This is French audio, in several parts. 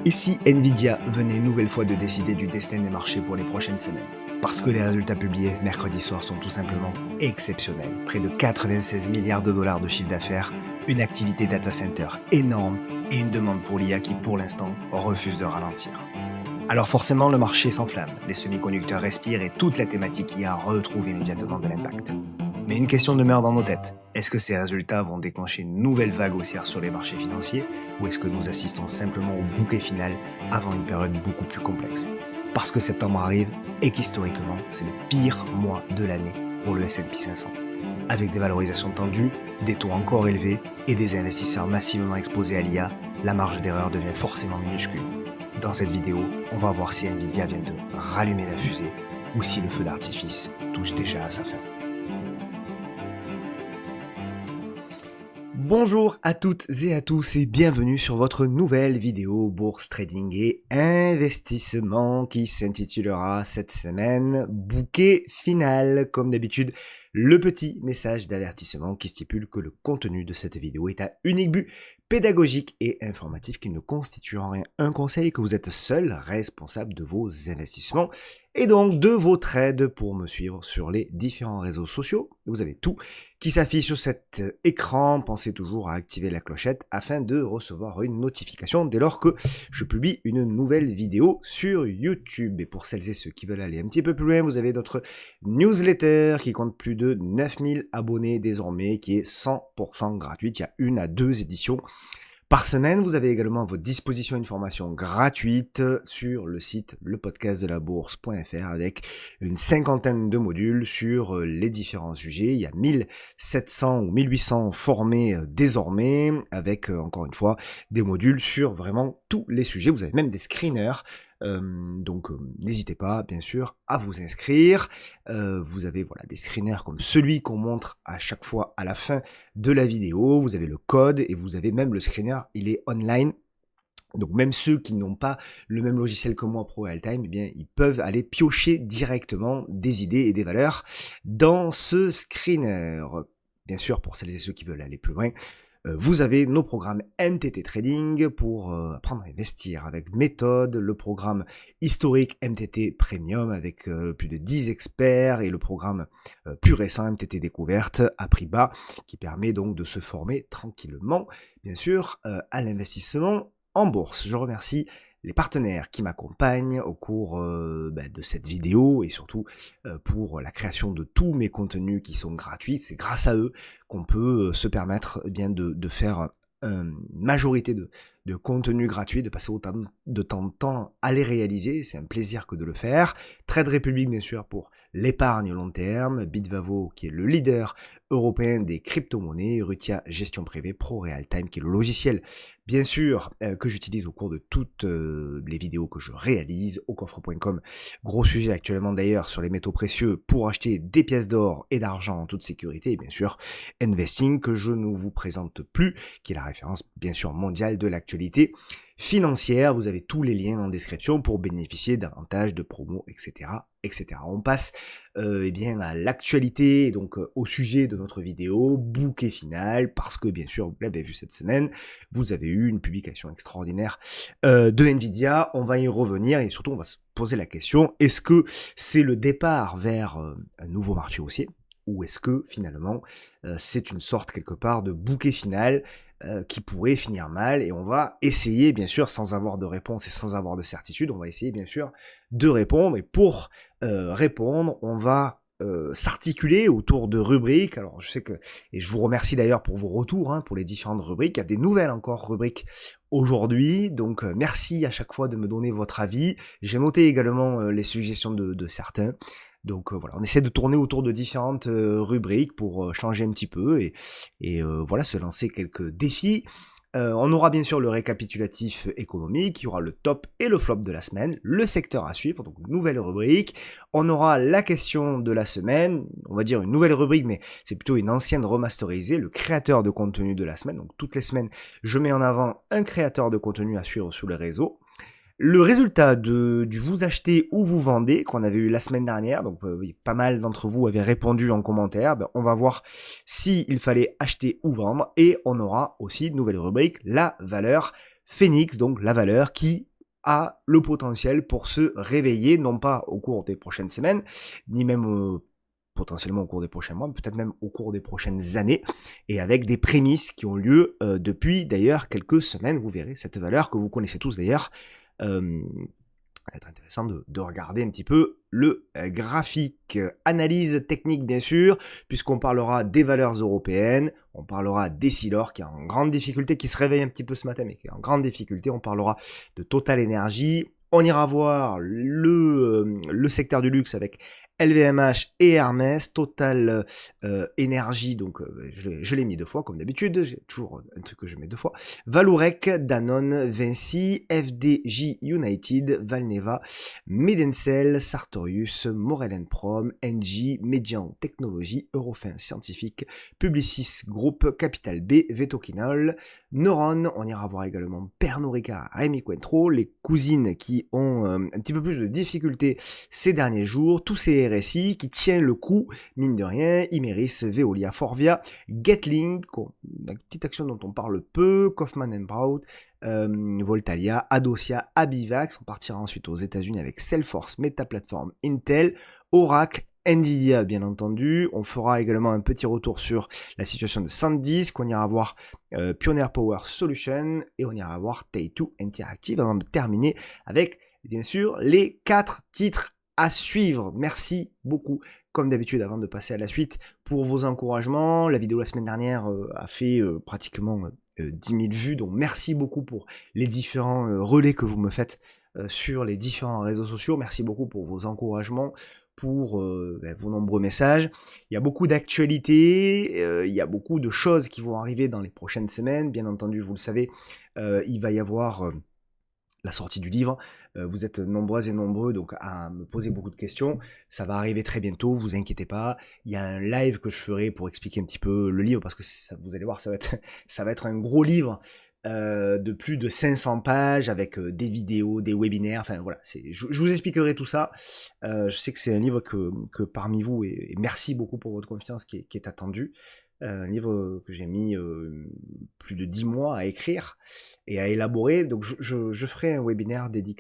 Et si Nvidia venait une nouvelle fois de décider du destin des marchés pour les prochaines semaines? Parce que les résultats publiés mercredi soir sont tout simplement exceptionnels. Près de 96 milliards de dollars de chiffre d'affaires, une activité data center énorme et une demande pour l'IA qui pour l'instant refuse de ralentir. Alors forcément le marché s'enflamme, les semi-conducteurs respirent et toute la thématique IA retrouve immédiatement de l'impact. Mais une question demeure dans nos têtes. Est-ce que ces résultats vont déclencher une nouvelle vague haussière sur les marchés financiers ou est-ce que nous assistons simplement au bouquet final avant une période beaucoup plus complexe? Parce que septembre arrive et qu'historiquement, c'est le pire mois de l'année pour le S&P 500. Avec des valorisations tendues, des taux encore élevés et des investisseurs massivement exposés à l'IA, la marge d'erreur devient forcément minuscule. Dans cette vidéo, on va voir si Nvidia vient de rallumer la fusée ou si le feu d'artifice touche déjà à sa fin. Bonjour à toutes et à tous et bienvenue sur votre nouvelle vidéo bourse, trading et investissement qui s'intitulera cette semaine bouquet final. Comme d'habitude, le petit message d'avertissement qui stipule que le contenu de cette vidéo est à unique but pédagogique et informatif qui ne constitue en rien un conseil, que vous êtes seul responsable de vos investissements et donc de vos trades. Pour me suivre sur les différents réseaux sociaux, vous avez tout qui s'affiche sur cet écran. Pensez toujours à activer la clochette afin de recevoir une notification dès lors que je publie une nouvelle vidéo sur YouTube. Et pour celles et ceux qui veulent aller un petit peu plus loin, vous avez notre newsletter qui compte plus de 9000 abonnés désormais, qui est 100% gratuite. Il y a 1 à 2 éditions par semaine. Vous avez également à votre disposition une formation gratuite sur le site lepodcastdelabourse.fr avec une 50aine de modules sur les différents sujets. Il y a 1700 ou 1800 formés désormais avec encore une fois des modules sur vraiment tous les sujets. Vous avez même des screeners. Donc n'hésitez pas bien sûr à vous inscrire. Vous avez des screeners comme celui qu'on montre à chaque fois à la fin de la vidéo. Vous avez le code et vous avez même le screener, il est online. Donc même ceux qui n'ont pas le même logiciel que moi Pro Realtime, eh bien ils peuvent aller piocher directement des idées et des valeurs dans ce screener. Bien sûr, pour celles et ceux qui veulent aller plus loin, vous avez nos programmes MTT Trading pour apprendre à investir avec méthode, le programme historique MTT Premium avec plus de 10 experts et le programme plus récent MTT Découverte à prix bas qui permet donc de se former tranquillement, bien sûr, à l'investissement en bourse. Je remercie les partenaires qui m'accompagnent au cours de cette vidéo et surtout pour la création de tous mes contenus qui sont gratuits. C'est grâce à eux qu'on peut se permettre de faire une majorité de contenus gratuits, de passer autant de temps à les réaliser. C'est un plaisir que de le faire. Trade Republic, bien sûr, pour l'épargne long terme. Bitvavo, qui est le leader européen des crypto-monnaies. Rutia, gestion privée. Pro Realtime, qui est le logiciel, bien sûr, que j'utilise au cours de toutes les vidéos que je réalise. Au coffre.com, gros sujet actuellement d'ailleurs sur les métaux précieux pour acheter des pièces d'or et d'argent en toute sécurité. Et bien sûr, Investing, que je ne vous présente plus, qui est la référence, bien sûr, mondiale de l'actualité financière. Vous avez tous les liens en description pour bénéficier davantage de promos, etc., etc. On passe à l'actualité, donc au sujet de notre vidéo, bouquet final, parce que bien sûr, vous l'avez vu cette semaine, vous avez eu une publication extraordinaire de Nvidia. On va y revenir et surtout on va se poser la question, est-ce que c'est le départ vers un nouveau marché haussier ou est-ce que finalement c'est une sorte quelque part de bouquet final qui pourrait finir mal? Et on va essayer bien sûr, sans avoir de réponse et sans avoir de certitude, on va essayer bien sûr de répondre. Et pour répondre, on va s'articuler autour de rubriques. Alors je sais que, et je vous remercie d'ailleurs pour vos retours pour les différentes rubriques, il y a des nouvelles encore rubriques aujourd'hui, donc merci à chaque fois de me donner votre avis. J'ai noté également les suggestions de certains. Donc voilà, on essaie de tourner autour de différentes rubriques pour changer un petit peu et se lancer quelques défis. On aura bien sûr le récapitulatif économique, il y aura le top et le flop de la semaine, le secteur à suivre, donc une nouvelle rubrique. On aura la question de la semaine, on va dire une nouvelle rubrique, mais c'est plutôt une ancienne remasterisée, le créateur de contenu de la semaine. Donc toutes les semaines, je mets en avant un créateur de contenu à suivre sur les réseaux. Le résultat du vous achetez ou vous vendez qu'on avait eu la semaine dernière, donc pas mal d'entre vous avaient répondu en commentaire, on va voir s'il fallait acheter ou vendre, et on aura aussi une nouvelle rubrique, la valeur Phoenix, donc la valeur qui a le potentiel pour se réveiller, non pas au cours des prochaines semaines, ni même potentiellement au cours des prochains mois, peut-être même au cours des prochaines années, et avec des prémices qui ont lieu depuis d'ailleurs quelques semaines. Vous verrez cette valeur que vous connaissez tous d'ailleurs. Ça va être intéressant de regarder un petit peu le graphique. Analyse technique bien sûr, puisqu'on parlera des valeurs européennes, on parlera d'Essilor qui est en grande difficulté, qui se réveille un petit peu ce matin, mais qui est en grande difficulté, on parlera de Total Energy, on ira voir le secteur du luxe avec LVMH et Hermès, Total Énergie, donc je l'ai mis 2 fois comme d'habitude, j'ai toujours un truc que je mets 2 fois, Vallourec, Danone, Vinci, FDJ United, Valneva, Medencel, Sartorius, Morel Prom, Engie, Median Technologies, Eurofin Scientifique, Publicis Group, Capital B, Vetoquinol, Neuron, on ira voir également Pernod Ricard, Rémi Cointreau, les cousines qui ont un petit peu plus de difficultés ces derniers jours, tous ces RSI qui tiennent le coup, mine de rien, Imeris, Veolia, Forvia, Getlink, une petite action dont on parle peu, Kaufmann Broad, Voltalia, Adosia, Abivax, on partira ensuite aux États-Unis avec Salesforce, Meta Platform, Intel, Oracle, Nvidia bien entendu, on fera également un petit retour sur la situation de SanDisk, on ira voir Pioneer Power Solution et on ira voir Tay2 Interactive avant de terminer avec bien sûr les 4 titres à suivre. Merci beaucoup, comme d'habitude, avant de passer à la suite, pour vos encouragements. La vidéo la semaine dernière a fait pratiquement 10 000 vues, donc merci beaucoup pour les différents relais que vous me faites sur les différents réseaux sociaux. Merci beaucoup pour vos encouragements, pour vos nombreux messages. Il y a beaucoup d'actualités, il y a beaucoup de choses qui vont arriver dans les prochaines semaines. Bien entendu, vous le savez, il va y avoir la sortie du livre. Vous êtes nombreuses et nombreux donc à me poser beaucoup de questions. Ça va arriver très bientôt, vous inquiétez pas. Il y a un live que je ferai pour expliquer un petit peu le livre parce que ça, vous allez voir, ça va être un gros livre de plus de 500 pages avec des vidéos, des webinaires. Enfin voilà, je vous expliquerai tout ça. Je sais que c'est un livre que parmi vous, et merci beaucoup pour votre confiance qui est attendu. Un livre que j'ai mis plus de 10 mois à écrire et à élaborer. Donc je ferai un webinaire dédié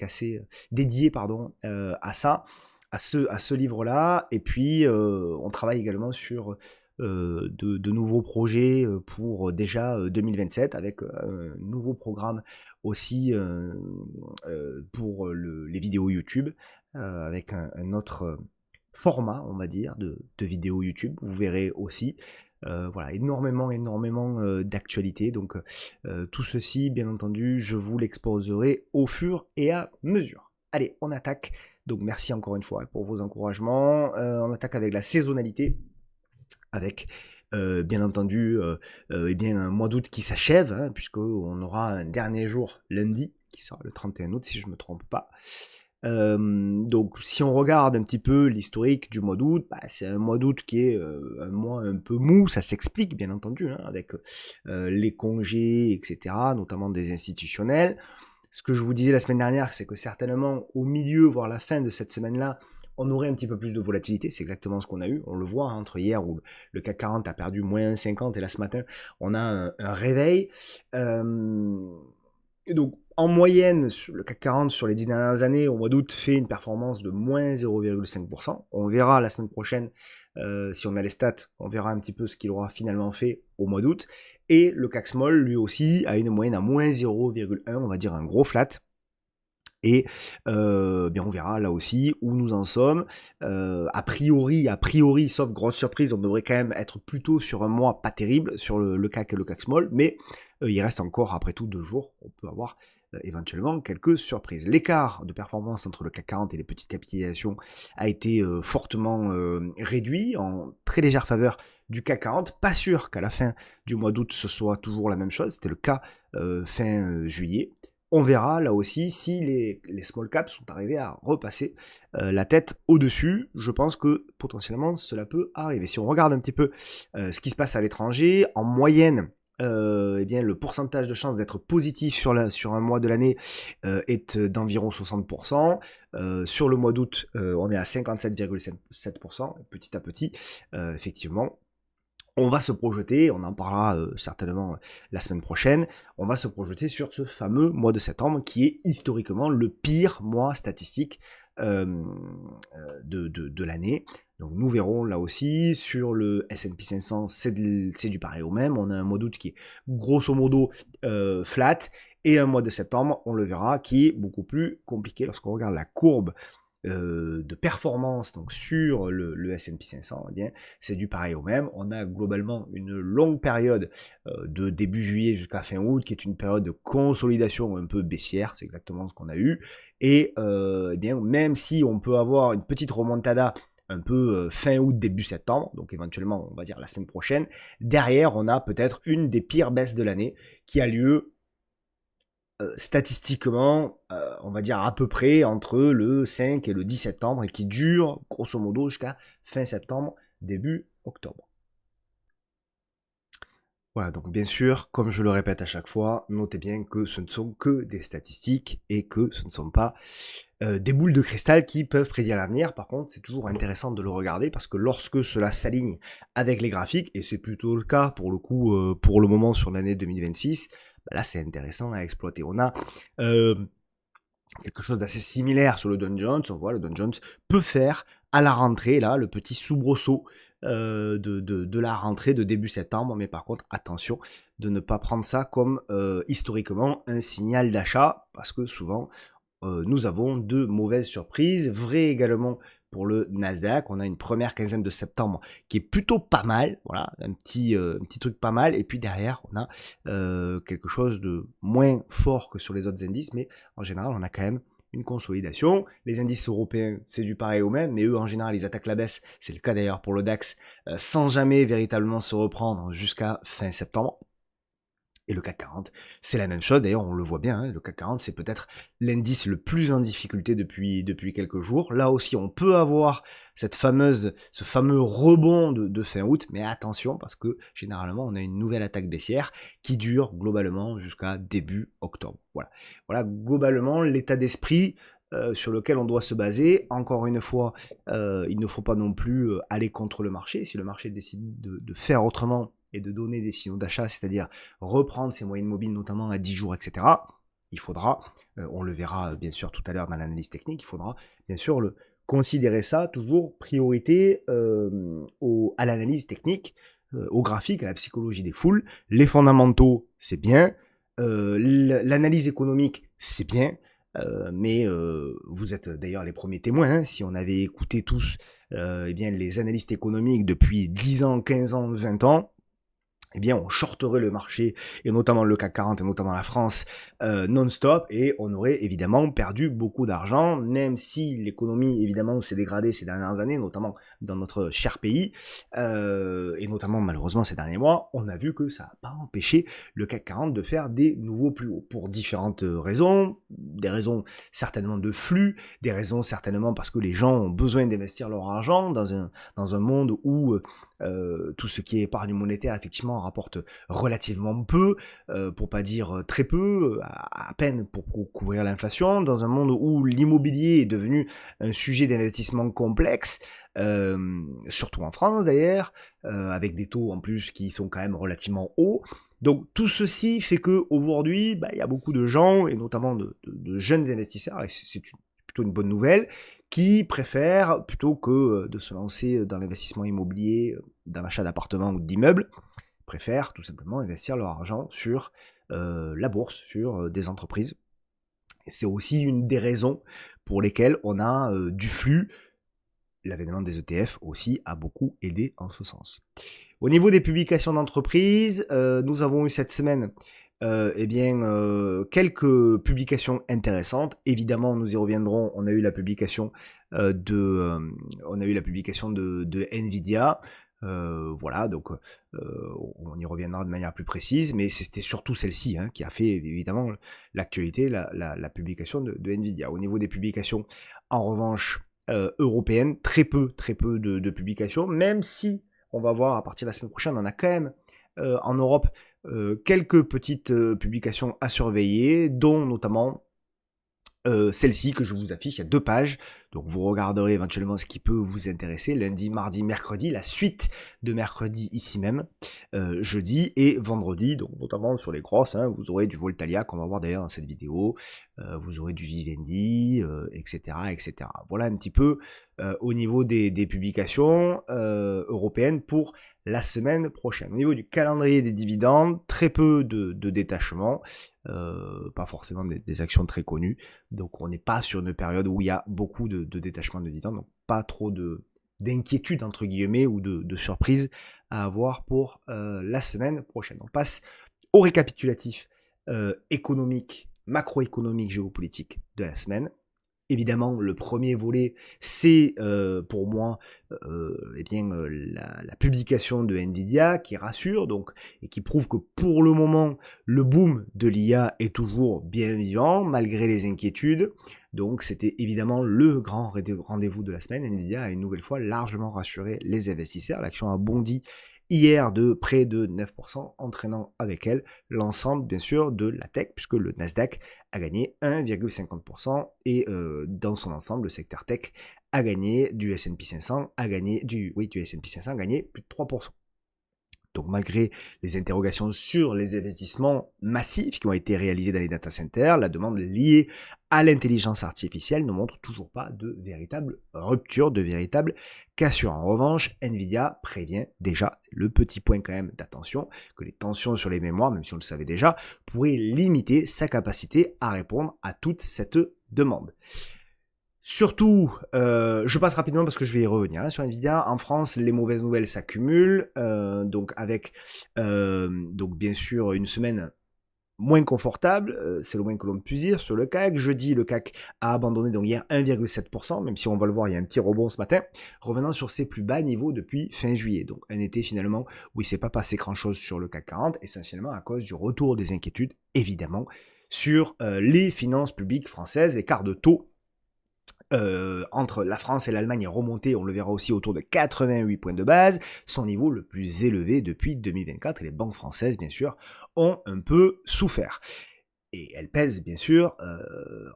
à ça, à ce livre-là. Et puis on travaille également sur de nouveaux projets pour déjà 2027 avec un nouveau programme aussi pour les vidéos YouTube avec un autre format, on va dire, de vidéos YouTube. Vous verrez aussi. Voilà, énormément d'actualités. Donc tout ceci, bien entendu, je vous l'exposerai au fur et à mesure. Allez, on attaque. Donc merci encore une fois pour vos encouragements. On attaque avec la saisonnalité, avec bien entendu eh bien, un mois d'août qui s'achève, hein, puisqu'on aura un dernier jour lundi, qui sera le 31 août si je ne me trompe pas. Donc si on regarde un petit peu l'historique du mois d'août, bah, c'est un mois d'août qui est un mois un peu mou, ça s'explique bien entendu, hein, avec les congés, etc., notamment des institutionnels. Ce que je vous disais la semaine dernière, c'est que certainement au milieu, voire la fin de cette semaine-là, on aurait un petit peu plus de volatilité, c'est exactement ce qu'on a eu, on le voit hein, entre hier où le CAC 40 a perdu moins 50 et là ce matin on a un réveil. Et donc, en moyenne, le CAC 40 sur les 10 dernières années, au mois d'août, fait une performance de moins 0,5%. On verra la semaine prochaine, si on a les stats, on verra un petit peu ce qu'il aura finalement fait au mois d'août. Et le CAC Small, lui aussi, a une moyenne à moins 0,1, on va dire un gros flat. Et bien on verra là aussi où nous en sommes. A priori, sauf grosse surprise, on devrait quand même être plutôt sur un mois pas terrible sur le CAC et le CAC Small, mais il reste encore après tout 2 jours, on peut avoir éventuellement quelques surprises. L'écart de performance entre le CAC 40 et les petites capitalisations a été fortement réduit, en très légère faveur du CAC 40. Pas sûr qu'à la fin du mois d'août ce soit toujours la même chose, c'était le cas fin juillet. On verra là aussi si les small caps sont arrivés à repasser la tête au-dessus. Je pense que potentiellement cela peut arriver. Si on regarde un petit peu ce qui se passe à l'étranger, en moyenne, eh bien, le pourcentage de chances d'être positif sur un mois de l'année est d'environ 60%. Sur le mois d'août, on est à 57,7%, petit à petit, effectivement. on va se projeter, on en parlera certainement la semaine prochaine, on va se projeter sur ce fameux mois de septembre qui est historiquement le pire mois statistique de l'année. Donc nous verrons là aussi sur le S&P 500, c'est du pareil au même. On a un mois d'août qui est grosso modo flat et un mois de septembre, on le verra, qui est beaucoup plus compliqué lorsqu'on regarde la courbe de performance donc sur le S&P 500, eh bien c'est du pareil au même. On a globalement une longue période de début juillet jusqu'à fin août qui est une période de consolidation un peu baissière, c'est exactement ce qu'on a eu. Et eh bien même si on peut avoir une petite remontada un peu fin août, début septembre, donc éventuellement on va dire la semaine prochaine, derrière on a peut-être une des pires baisses de l'année qui a lieu statistiquement, on va dire à peu près entre le 5 et le 10 septembre et qui dure grosso modo jusqu'à fin septembre, début octobre. Voilà, donc bien sûr, comme je le répète à chaque fois, notez bien que ce ne sont que des statistiques et que ce ne sont pas des boules de cristal qui peuvent prédire l'avenir. Par contre, c'est toujours intéressant de le regarder parce que lorsque cela s'aligne avec les graphiques, et c'est plutôt le cas pour le coup, pour le moment sur l'année 2026, bah là c'est intéressant à exploiter. On a quelque chose d'assez similaire sur le Dow Jones. On voit le Dow Jones peut faire à la rentrée, là, le petit soubresaut de la rentrée de début septembre. Mais par contre, attention de ne pas prendre ça comme historiquement un signal d'achat parce que souvent, nous avons de mauvaises surprises. Vrai également pour le Nasdaq, on a une première quinzaine de septembre qui est plutôt pas mal, voilà, un petit truc pas mal, et puis derrière on a quelque chose de moins fort que sur les autres indices, mais en général on a quand même une consolidation. Les indices européens, c'est du pareil au même, mais eux en général ils attaquent la baisse, c'est le cas d'ailleurs pour le DAX, sans jamais véritablement se reprendre jusqu'à fin septembre. Et le CAC 40, c'est la même chose. D'ailleurs, on le voit bien, hein, le CAC 40, c'est peut-être l'indice le plus en difficulté depuis quelques jours. Là aussi, on peut avoir ce fameux rebond de fin août, mais attention, parce que généralement, on a une nouvelle attaque baissière qui dure globalement jusqu'à début octobre. Voilà globalement l'état d'esprit sur lequel on doit se baser. Encore une fois, il ne faut pas non plus aller contre le marché. Si le marché décide de faire autrement, et de donner des signaux d'achat, c'est-à-dire reprendre ces moyennes mobiles, notamment à 10 jours, etc., il faudra, on le verra bien sûr tout à l'heure dans l'analyse technique, il faudra bien sûr considérer ça toujours priorité à l'analyse technique, au graphique, à la psychologie des foules. Les fondamentaux, c'est bien. L'analyse économique, c'est bien. Mais vous êtes d'ailleurs les premiers témoins, hein, si on avait écouté tous eh bien, les analystes économiques depuis 10 ans, 15 ans, 20 ans, eh bien, on shorterait le marché, et notamment le CAC 40, et notamment la France, non-stop, et on aurait évidemment perdu beaucoup d'argent, même si l'économie, évidemment, s'est dégradée ces dernières années, notamment dans notre cher pays, et notamment, malheureusement, ces derniers mois, on a vu que ça n'a pas empêché le CAC 40 de faire des nouveaux plus hauts, pour différentes raisons, des raisons certainement de flux, des raisons certainement parce que les gens ont besoin d'investir leur argent dans un monde où tout ce qui est épargne monétaire effectivement rapporte relativement peu, pour pas dire très peu, à peine pour couvrir l'inflation, dans un monde où l'immobilier est devenu un sujet d'investissement complexe, surtout en France d'ailleurs, avec des taux en plus qui sont quand même relativement hauts. Donc tout ceci fait que aujourd'hui, il y a beaucoup de gens, et notamment de jeunes investisseurs, et c'est plutôt une bonne nouvelle, qui préfèrent, plutôt que de se lancer dans l'investissement immobilier, dans l'achat d'appartements ou d'immeubles, préfèrent tout simplement investir leur argent sur la bourse, sur des entreprises. Et c'est aussi une des raisons pour lesquelles on a du flux. L'avènement des ETF aussi a beaucoup aidé en ce sens. Au niveau des publications d'entreprises, nous avons eu cette semaine quelques publications intéressantes. Évidemment, nous y reviendrons. On a eu la publication de Nvidia. Voilà, donc on y reviendra de manière plus précise, mais c'était surtout celle-ci qui a fait évidemment l'actualité, la publication de Nvidia. Au niveau des publications, en revanche, européennes, très peu de publications, même si on va voir à partir de la semaine prochaine, on a quand même en Europe quelques petites publications à surveiller, dont notamment celle-ci que je vous affiche. Il y a 2 pages Donc vous regarderez éventuellement ce qui peut vous intéresser lundi, mardi, mercredi, la suite de mercredi ici même, jeudi et vendredi, donc notamment sur les grosses, hein, vous aurez du Voltalia qu'on va voir d'ailleurs dans cette vidéo, vous aurez du Vivendi, etc., etc. Voilà un petit peu au niveau des publications européennes pour la semaine prochaine. Au niveau du calendrier des dividendes, très peu de détachements, pas forcément des actions très connues, donc on n'est pas sur une période où il y a beaucoup de détachements de dividendes, donc pas trop d'inquiétude entre guillemets ou de surprise à avoir pour la semaine prochaine. On passe au récapitulatif économique, macroéconomique, géopolitique de la semaine. Évidemment, le premier volet, c'est pour moi la publication de Nvidia qui rassure donc, et qui prouve que pour le moment, le boom de l'IA est toujours bien vivant malgré les inquiétudes. Donc c'était évidemment le grand rendez-vous de la semaine. Nvidia a une nouvelle fois largement rassuré les investisseurs. L'action a bondi hier de près de 9%, entraînant avec elle l'ensemble, bien sûr, de la tech, puisque le Nasdaq a gagné 1,50% et dans son ensemble, le secteur tech a gagné du S&P 500, du S&P 500 a gagné plus de 3%. Donc malgré les interrogations sur les investissements massifs qui ont été réalisés dans les data centers, la demande liée à l'intelligence artificielle ne montre toujours pas de véritable rupture, de véritable cassure. En revanche, Nvidia prévient déjà, le petit point quand même d'attention, que les tensions sur les mémoires, même si on le savait déjà, pourraient limiter sa capacité à répondre à toute cette demande. Surtout, je passe rapidement parce que je vais y revenir hein, sur Nvidia. En France, les mauvaises nouvelles s'accumulent, donc avec donc bien sûr une semaine moins confortable, c'est le moins que l'on puisse dire sur le CAC. Jeudi, le CAC a abandonné donc hier 1,7%, même si on va le voir, il y a un petit rebond ce matin, revenant sur ses plus bas niveaux depuis fin juillet. Donc un été finalement où il ne s'est pas passé grand-chose sur le CAC 40, essentiellement à cause du retour des inquiétudes, évidemment, sur les finances publiques françaises, l'écart de taux entre la France et l'Allemagne est remonté, on le verra aussi, autour de 88 points de base, son niveau le plus élevé depuis 2024, et les banques françaises, bien sûr, ont un peu souffert. Et elles pèsent, bien sûr,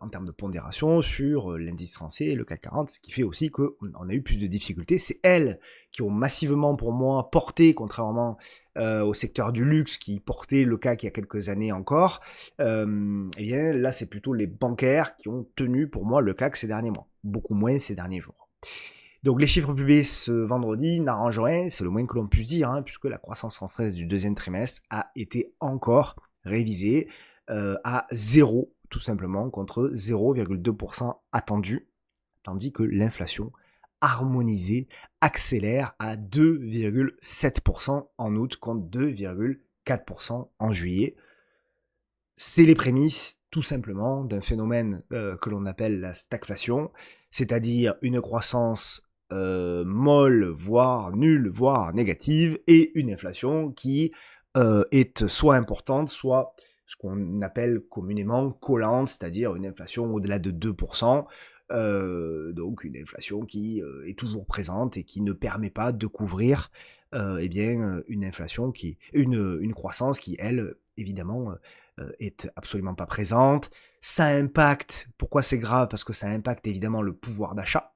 en termes de pondération sur l'indice français, le CAC 40, ce qui fait aussi qu'on a eu plus de difficultés. C'est elles qui ont massivement, pour moi, porté, contrairement au secteur du luxe qui portait le CAC il y a quelques années encore, eh bien là, c'est plutôt les bancaires qui ont tenu, pour moi, le CAC ces derniers mois. Beaucoup moins ces derniers jours. Donc les chiffres publiés ce vendredi n'arrangent rien, c'est le moins que l'on puisse dire, hein, puisque la croissance française du deuxième trimestre a été encore révisée à 0, tout simplement, contre 0,2% attendu, tandis que l'inflation harmonisée accélère à 2,7% en août contre 2,4% en juillet. C'est les prémices, tout simplement, d'un phénomène que l'on appelle la stagflation, c'est-à-dire une croissance molle, voire nulle, voire négative, et une inflation qui est soit importante, soit ce qu'on appelle communément collante, c'est-à-dire une inflation au-delà de 2%, donc une inflation qui est toujours présente et qui ne permet pas de couvrir eh bien, une croissance qui, elle, évidemment, est absolument pas présente. Ça impacte, pourquoi c'est grave? Parce que ça impacte évidemment le pouvoir d'achat.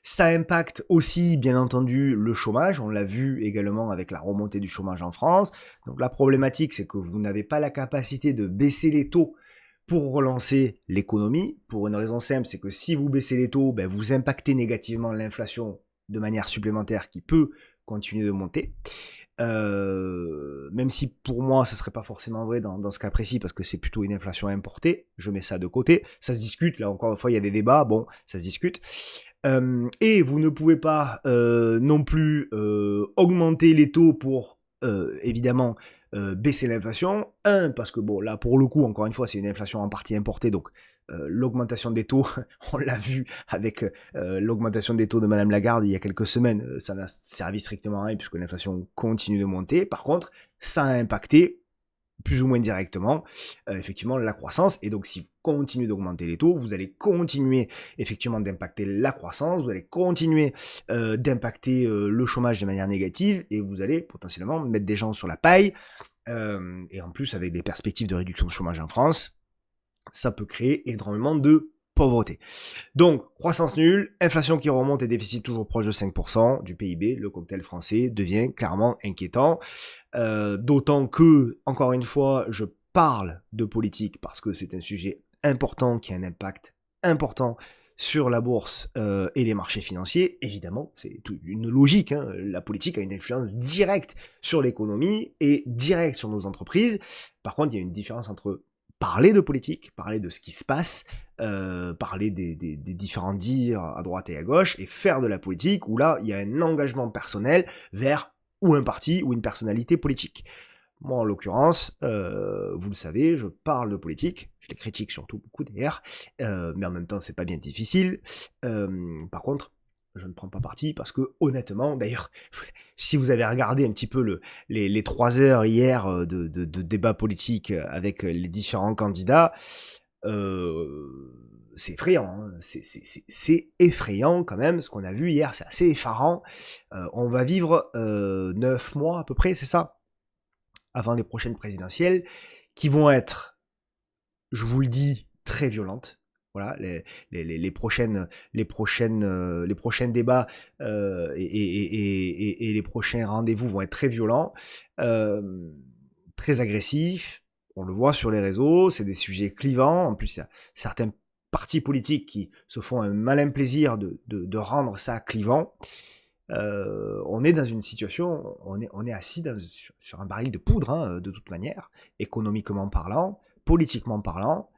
Ça impacte aussi, bien entendu, le chômage. On l'a vu également avec la remontée du chômage en France. Donc la problématique, c'est que vous n'avez pas la capacité de baisser les taux pour relancer l'économie. Pour une raison simple, c'est que si vous baissez les taux, ben, vous impactez négativement l'inflation de manière supplémentaire qui peut continuer de monter. Même si pour moi ce serait pas forcément vrai dans ce cas précis parce que c'est plutôt une inflation importée, je mets ça de côté, ça se discute, là encore une fois il y a des débats, bon ça se discute, et vous ne pouvez pas non plus augmenter les taux pour évidemment baisser l'inflation, parce que bon là pour le coup encore une fois c'est une inflation en partie importée, donc l'augmentation des taux, on l'a vu avec l'augmentation des taux de Madame Lagarde il y a quelques semaines, ça n'a servi strictement à rien puisque l'inflation continue de monter. Par contre, ça a impacté plus ou moins directement effectivement la croissance, et donc si vous continuez d'augmenter les taux, vous allez continuer effectivement d'impacter la croissance, vous allez continuer d'impacter le chômage de manière négative, et vous allez potentiellement mettre des gens sur la paille, et en plus avec des perspectives de réduction de chômage en France, ça peut créer énormément de pauvreté. Donc, croissance nulle, inflation qui remonte et déficit toujours proche de 5% du PIB, le cocktail français devient clairement inquiétant. D'autant que, encore une fois, je parle de politique parce que c'est un sujet important qui a un impact important sur la bourse et les marchés financiers. Évidemment, c'est une logique, hein. La politique a une influence directe sur l'économie et directe sur nos entreprises. Par contre, il y a une différence entre parler de politique, parler de ce qui se passe, parler des différents dires à droite et à gauche, et faire de la politique, où là, il y a un engagement personnel vers ou un parti ou une personnalité politique. Moi, en l'occurrence, vous le savez, je parle de politique, je les critique surtout beaucoup d'ailleurs, mais en même temps, c'est pas bien difficile. Par contre, je ne prends pas parti parce que, honnêtement, d'ailleurs, si vous avez regardé un petit peu les 3 heures hier de débat politique avec les différents candidats, c'est effrayant, hein. C'est effrayant quand même, ce qu'on a vu hier, c'est assez effarant. On va vivre 9 mois à peu près, c'est ça, avant les prochaines présidentielles, qui vont être, je vous le dis, très violentes. Voilà, les prochains débats et les prochains rendez-vous vont être très violents, très agressifs. On le voit sur les réseaux, c'est des sujets clivants. En plus, il y a certains partis politiques qui se font un malin plaisir de rendre ça clivant. On est dans une situation, on est assis sur un baril de poudre, hein, de toute manière, économiquement parlant, politiquement parlant.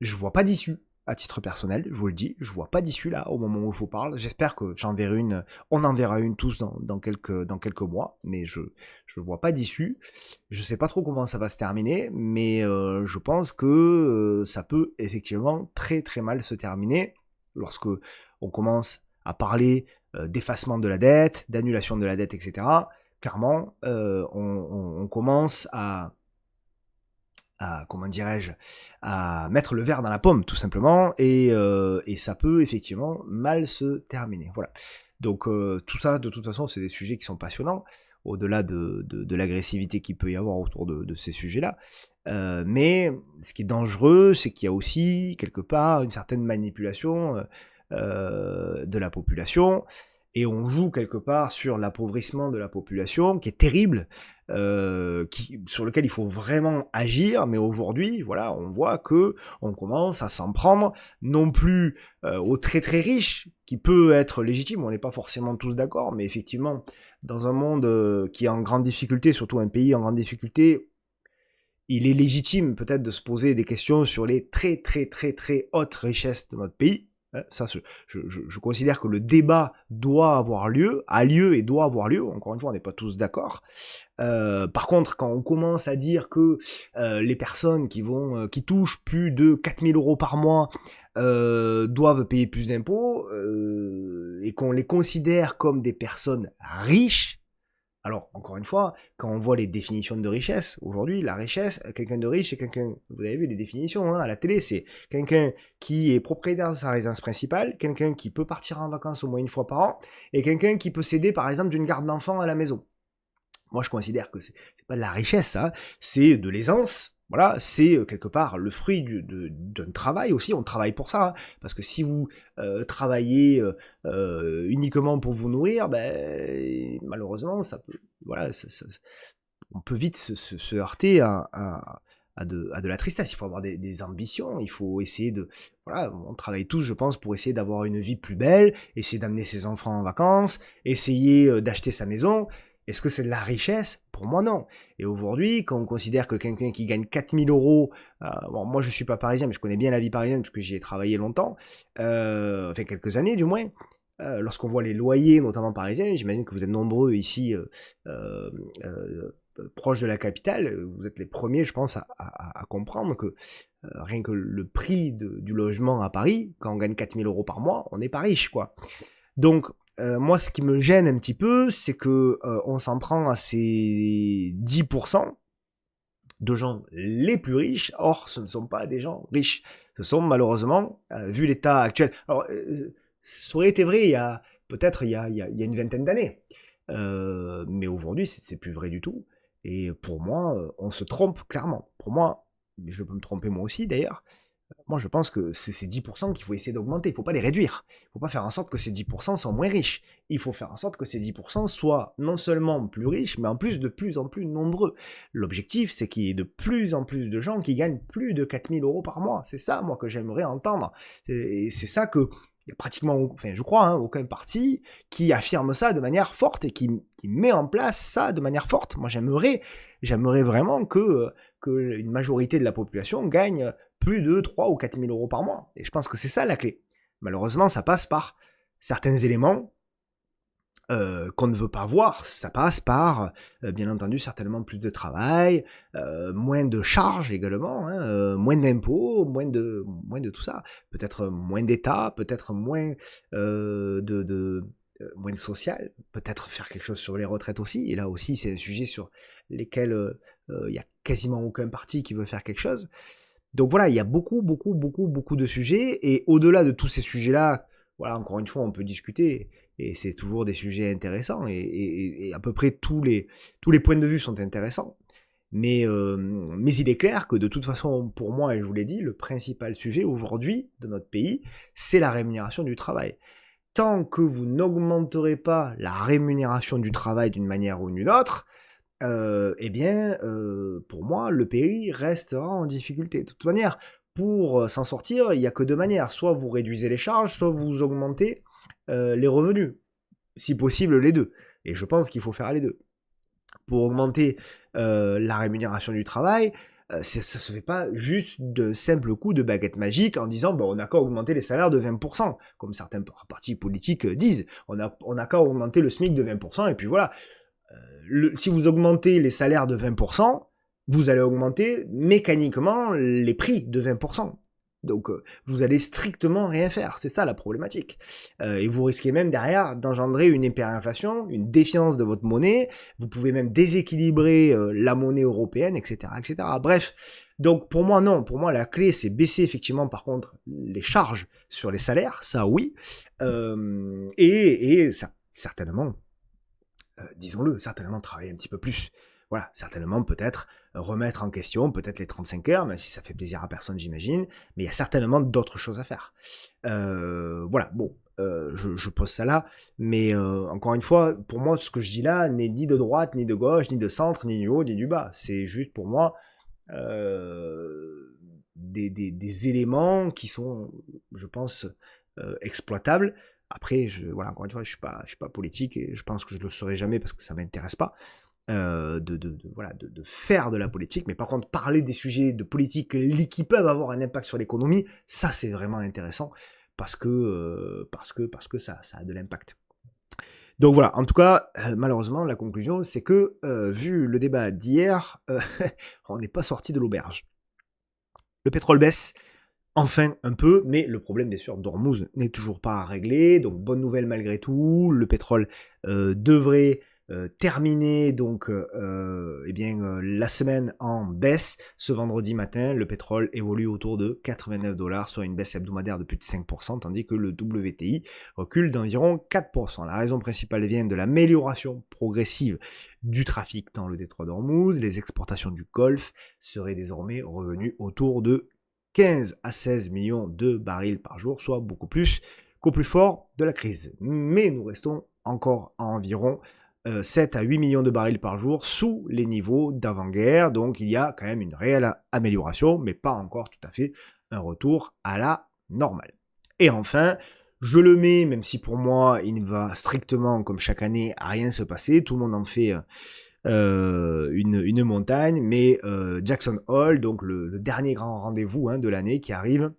Je vois pas d'issue, à titre personnel, je vous le dis, je vois pas d'issue là, au moment où je vous parle. J'espère que on en verra une tous dans quelques mois, mais je vois pas d'issue. Je sais pas trop comment ça va se terminer, mais je pense que ça peut effectivement très très mal se terminer lorsque on commence à parler d'effacement de la dette, d'annulation de la dette, etc. Clairement, on commence comment dirais-je, à mettre le verre dans la pomme, tout simplement, et ça peut effectivement mal se terminer. Voilà. Donc tout ça, de toute façon, c'est des sujets qui sont passionnants, au-delà de l'agressivité qu'il peut y avoir autour de ces sujets-là. Mais ce qui est dangereux, c'est qu'il y a aussi, quelque part, une certaine manipulation de la population, et on joue quelque part sur l'appauvrissement de la population, qui est terrible, sur lequel il faut vraiment agir, mais aujourd'hui, voilà, on voit que on commence à s'en prendre, non plus aux très très riches, qui peut être légitime, on n'est pas forcément tous d'accord, mais effectivement, dans un monde qui est en grande difficulté, surtout un pays en grande difficulté, il est légitime peut-être de se poser des questions sur les très très très très hautes richesses de notre pays. Ça, je considère que le débat doit avoir lieu, a lieu et doit avoir lieu. Encore une fois, on n'est pas tous d'accord. Par contre, quand on commence à dire que les personnes qui touchent plus de 4000 euros par mois doivent payer plus d'impôts et qu'on les considère comme des personnes riches, alors, encore une fois, quand on voit les définitions de richesse, aujourd'hui, la richesse, quelqu'un de riche, c'est quelqu'un, vous avez vu les définitions hein, à la télé, c'est quelqu'un qui est propriétaire de sa résidence principale, quelqu'un qui peut partir en vacances au moins une fois par an, et quelqu'un qui peut s'aider, par exemple, d'une garde d'enfants à la maison. Moi, je considère que c'est pas de la richesse, ça, c'est de l'aisance. Voilà, c'est quelque part le fruit d'un travail aussi, on travaille pour ça, hein, parce que si vous travaillez uniquement pour vous nourrir, ben, malheureusement, ça peut, voilà, on peut vite se heurter à de la tristesse. Il faut avoir des ambitions, il faut essayer voilà, on travaille tous, je pense, pour essayer d'avoir une vie plus belle, essayer d'amener ses enfants en vacances, essayer d'acheter sa maison. Est-ce que c'est de la richesse? Pour moi, non. Et aujourd'hui, quand on considère que quelqu'un qui gagne 4000 euros, bon, moi je suis pas parisien, mais je connais bien la vie parisienne parce que j'y ai travaillé longtemps, enfin quelques années du moins, lorsqu'on voit les loyers, notamment parisiens, j'imagine que vous êtes nombreux ici, proches de la capitale, vous êtes les premiers, je pense, à comprendre que rien que le prix du logement à Paris, quand on gagne 4000 euros par mois, on n'est pas riche, quoi. Donc, moi, ce qui me gêne un petit peu, c'est que on s'en prend à ces 10% de gens les plus riches. Or, ce ne sont pas des gens riches. Ce sont malheureusement, vu l'état actuel. Alors, ça aurait été vrai peut-être il y a une vingtaine d'années. Mais aujourd'hui, c'est plus vrai du tout. Et pour moi, on se trompe clairement. Pour moi, mais je peux me tromper moi aussi d'ailleurs, Moi, je pense que c'est ces 10% qu'il faut essayer d'augmenter. Il ne faut pas les réduire. Il ne faut pas faire en sorte que ces 10% soient moins riches. Il faut faire en sorte que ces 10% soient non seulement plus riches, mais en plus de plus en plus nombreux. L'objectif, c'est qu'il y ait de plus en plus de gens qui gagnent plus de 4 000 € par mois. C'est ça, moi, que j'aimerais entendre. Et c'est ça que il y a pratiquement, enfin, je crois, hein, aucun parti qui affirme ça de manière forte et qui met en place ça de manière forte. Moi, j'aimerais vraiment que une majorité de la population gagne plus de 3 ou 4 000 € par mois. Et je pense que c'est ça la clé. Malheureusement, ça passe par certains éléments qu'on ne veut pas voir. Ça passe par, bien entendu, certainement plus de travail, moins de charges également, hein, moins d'impôts, moins de tout ça. Peut-être moins d'État, peut-être moins moins de social, peut-être faire quelque chose sur les retraites aussi. Et là aussi, c'est un sujet sur lesquels il y a quasiment aucun parti qui veut faire quelque chose. Donc voilà, il y a beaucoup de sujets, et au-delà de tous ces sujets-là, voilà, encore une fois, on peut discuter, et c'est toujours des sujets intéressants, et à peu près tous les points de vue sont intéressants. Mais il est clair que de toute façon, pour moi, et je vous l'ai dit, le principal sujet aujourd'hui de notre pays, c'est la rémunération du travail. Tant que vous n'augmenterez pas la rémunération du travail d'une manière ou d'une autre, pour moi, le pays restera en difficulté. De toute manière, pour s'en sortir, il n'y a que deux manières. Soit vous réduisez les charges, soit vous augmentez les revenus. Si possible, les deux. Et je pense qu'il faut faire les deux. Pour augmenter la rémunération du travail, ça ne se fait pas juste d'un simple coup de baguette magique en disant on n'a qu'à augmenter les salaires de 20%, comme certains partis politiques disent. On n'a qu'à augmenter le SMIC de 20%, et puis voilà. Si vous augmentez les salaires de 20%, vous allez augmenter mécaniquement les prix de 20%. Donc vous allez strictement rien faire, c'est ça la problématique. Et vous risquez même derrière d'engendrer une hyperinflation, une défiance de votre monnaie, vous pouvez même déséquilibrer la monnaie européenne, etc., etc. Bref, donc pour moi non, pour moi la clé c'est baisser effectivement par contre les charges sur les salaires, ça oui, et ça, certainement, disons-le, certainement travailler un petit peu plus. Voilà, certainement peut-être remettre en question peut-être les 35 heures, même si ça fait plaisir à personne j'imagine, mais il y a certainement d'autres choses à faire. Voilà, bon, je pose ça là, mais encore une fois, pour moi, ce que je dis là n'est ni de droite, ni de gauche, ni de centre, ni du haut, ni du bas. C'est juste pour moi des éléments qui sont, je pense, exploitables. Après, voilà, encore une fois, je suis pas politique, et je pense que je le serai jamais parce que ça m'intéresse pas de faire de la politique. Mais par contre, parler des sujets de politique qui peuvent avoir un impact sur l'économie, ça c'est vraiment intéressant parce que ça a de l'impact. Donc voilà, en tout cas, malheureusement, la conclusion, c'est que, vu le débat d'hier, on n'est pas sorti de l'auberge. Le pétrole baisse, enfin un peu, mais le problème bien sûr d'Ormuz n'est toujours pas réglé, donc bonne nouvelle malgré tout, le pétrole devrait terminer donc la semaine en baisse. Ce vendredi matin, le pétrole évolue autour de 89 $, soit une baisse hebdomadaire de plus de 5%, tandis que le WTI recule d'environ 4%. La raison principale vient de l'amélioration progressive du trafic dans le détroit d'Ormuz. Les exportations du Golfe seraient désormais revenues autour de 15 à 16 millions de barils par jour, soit beaucoup plus qu'au plus fort de la crise. Mais nous restons encore à environ 7 à 8 millions de barils par jour sous les niveaux d'avant-guerre, donc il y a quand même une réelle amélioration, mais pas encore tout à fait un retour à la normale. Et enfin, je le mets, même si pour moi il ne va strictement, comme chaque année, à rien se passer, tout le monde en fait une montagne, mais Jackson Hole, donc le dernier grand rendez-vous de l'année qui arrive,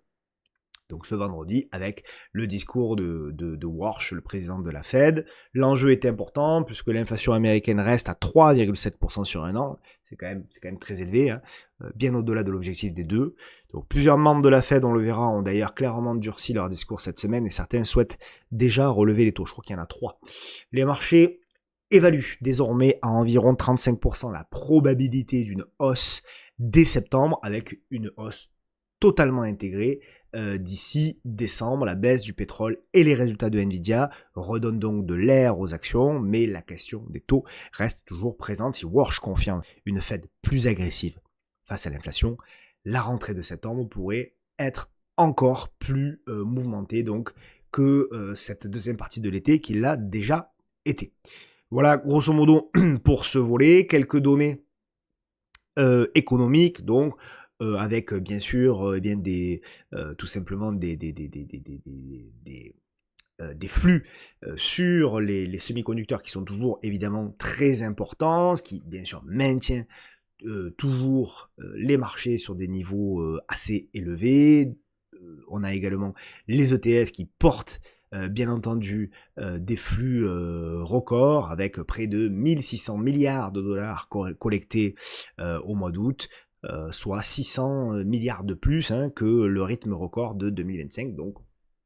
donc ce vendredi, avec le discours de Warsh, le président de la Fed. L'enjeu est important, puisque l'inflation américaine reste à 3,7% sur un an. C'est quand même très élevé, bien au-delà de l'objectif des 2. Donc plusieurs membres de la Fed, on le verra, ont d'ailleurs clairement durci leur discours cette semaine, et certains souhaitent déjà relever les taux. Je crois qu'il y en a 3. Les marchés évaluent désormais à environ 35% la probabilité d'une hausse dès septembre, avec une hausse totalement intégrée d'ici décembre. La baisse du pétrole et les résultats de Nvidia redonnent donc de l'air aux actions, mais la question des taux reste toujours présente. Si Warsh confirme une Fed plus agressive face à l'inflation, la rentrée de septembre pourrait être encore plus mouvementé donc que cette deuxième partie de l'été qui l'a déjà été. Voilà grosso modo pour ce volet, quelques données économiques donc avec bien sûr eh bien tout simplement des flux sur les semi-conducteurs qui sont toujours évidemment très importants, ce qui bien sûr maintient toujours les marchés sur des niveaux assez élevés. On a également les ETF qui portent bien entendu des flux records avec près de 1600 milliards de dollars collectés au mois d'août, soit 600 milliards de plus que le rythme record de 2025. Donc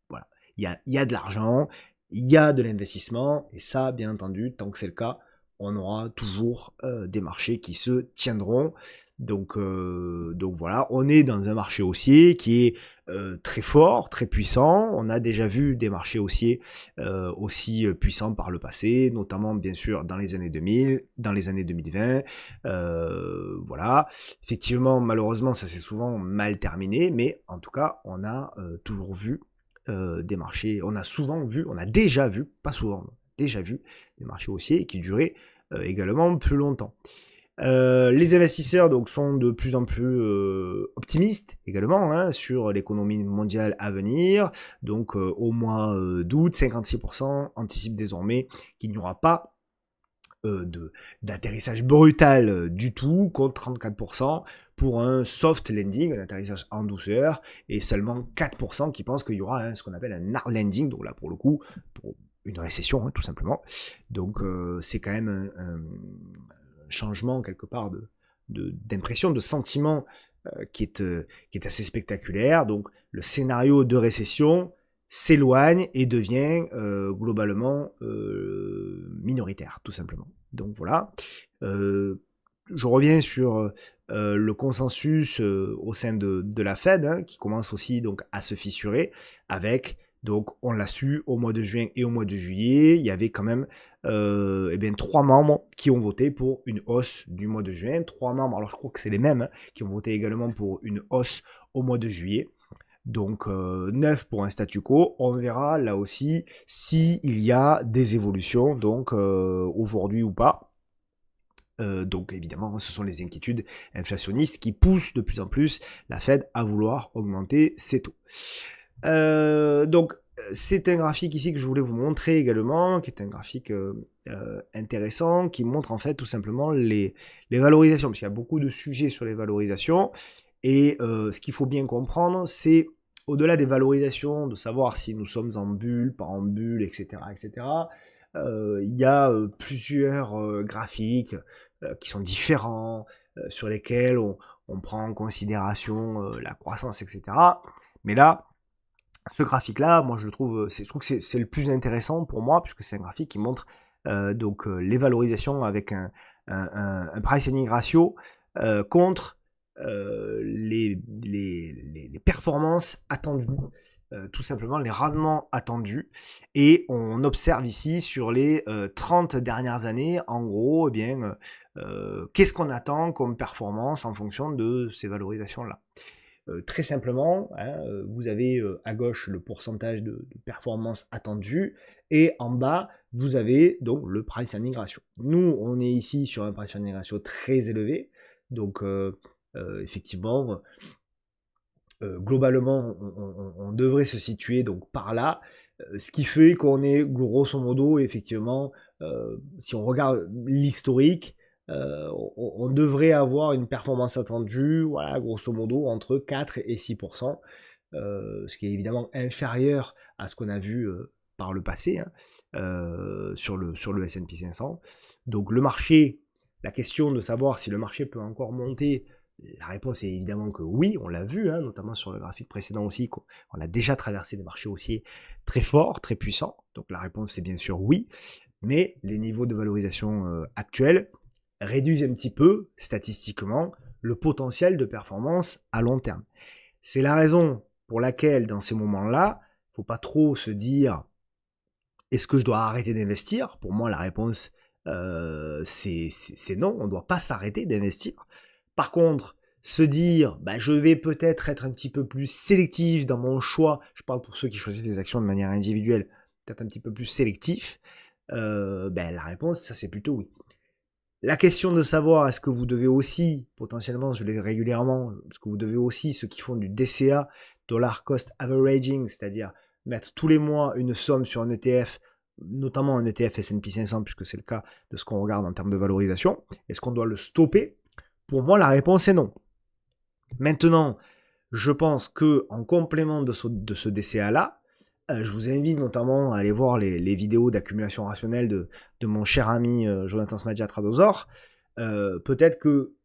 voilà, il y a de l'argent, il y a de l'investissement, et ça, bien entendu, tant que c'est le cas, on aura toujours des marchés qui se tiendront. Donc voilà, on est dans un marché haussier qui est très fort, très puissant. On a déjà vu des marchés haussiers aussi puissants par le passé, notamment bien sûr dans les années 2000, dans les années 2020. Voilà, effectivement, malheureusement, ça s'est souvent mal terminé, mais en tout cas, on a toujours vu des marchés, on a déjà vu, pas souvent, déjà vu des marchés haussiers qui duraient également plus longtemps. Les investisseurs donc sont de plus en plus optimistes également sur l'économie mondiale à venir. Donc au mois d'août, 56% anticipent désormais qu'il n'y aura pas d'atterrissage brutal du tout, contre 34% pour un soft landing, un atterrissage en douceur, et seulement 4% qui pensent qu'il y aura ce qu'on appelle un hard landing, donc là pour le coup, pour une récession tout simplement. Donc c'est quand même un changement quelque part d'impression, de sentiment qui est assez spectaculaire. Donc le scénario de récession s'éloigne et devient globalement minoritaire, tout simplement. Donc voilà. Je reviens sur le consensus au sein de la Fed, qui commence aussi donc à se fissurer, avec, donc on l'a su, au mois de juin et au mois de juillet, il y avait quand même 3 membres qui ont voté pour une hausse du mois de juin. 3 membres, alors je crois que c'est les mêmes, qui ont voté également pour une hausse au mois de juillet. Donc 9 pour un statu quo. On verra là aussi s'il y a des évolutions, donc aujourd'hui ou pas. Donc évidemment, ce sont les inquiétudes inflationnistes qui poussent de plus en plus la Fed à vouloir augmenter ses taux. Donc c'est un graphique ici que je voulais vous montrer également, qui est un graphique intéressant, qui montre en fait tout simplement les valorisations, parce qu'il y a beaucoup de sujets sur les valorisations, et ce qu'il faut bien comprendre, c'est au-delà des valorisations, de savoir si nous sommes en bulle, pas en bulle, etc., etc., il y a plusieurs graphiques qui sont différents, sur lesquels on prend en considération la croissance, etc. Mais là, ce graphique-là, moi je trouve que c'est le plus intéressant pour moi, puisque c'est un graphique qui montre donc les valorisations avec un price earning ratio contre les performances attendues, tout simplement les rendements attendus. Et on observe ici sur les 30 dernières années, en gros, qu'est-ce qu'on attend comme performance en fonction de ces valorisations-là. Très simplement, vous avez à gauche le pourcentage de performance attendue, et en bas, vous avez donc le price earning ratio. Nous, on est ici sur un price earning ratio très élevé, donc effectivement, globalement, on devrait se situer donc par là, ce qui fait qu'on est grosso modo, effectivement, si on regarde l'historique, on devrait avoir une performance attendue, voilà, grosso modo, entre 4 et 6%, ce qui est évidemment inférieur à ce qu'on a vu par le passé sur le S&P 500. Donc le marché, la question de savoir si le marché peut encore monter, la réponse est évidemment que oui, on l'a vu, notamment sur le graphique précédent aussi, qu'on a déjà traversé des marchés haussiers très forts, très puissants. Donc la réponse est bien sûr oui, mais les niveaux de valorisation actuels réduisent un petit peu, statistiquement, le potentiel de performance à long terme. C'est la raison pour laquelle, dans ces moments-là, il ne faut pas trop se dire « est-ce que je dois arrêter d'investir ?» Pour moi, la réponse, c'est non, on ne doit pas s'arrêter d'investir. Par contre, se dire bah, je vais peut-être être un petit peu plus sélectif dans mon choix, je parle pour ceux qui choisissent des actions de manière individuelle, peut-être un petit peu plus sélectif, ben, la réponse, ça c'est plutôt oui. La question de savoir est-ce que vous devez aussi, potentiellement, je l'ai régulièrement, est-ce que vous devez aussi, ceux qui font du DCA, Dollar Cost Averaging, c'est-à-dire mettre tous les mois une somme sur un ETF, notamment un ETF S&P 500, puisque c'est le cas de ce qu'on regarde en termes de valorisation, est-ce qu'on doit le stopper? Pour moi, la réponse est non. Maintenant, je pense que en complément de ce DCA-là, je vous invite notamment à aller voir les vidéos d'accumulation rationnelle de mon cher ami Jonathan Smadja Tradosor. Peut-être que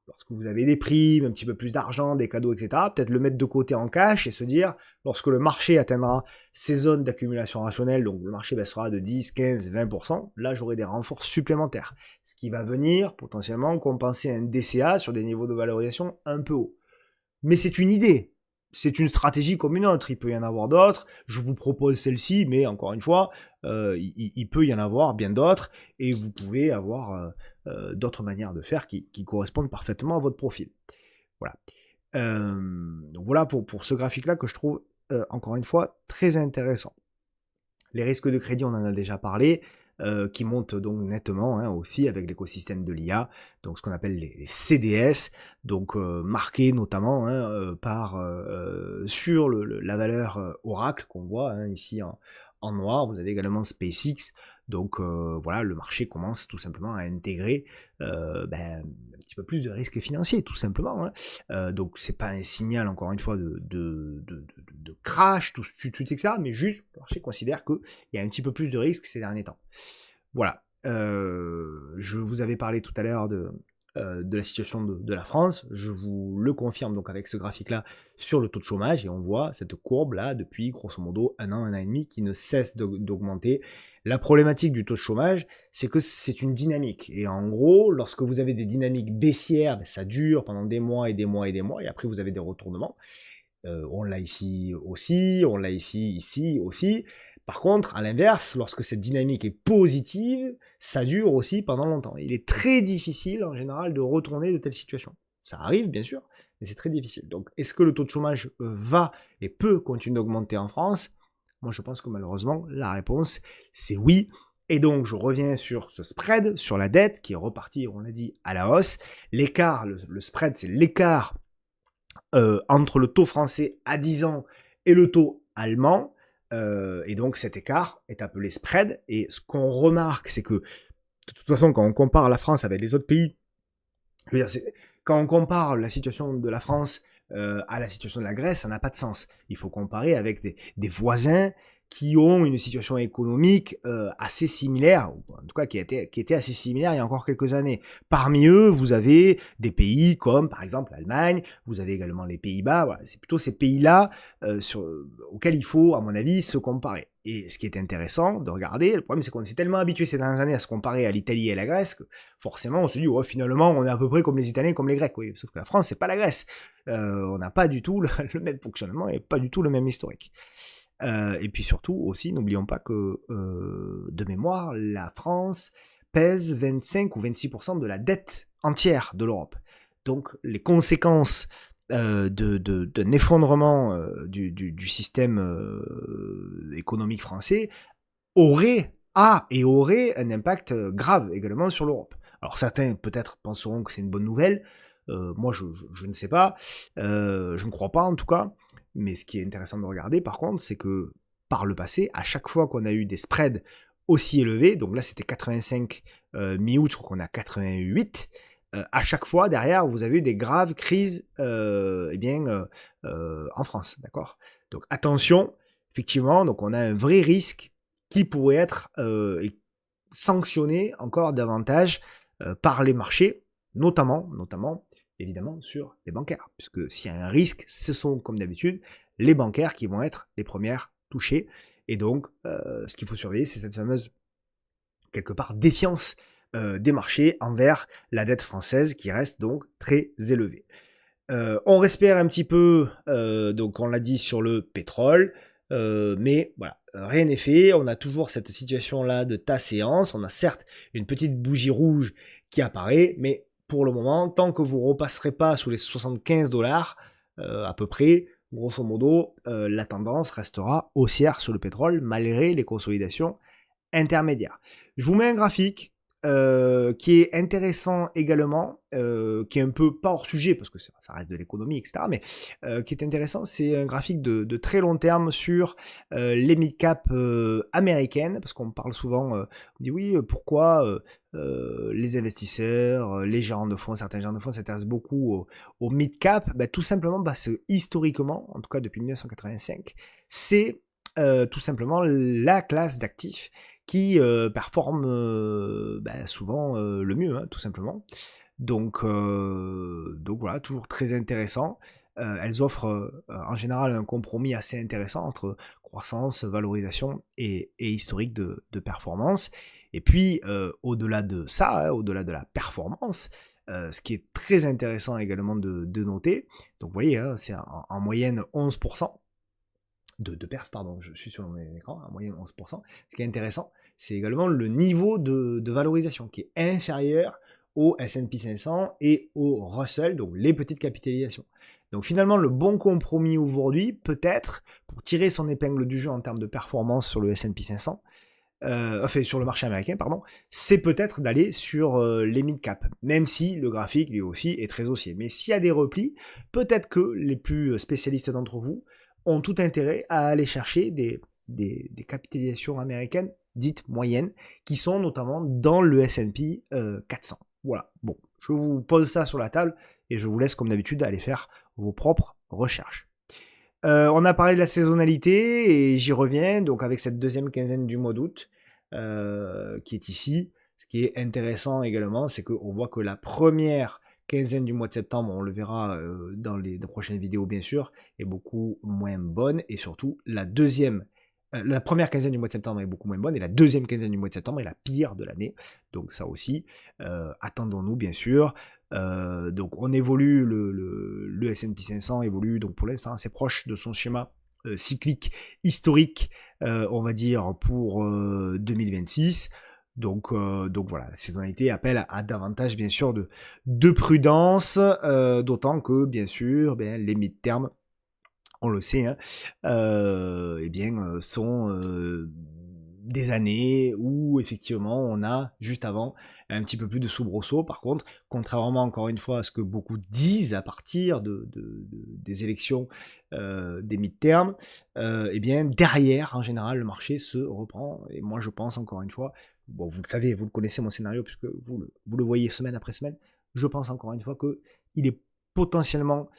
lorsque vous avez des primes, un petit peu plus d'argent, des cadeaux, etc., peut-être le mettre de côté en cash et se dire, lorsque le marché atteindra ces zones d'accumulation rationnelle, donc le marché baissera de 10, 15, 20%, là j'aurai des renforts supplémentaires. Ce qui va venir potentiellement compenser un DCA sur des niveaux de valorisation un peu hauts. Mais c'est une idée. C'est une stratégie comme une autre. Il peut y en avoir d'autres. Je vous propose celle-ci, mais encore une fois, il peut y en avoir bien d'autres. Et vous pouvez avoir d'autres manières de faire qui correspondent parfaitement à votre profil. Voilà. Donc voilà pour ce graphique-là que je trouve, encore une fois, très intéressant. Les risques de crédit, on en a déjà parlé. Qui montent donc nettement hein, aussi avec l'écosystème de l'IA, donc ce qu'on appelle les CDS, donc marqués notamment hein, par sur la valeur Oracle qu'on voit hein, ici en noir. Vous avez également SpaceX, donc voilà, le marché commence tout simplement à intégrer un petit peu plus de risques financiers, tout simplement. Hein. Donc c'est pas un signal encore une fois de crash, tout etc., mais juste le marché considère qu'il y a un petit peu plus de risques ces derniers temps. Voilà. Je vous avais parlé tout à l'heure de la situation de la France. Je vous le confirme donc avec ce graphique-là sur le taux de chômage et on voit cette courbe-là depuis grosso modo un an et demi qui ne cesse d'augmenter. La problématique du taux de chômage, c'est que c'est une dynamique. Et en gros, lorsque vous avez des dynamiques baissières, ben, ça dure pendant des mois et des mois et des mois et après vous avez des retournements. On l'a ici aussi, on l'a ici aussi. Par contre, à l'inverse, lorsque cette dynamique est positive, ça dure aussi pendant longtemps. Il est très difficile en général de retourner de telles situations. Ça arrive bien sûr, mais c'est très difficile. Donc est-ce que le taux de chômage va et peut continuer d'augmenter en France? Moi je pense que malheureusement la réponse c'est oui. Et donc je reviens sur ce spread, sur la dette qui est reparti, on l'a dit, à la hausse. L'écart, le spread c'est l'écart entre le taux français à 10 ans et le taux allemand. Et donc cet écart est appelé spread. Et ce qu'on remarque, c'est que de toute façon, quand on compare la France avec les autres pays, je veux dire, quand on compare la situation de la France à la situation de la Grèce, ça n'a pas de sens. Il faut comparer avec des voisins qui ont une situation économique assez similaire, ou en tout cas qui était assez similaire il y a encore quelques années. Parmi eux, vous avez des pays comme par exemple l'Allemagne, vous avez également les Pays-Bas, voilà, c'est plutôt ces pays-là auxquels il faut, à mon avis, se comparer. Et ce qui est intéressant de regarder, le problème c'est qu'on s'est tellement habitué ces dernières années à se comparer à l'Italie et à la Grèce que forcément on se dit ouais, finalement on est à peu près comme les Italiens, comme les Grecs, oui, sauf que la France c'est pas la Grèce. On n'a pas du tout le même fonctionnement et pas du tout le même historique. Et puis surtout aussi, n'oublions pas que de mémoire, la France pèse 25 ou 26% de la dette entière de l'Europe. Donc les conséquences d'un effondrement du système économique français aurait un impact grave également sur l'Europe. Alors certains peut-être penseront que c'est une bonne nouvelle, moi je ne sais pas, je ne crois pas en tout cas, mais ce qui est intéressant de regarder par contre, c'est que par le passé, à chaque fois qu'on a eu des spreads aussi élevés, donc là c'était 85 mi-août, je crois qu'on a 88, à chaque fois derrière vous avez eu des graves crises en France, d'accord. Donc attention, effectivement, donc on a un vrai risque qui pourrait être sanctionné encore davantage par les marchés, notamment évidemment sur les bancaires, puisque s'il y a un risque, ce sont comme d'habitude les bancaires qui vont être les premières touchées, et donc ce qu'il faut surveiller, c'est cette fameuse, quelque part, défiance des marchés envers la dette française qui reste donc très élevée. On respire un petit peu, donc on l'a dit sur le pétrole, mais voilà, rien n'est fait. On a toujours cette situation-là de tas séance. On a certes une petite bougie rouge qui apparaît, mais pour le moment, tant que vous ne repasserez pas sous les 75 $, à peu près, grosso modo, la tendance restera haussière sur le pétrole malgré les consolidations intermédiaire. Je vous mets un graphique qui est intéressant également, qui est un peu pas hors sujet parce que ça reste de l'économie, etc. Mais qui est intéressant, c'est un graphique de très long terme sur les mid-cap américaines, parce qu'on parle souvent, on dit oui, pourquoi les investisseurs, les gérants de fonds, certains gérants de fonds s'intéressent beaucoup au mid-cap. Ben, tout simplement parce que historiquement, en tout cas depuis 1985, c'est tout simplement la classe d'actifs qui performent souvent le mieux, hein, tout simplement. Donc voilà, toujours très intéressant. Elles offrent en général un compromis assez intéressant entre croissance, valorisation et historique de performance. Et puis, au-delà de ça, hein, au-delà de la performance, ce qui est très intéressant également de noter, donc vous voyez, hein, c'est en moyenne 11%, de perf, pardon, je suis sur mon écran, en moyenne 11%. Ce qui est intéressant, c'est également le niveau de valorisation qui est inférieur au S&P 500 et au Russell, donc les petites capitalisations. Donc finalement, le bon compromis aujourd'hui, peut-être, pour tirer son épingle du jeu en termes de performance sur le S&P 500, enfin sur le marché américain, pardon, c'est peut-être d'aller sur les mid-cap, même si le graphique lui aussi est très haussier. Mais s'il y a des replis, peut-être que les plus spécialistes d'entre vous ont tout intérêt à aller chercher des capitalisations américaines dites moyennes, qui sont notamment dans le S&P 400. Voilà, bon, je vous pose ça sur la table et je vous laisse comme d'habitude aller faire vos propres recherches. On a parlé de la saisonnalité et j'y reviens, donc avec cette deuxième quinzaine du mois d'août qui est ici. Ce qui est intéressant également, c'est qu'on voit que la première quinzaine du mois de septembre, on le verra dans les prochaines vidéos bien sûr, est beaucoup moins bonne, et surtout la première quinzaine du mois de septembre est beaucoup moins bonne, et la deuxième quinzaine du mois de septembre est la pire de l'année. Donc ça aussi, attendons-nous bien sûr. Donc on évolue, le S&P 500 évolue donc pour l'instant assez proche de son schéma cyclique historique, on va dire, pour 2026. Donc voilà, la saisonnalité appelle à davantage bien sûr de prudence, d'autant que bien sûr les mid-termes, on le sait, hein, sont des années où effectivement on a juste avant un petit peu plus de soubresaut. Par contre, contrairement encore une fois à ce que beaucoup disent à partir des élections des mid-terms, derrière en général le marché se reprend. Et moi je pense encore une fois, bon vous le savez, vous le connaissez mon scénario puisque vous le voyez semaine après semaine, je pense encore une fois qu'il est potentiellement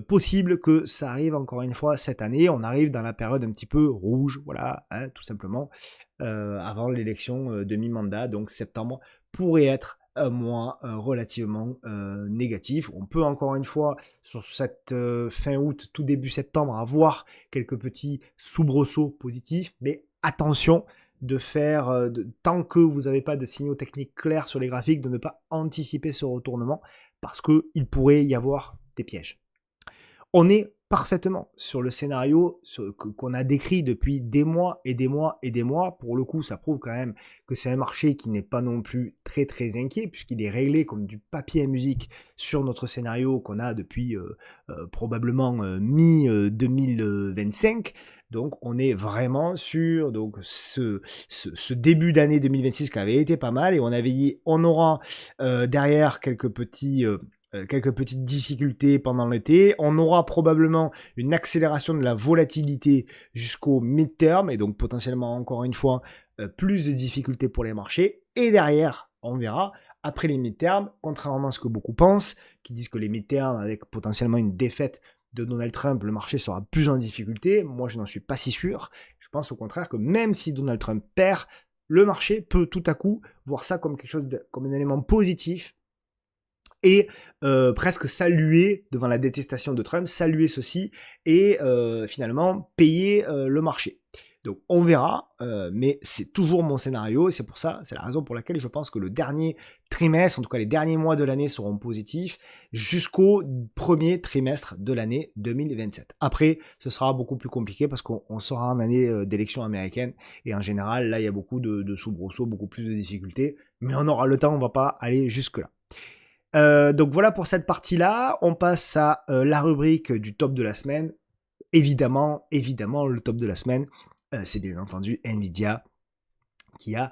possible que ça arrive encore une fois cette année. On arrive dans la période un petit peu rouge, voilà, hein, tout simplement, avant l'élection de mi-mandat, donc septembre pourrait être un mois relativement négatif. On peut encore une fois, sur cette fin août, tout début septembre, avoir quelques petits soubresauts positifs, mais attention de faire, tant que vous n'avez pas de signaux techniques clairs sur les graphiques, de ne pas anticiper ce retournement, parce qu'il pourrait y avoir des pièges. On est parfaitement sur le scénario qu'on a décrit depuis des mois et des mois et des mois. Pour le coup, ça prouve quand même que c'est un marché qui n'est pas non plus très très inquiet, puisqu'il est réglé comme du papier à musique sur notre scénario qu'on a depuis probablement mi-2025. Donc on est vraiment sur donc, ce début d'année 2026 qui avait été pas mal, et on aura derrière quelques petites difficultés pendant l'été. On aura probablement une accélération de la volatilité jusqu'au mid-term, et donc potentiellement encore une fois plus de difficultés pour les marchés. Et derrière, on verra, après les mid-terms, contrairement à ce que beaucoup pensent, qui disent que les mid-terms avec potentiellement une défaite de Donald Trump, le marché sera plus en difficulté. Moi, je n'en suis pas si sûr. Je pense au contraire que même si Donald Trump perd, le marché peut tout à coup voir ça comme comme un élément positif, et presque saluer devant la détestation de Trump, saluer ceci et finalement payer le marché. Donc on verra, mais c'est toujours mon scénario, et c'est pour ça, c'est la raison pour laquelle je pense que le dernier trimestre, en tout cas les derniers mois de l'année seront positifs jusqu'au premier trimestre de l'année 2027. Après, ce sera beaucoup plus compliqué parce qu'on sera en année d'élection américaine, et en général, là il y a beaucoup de soubresauts, beaucoup plus de difficultés, mais on aura le temps, on ne va pas aller jusque-là. Donc voilà pour cette partie-là. On passe à la rubrique du top de la semaine. Évidemment, le top de la semaine, c'est bien entendu Nvidia qui a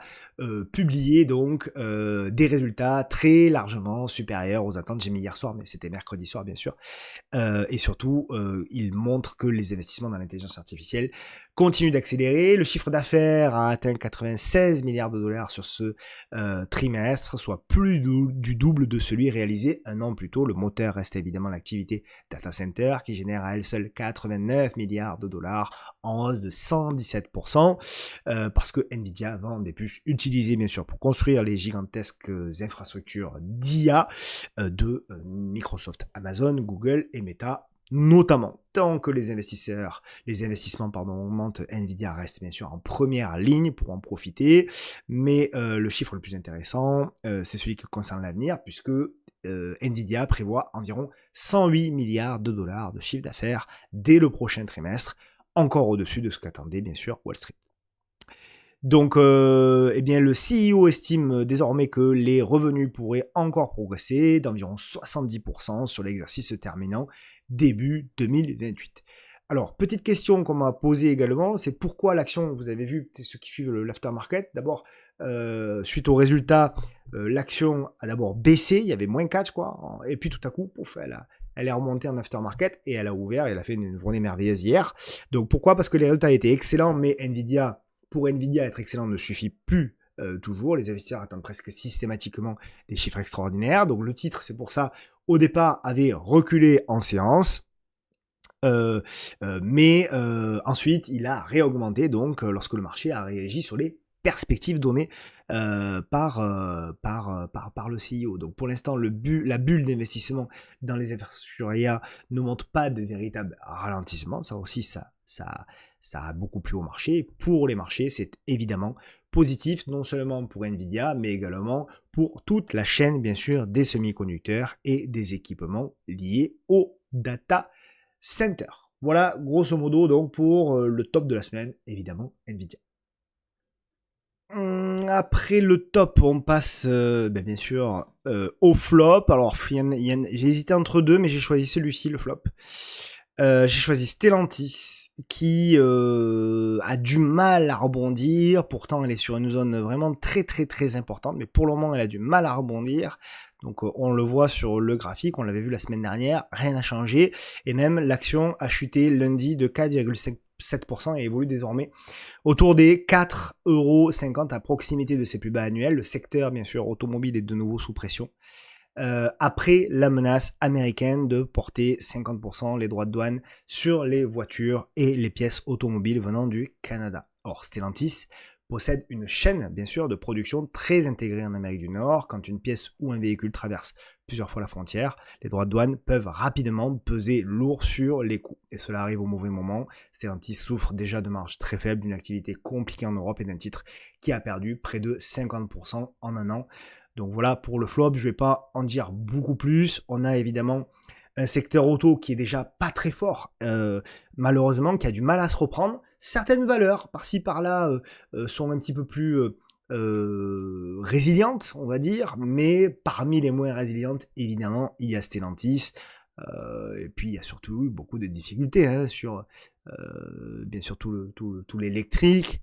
publié donc des résultats très largement supérieurs aux attentes. J'ai mis hier soir, mais c'était mercredi soir bien sûr. Et surtout, il montre que les investissements dans l'intelligence artificielle continuent d'accélérer. Le chiffre d'affaires a atteint 96 milliards de dollars sur ce trimestre, soit plus du double de celui réalisé un an plus tôt. Le moteur reste évidemment l'activité data center qui génère à elle seule 89 milliards de dollars en hausse de 117%, parce que Nvidia vend des puces utilisées bien sûr pour construire les gigantesques infrastructures d'IA de Microsoft, Amazon, Google et Meta notamment. Tant que les investissements augmentent, Nvidia reste bien sûr en première ligne pour en profiter, mais le chiffre le plus intéressant, c'est celui qui concerne l'avenir, puisque Nvidia prévoit environ 108 milliards de dollars de chiffre d'affaires dès le prochain trimestre, encore au-dessus de ce qu'attendait bien sûr Wall Street. Donc, eh bien, le CEO estime désormais que les revenus pourraient encore progresser d'environ 70% sur l'exercice terminant début 2028. Alors, petite question qu'on m'a posée également, c'est pourquoi l'action, vous avez vu, ceux qui suivent l'aftermarket, d'abord, suite au résultat, l'action a d'abord baissé, il y avait moins 4, quoi, et puis tout à coup, pouf, elle est remontée en aftermarket et elle a ouvert, elle a fait une journée merveilleuse hier. Donc, pourquoi? Parce que les résultats étaient excellents, mais pour Nvidia, être excellent ne suffit plus toujours. Les investisseurs attendent presque systématiquement des chiffres extraordinaires. Donc le titre, c'est pour ça, au départ, avait reculé en séance. Mais ensuite, il a réaugmenté donc lorsque le marché a réagi sur les perspectives données par le CEO. Donc pour l'instant, la bulle d'investissement dans les infrastructures IA ne montre pas de véritable ralentissement. Ça aussi, ça a beaucoup plu au marché. Pour les marchés, c'est évidemment positif, non seulement pour Nvidia, mais également pour toute la chaîne, bien sûr, des semi-conducteurs et des équipements liés au data center. Voilà, grosso modo, donc pour le top de la semaine, évidemment, Nvidia. Après le top, on passe bien sûr au flop. Alors, j'ai hésité entre deux, mais j'ai choisi celui-ci, le flop. J'ai choisi Stellantis, qui a du mal à rebondir. Pourtant, elle est sur une zone vraiment très très très importante, mais pour le moment, elle a du mal à rebondir. Donc, on le voit sur le graphique, on l'avait vu la semaine dernière, rien n'a changé. Et même, l'action a chuté lundi de 4,7% et évolue désormais autour des 4,50€ à proximité de ses plus bas annuels. Le secteur, bien sûr, automobile est de nouveau sous pression. Après la menace américaine de porter 50% les droits de douane sur les voitures et les pièces automobiles venant du Canada. Or, Stellantis possède une chaîne, bien sûr, de production très intégrée en Amérique du Nord. Quand une pièce ou un véhicule traverse plusieurs fois la frontière, les droits de douane peuvent rapidement peser lourd sur les coûts. Et cela arrive au mauvais moment. Stellantis souffre déjà de marge très faible, d'une activité compliquée en Europe et d'un titre qui a perdu près de 50% en un an. Donc voilà pour le flop, je ne vais pas en dire beaucoup plus. On a évidemment un secteur auto qui est déjà pas très fort, malheureusement, qui a du mal à se reprendre. Certaines valeurs, par-ci par-là, sont un petit peu plus résilientes, on va dire, mais parmi les moins résilientes, évidemment, il y a Stellantis. Et puis il y a surtout eu beaucoup de difficultés sur bien sûr tout l'électrique.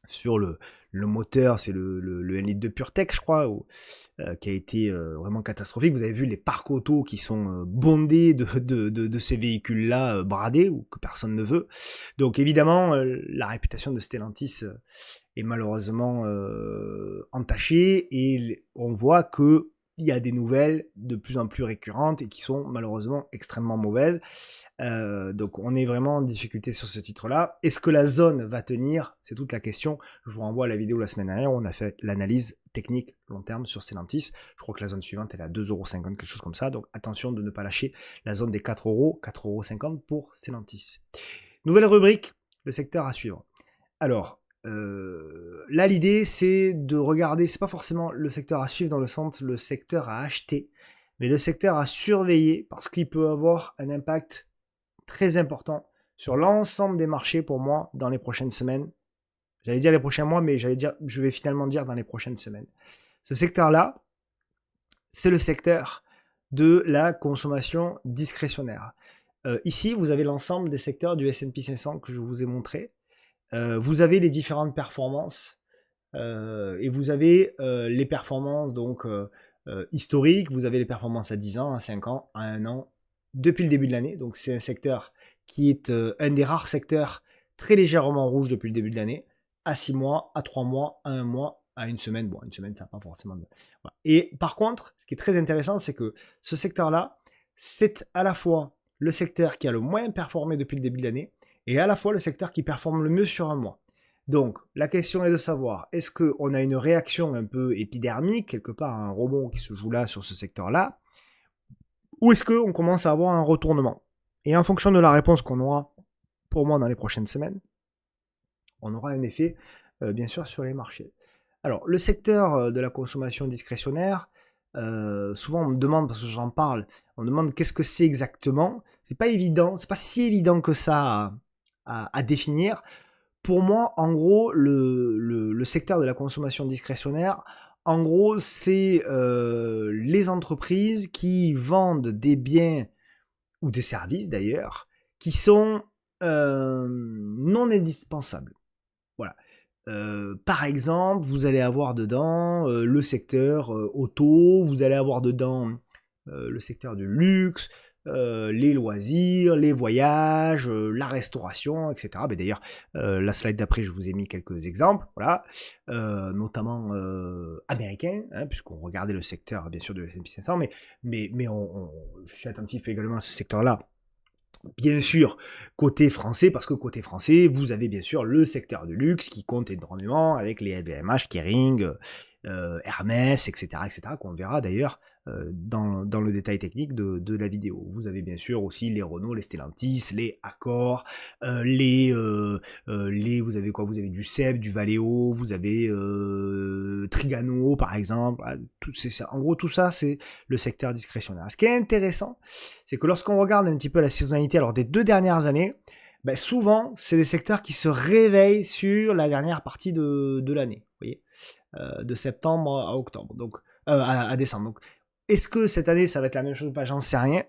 Sur le moteur, c'est le 1 litre de PureTech, je crois, qui a été vraiment catastrophique. Vous avez vu les parcs auto qui sont bondés de ces véhicules-là bradés, ou que personne ne veut. Donc évidemment, la réputation de Stellantis est malheureusement entachée, et on voit que il y a des nouvelles de plus en plus récurrentes et qui sont malheureusement extrêmement mauvaises. Donc on est vraiment en difficulté sur ce titre-là. Est-ce que la zone va tenir? C'est toute la question. Je vous renvoie à la vidéo la semaine dernière où on a fait l'analyse technique long terme sur Stellantis. Je crois que la zone suivante elle est à 2,50€, quelque chose comme ça. Donc attention de ne pas lâcher la zone des 4€, 4,50€ pour Stellantis. Nouvelle rubrique, le secteur à suivre. Alors, là l'idée c'est de regarder, c'est pas forcément le secteur à suivre dans le sens le secteur à acheter, mais le secteur à surveiller parce qu'il peut avoir un impact très important sur l'ensemble des marchés pour moi dans les prochaines semaines. J'allais dire les prochains mois, mais je vais finalement dire dans les prochaines semaines. Ce secteur-là, c'est le secteur de la consommation discrétionnaire. Ici, vous avez l'ensemble des secteurs du S&P 500 que je vous ai montré. Vous avez les différentes performances et vous avez les performances donc historiques, vous avez les performances à 10 ans, à 5 ans, à 1 an, depuis le début de l'année. Donc c'est un secteur qui est un des rares secteurs très légèrement rouge depuis le début de l'année, à 6 mois, à 3 mois, à 1 mois, à une semaine. Bon, une semaine, ça n'a pas forcément de... Voilà. Et par contre, ce qui est très intéressant, c'est que ce secteur-là, c'est à la fois le secteur qui a le moins performé depuis le début de l'année et à la fois le secteur qui performe le mieux sur un mois. Donc, la question est de savoir, est-ce qu'on a une réaction un peu épidermique, quelque part un rebond qui se joue là sur ce secteur-là, ou est-ce qu'on commence à avoir un retournement? Et en fonction de la réponse qu'on aura, pour moi, dans les prochaines semaines, on aura un effet, bien sûr, sur les marchés. Alors, le secteur de la consommation discrétionnaire, souvent on me demande, parce que j'en parle, on me demande qu'est-ce que c'est exactement. C'est pas évident, c'est pas si évident que ça à définir. Pour moi, en gros, le secteur de la consommation discrétionnaire, en gros, c'est les entreprises qui vendent des biens ou des services d'ailleurs, qui sont non indispensables. Voilà. Par exemple, vous allez avoir dedans le secteur auto, vous allez avoir dedans le secteur du luxe, les loisirs, les voyages, la restauration, etc. Mais d'ailleurs, la slide d'après, je vous ai mis quelques exemples, voilà, notamment américains, hein, puisqu'on regardait le secteur, bien sûr, de S&P 500, mais je suis attentif également à ce secteur-là. Bien sûr, côté français, parce que côté français, vous avez bien sûr le secteur du luxe qui compte énormément avec les LVMH, Kering, Hermès, etc., qu'on verra d'ailleurs dans le détail technique de la vidéo. Vous avez bien sûr aussi les Renault, les Stellantis, les Accor, vous avez quoi? Vous avez du Seb, du Valeo, vous avez Trigano par exemple. En gros, tout ça, c'est le secteur discrétionnaire. Ce qui est intéressant, c'est que lorsqu'on regarde un petit peu la saisonnalité alors des 2 dernières années, ben souvent, c'est des secteurs qui se réveillent sur la dernière partie de l'année, vous voyez, de septembre à octobre, donc à décembre. Donc, est-ce que cette année, ça va être la même chose ou pas? J'en sais rien.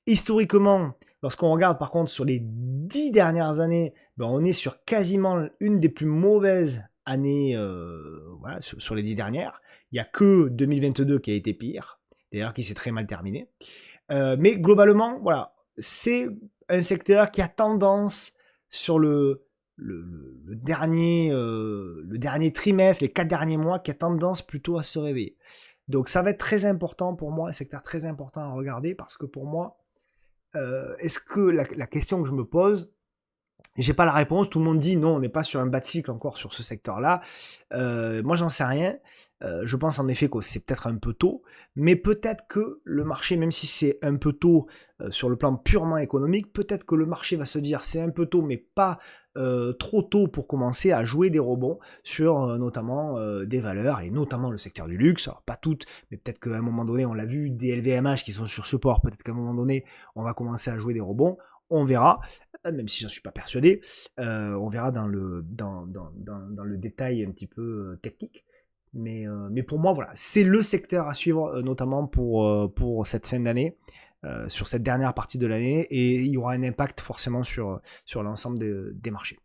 Historiquement, lorsqu'on regarde par contre sur les 10 dernières années, ben, on est sur quasiment une des plus mauvaises années voilà, sur les 10 dernières. Il n'y a que 2022 qui a été pire, d'ailleurs qui s'est très mal terminé. Mais globalement, voilà, c'est un secteur qui a tendance sur le dernier trimestre, les 4 derniers mois, qui a tendance plutôt à se réveiller. Donc ça va être très important pour moi, un secteur très important à regarder, parce que pour moi, est-ce que la question que je me pose, j'ai pas la réponse, tout le monde dit non, on n'est pas sur un bas de cycle encore sur ce secteur-là. Moi, j'en sais rien. Je pense en effet que c'est peut-être un peu tôt, mais peut-être que le marché, même si c'est un peu tôt sur le plan purement économique, peut-être que le marché va se dire c'est un peu tôt, mais pas trop tôt pour commencer à jouer des rebonds sur notamment des valeurs, et notamment le secteur du luxe. Alors pas toutes, mais peut-être qu'à un moment donné, on l'a vu, des LVMH qui sont sur support, peut-être qu'à un moment donné, on va commencer à jouer des rebonds. On verra, même si j'en suis pas persuadé. On verra dans le détail un petit peu technique. Mais pour moi, voilà, c'est le secteur à suivre, notamment pour cette fin d'année, sur cette dernière partie de l'année, et il y aura un impact forcément sur l'ensemble des marchés.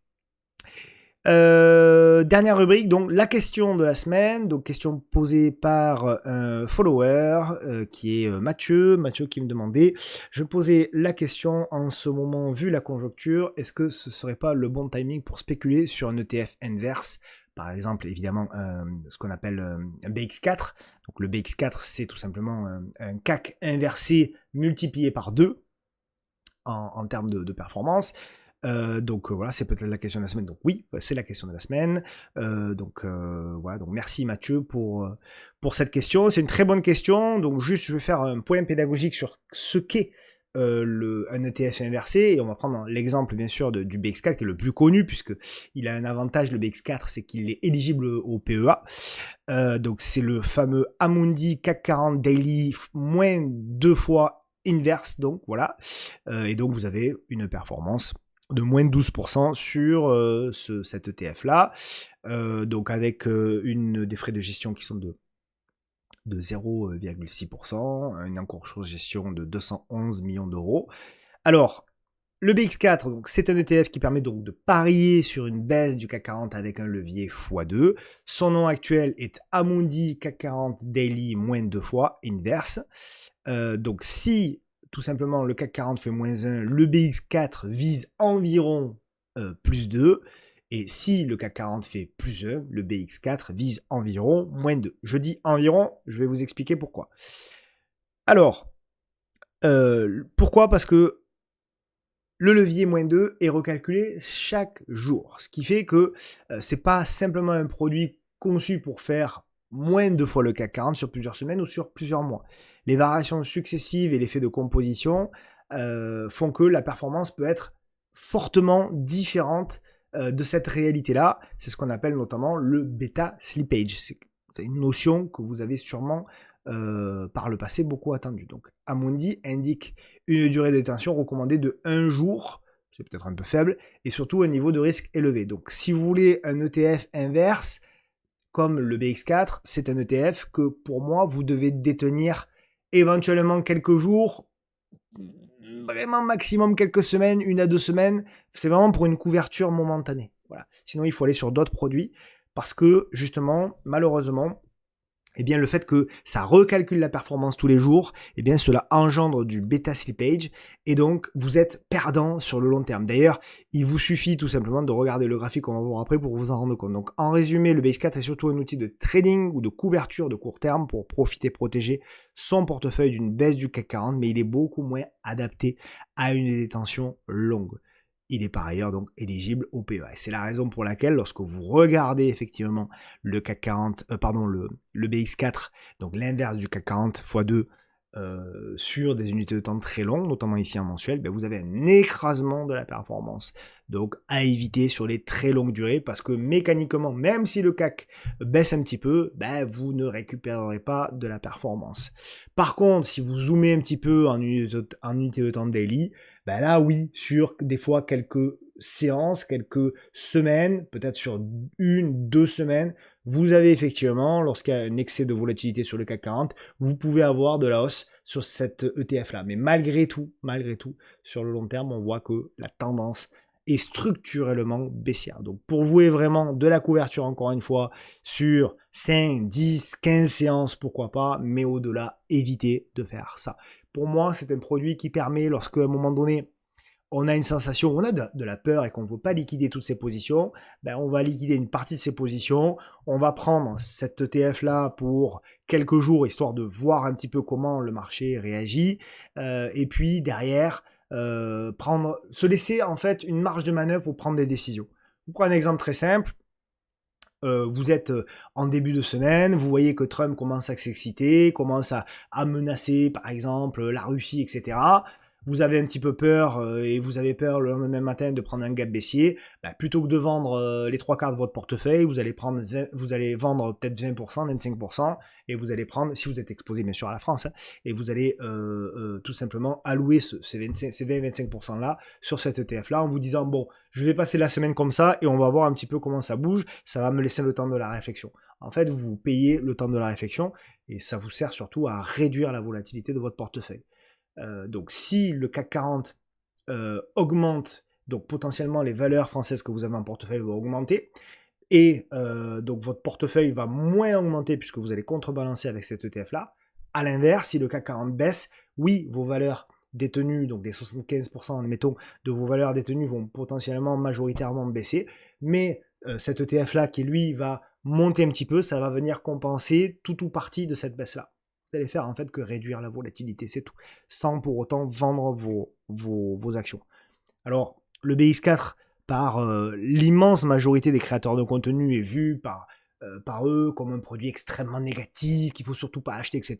Dernière rubrique, donc la question de la semaine, donc question posée par un follower qui est Mathieu qui me demandait, je posais la question en ce moment, vu la conjoncture, est-ce que ce serait pas le bon timing pour spéculer sur un ETF inverse, par exemple évidemment ce qu'on appelle un BX4, donc le BX4 c'est tout simplement un CAC inversé multiplié par 2 en termes de performance. Donc voilà, c'est peut-être la question de la semaine. Donc oui, c'est la question de la semaine. Voilà, donc merci Mathieu pour cette question. C'est une très bonne question. Donc juste, je vais faire un point pédagogique sur ce qu'est un ETF inversé, et on va prendre l'exemple bien sûr du BX4 qui est le plus connu, puisque il a un avantage, le BX4, c'est qu'il est éligible au PEA. Donc c'est le fameux Amundi CAC 40 Daily moins 2 fois inverse, donc voilà. Et donc vous avez une performance de moins de 12% sur cet ETF là, donc avec des frais de gestion qui sont de de 0,6%, une encours sur gestion de 211 millions d'euros. Alors, le BX4, donc, c'est un ETF qui permet donc de parier sur une baisse du CAC 40 avec un levier x2. Son nom actuel est Amundi CAC 40 Daily moins 2 fois, inverse. Donc si tout simplement le CAC 40 fait moins 1, le BX4 vise environ plus 2. Et si le CAC 40 fait plus 1, le BX4 vise environ moins 2. Je dis environ, je vais vous expliquer pourquoi. Alors, pourquoi? Parce que le levier moins 2 est recalculé chaque jour. Ce qui fait que ce n'est pas simplement un produit conçu pour faire moins 2 fois le CAC 40 sur plusieurs semaines ou sur plusieurs mois. Les variations successives et l'effet de composition font que la performance peut être fortement différente de cette réalité-là. C'est ce qu'on appelle notamment le bêta slippage. C'est une notion que vous avez sûrement par le passé beaucoup attendue. Donc Amundi indique une durée de détention recommandée de 1 jour, c'est peut-être un peu faible, et surtout un niveau de risque élevé. Donc si vous voulez un ETF inverse, comme le BX4, c'est un ETF que pour moi, vous devez détenir éventuellement quelques jours, vraiment maximum quelques semaines, 1 à 2 semaines. C'est vraiment pour une couverture momentanée. Voilà. Sinon, il faut aller sur d'autres produits parce que justement, malheureusement, eh bien, le fait que ça recalcule la performance tous les jours, eh bien, cela engendre du bêta slippage et donc vous êtes perdant sur le long terme. D'ailleurs, il vous suffit tout simplement de regarder le graphique qu'on va voir après pour vous en rendre compte. Donc, en résumé, le BX4 est surtout un outil de trading ou de couverture de court terme pour profiter, protéger son portefeuille d'une baisse du CAC 40, mais il est beaucoup moins adapté à une détention longue. Il est par ailleurs donc éligible au PEA. Et c'est la raison pour laquelle, lorsque vous regardez effectivement le CAC 40, le BX4, donc l'inverse du CAC 40 x2 sur des unités de temps très longues, notamment ici en mensuel, ben vous avez un écrasement de la performance. Donc à éviter sur les très longues durées, parce que mécaniquement, même si le CAC baisse un petit peu, ben vous ne récupérerez pas de la performance. Par contre, si vous zoomez un petit peu en unité de temps daily, ben là oui, sur des fois quelques séances, quelques semaines, peut-être sur 1-2 semaines, vous avez effectivement, lorsqu'il y a un excès de volatilité sur le CAC 40, vous pouvez avoir de la hausse sur cet ETF-là. Mais malgré tout, sur le long terme, on voit que la tendance est structurellement baissière. Donc pour jouer vraiment de la couverture, encore une fois, sur 5, 10, 15 séances, pourquoi pas, mais au-delà, évitez de faire ça. Pour moi, c'est un produit qui permet, lorsqu'à un moment donné, on a une sensation, on a de la peur et qu'on ne veut pas liquider toutes ces positions, ben on va liquider une partie de ces positions, on va prendre cet ETF-là pour quelques jours, histoire de voir un petit peu comment le marché réagit, et puis derrière, se laisser en fait une marge de manœuvre pour prendre des décisions. Je vous prends un exemple très simple. Vous êtes en début de semaine, vous voyez que Trump commence à s'exciter, commence à menacer par exemple la Russie, etc. Vous avez un petit peu peur et vous avez peur le lendemain matin de prendre un gap baissier, bah, plutôt que de vendre les 3 quarts de votre portefeuille, vous allez vendre peut-être 20%, 25% et vous allez prendre, si vous êtes exposé bien sûr à la France, hein, et vous allez tout simplement allouer ces 20-25% là sur cet ETF là en vous disant bon, je vais passer la semaine comme ça et on va voir un petit peu comment ça bouge, ça va me laisser le temps de la réflexion. En fait, vous payez le temps de la réflexion et ça vous sert surtout à réduire la volatilité de votre portefeuille. Donc si le CAC 40 augmente, donc potentiellement les valeurs françaises que vous avez en portefeuille vont augmenter, et donc votre portefeuille va moins augmenter puisque vous allez contrebalancer avec cet ETF-là. À l'inverse, si le CAC 40 baisse, oui, vos valeurs détenues, donc des 75%, admettons, de vos valeurs détenues vont potentiellement majoritairement baisser, mais cet ETF-là qui lui va monter un petit peu, ça va venir compenser tout ou partie de cette baisse-là. Vous allez faire en fait que réduire la volatilité, c'est tout, sans pour autant vendre vos actions. Alors, le BX4, par l'immense majorité des créateurs de contenu, est vu par eux comme un produit extrêmement négatif, qu'il ne faut surtout pas acheter, etc.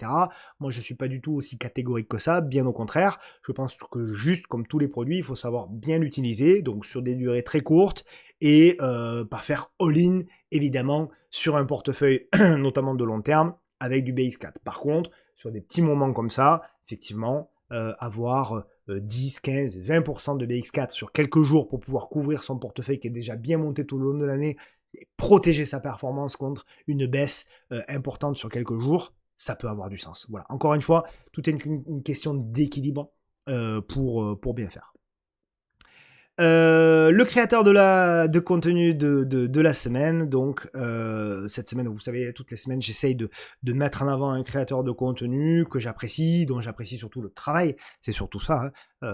Moi, je ne suis pas du tout aussi catégorique que ça, bien au contraire. Je pense que juste comme tous les produits, il faut savoir bien l'utiliser, donc sur des durées très courtes, et pas faire all-in, évidemment, sur un portefeuille, notamment de long terme, avec du BX4. Par contre, sur des petits moments comme ça, effectivement, avoir 10, 15, 20% de BX4 sur quelques jours pour pouvoir couvrir son portefeuille qui est déjà bien monté tout le long de l'année et protéger sa performance contre une baisse importante sur quelques jours, ça peut avoir du sens. Voilà. Encore une fois, tout est une question d'équilibre pour bien faire. Le créateur de contenu de la semaine, donc cette semaine, vous savez, toutes les semaines, j'essaye de mettre en avant un créateur de contenu que j'apprécie, dont j'apprécie surtout le travail, c'est surtout ça, hein,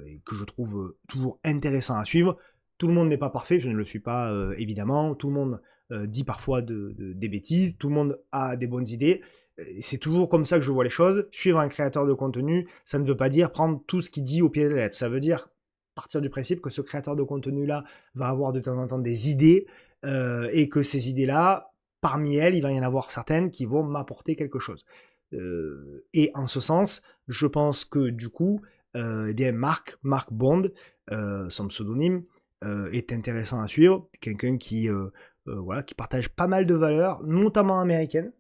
et que je trouve toujours intéressant à suivre. Tout le monde n'est pas parfait, je ne le suis pas évidemment, tout le monde dit parfois des bêtises, tout le monde a des bonnes idées, c'est toujours comme ça que je vois les choses. Suivre un créateur de contenu, ça ne veut pas dire prendre tout ce qu'il dit au pied de la lettre, ça veut dire partir du principe que ce créateur de contenu-là va avoir de temps en temps des idées et que ces idées-là, parmi elles, il va y en avoir certaines qui vont m'apporter quelque chose. Et en ce sens, je pense que du coup, eh bien Marc Bond, son pseudonyme, est intéressant à suivre. Quelqu'un voilà, qui partage pas mal de valeurs, notamment américaines.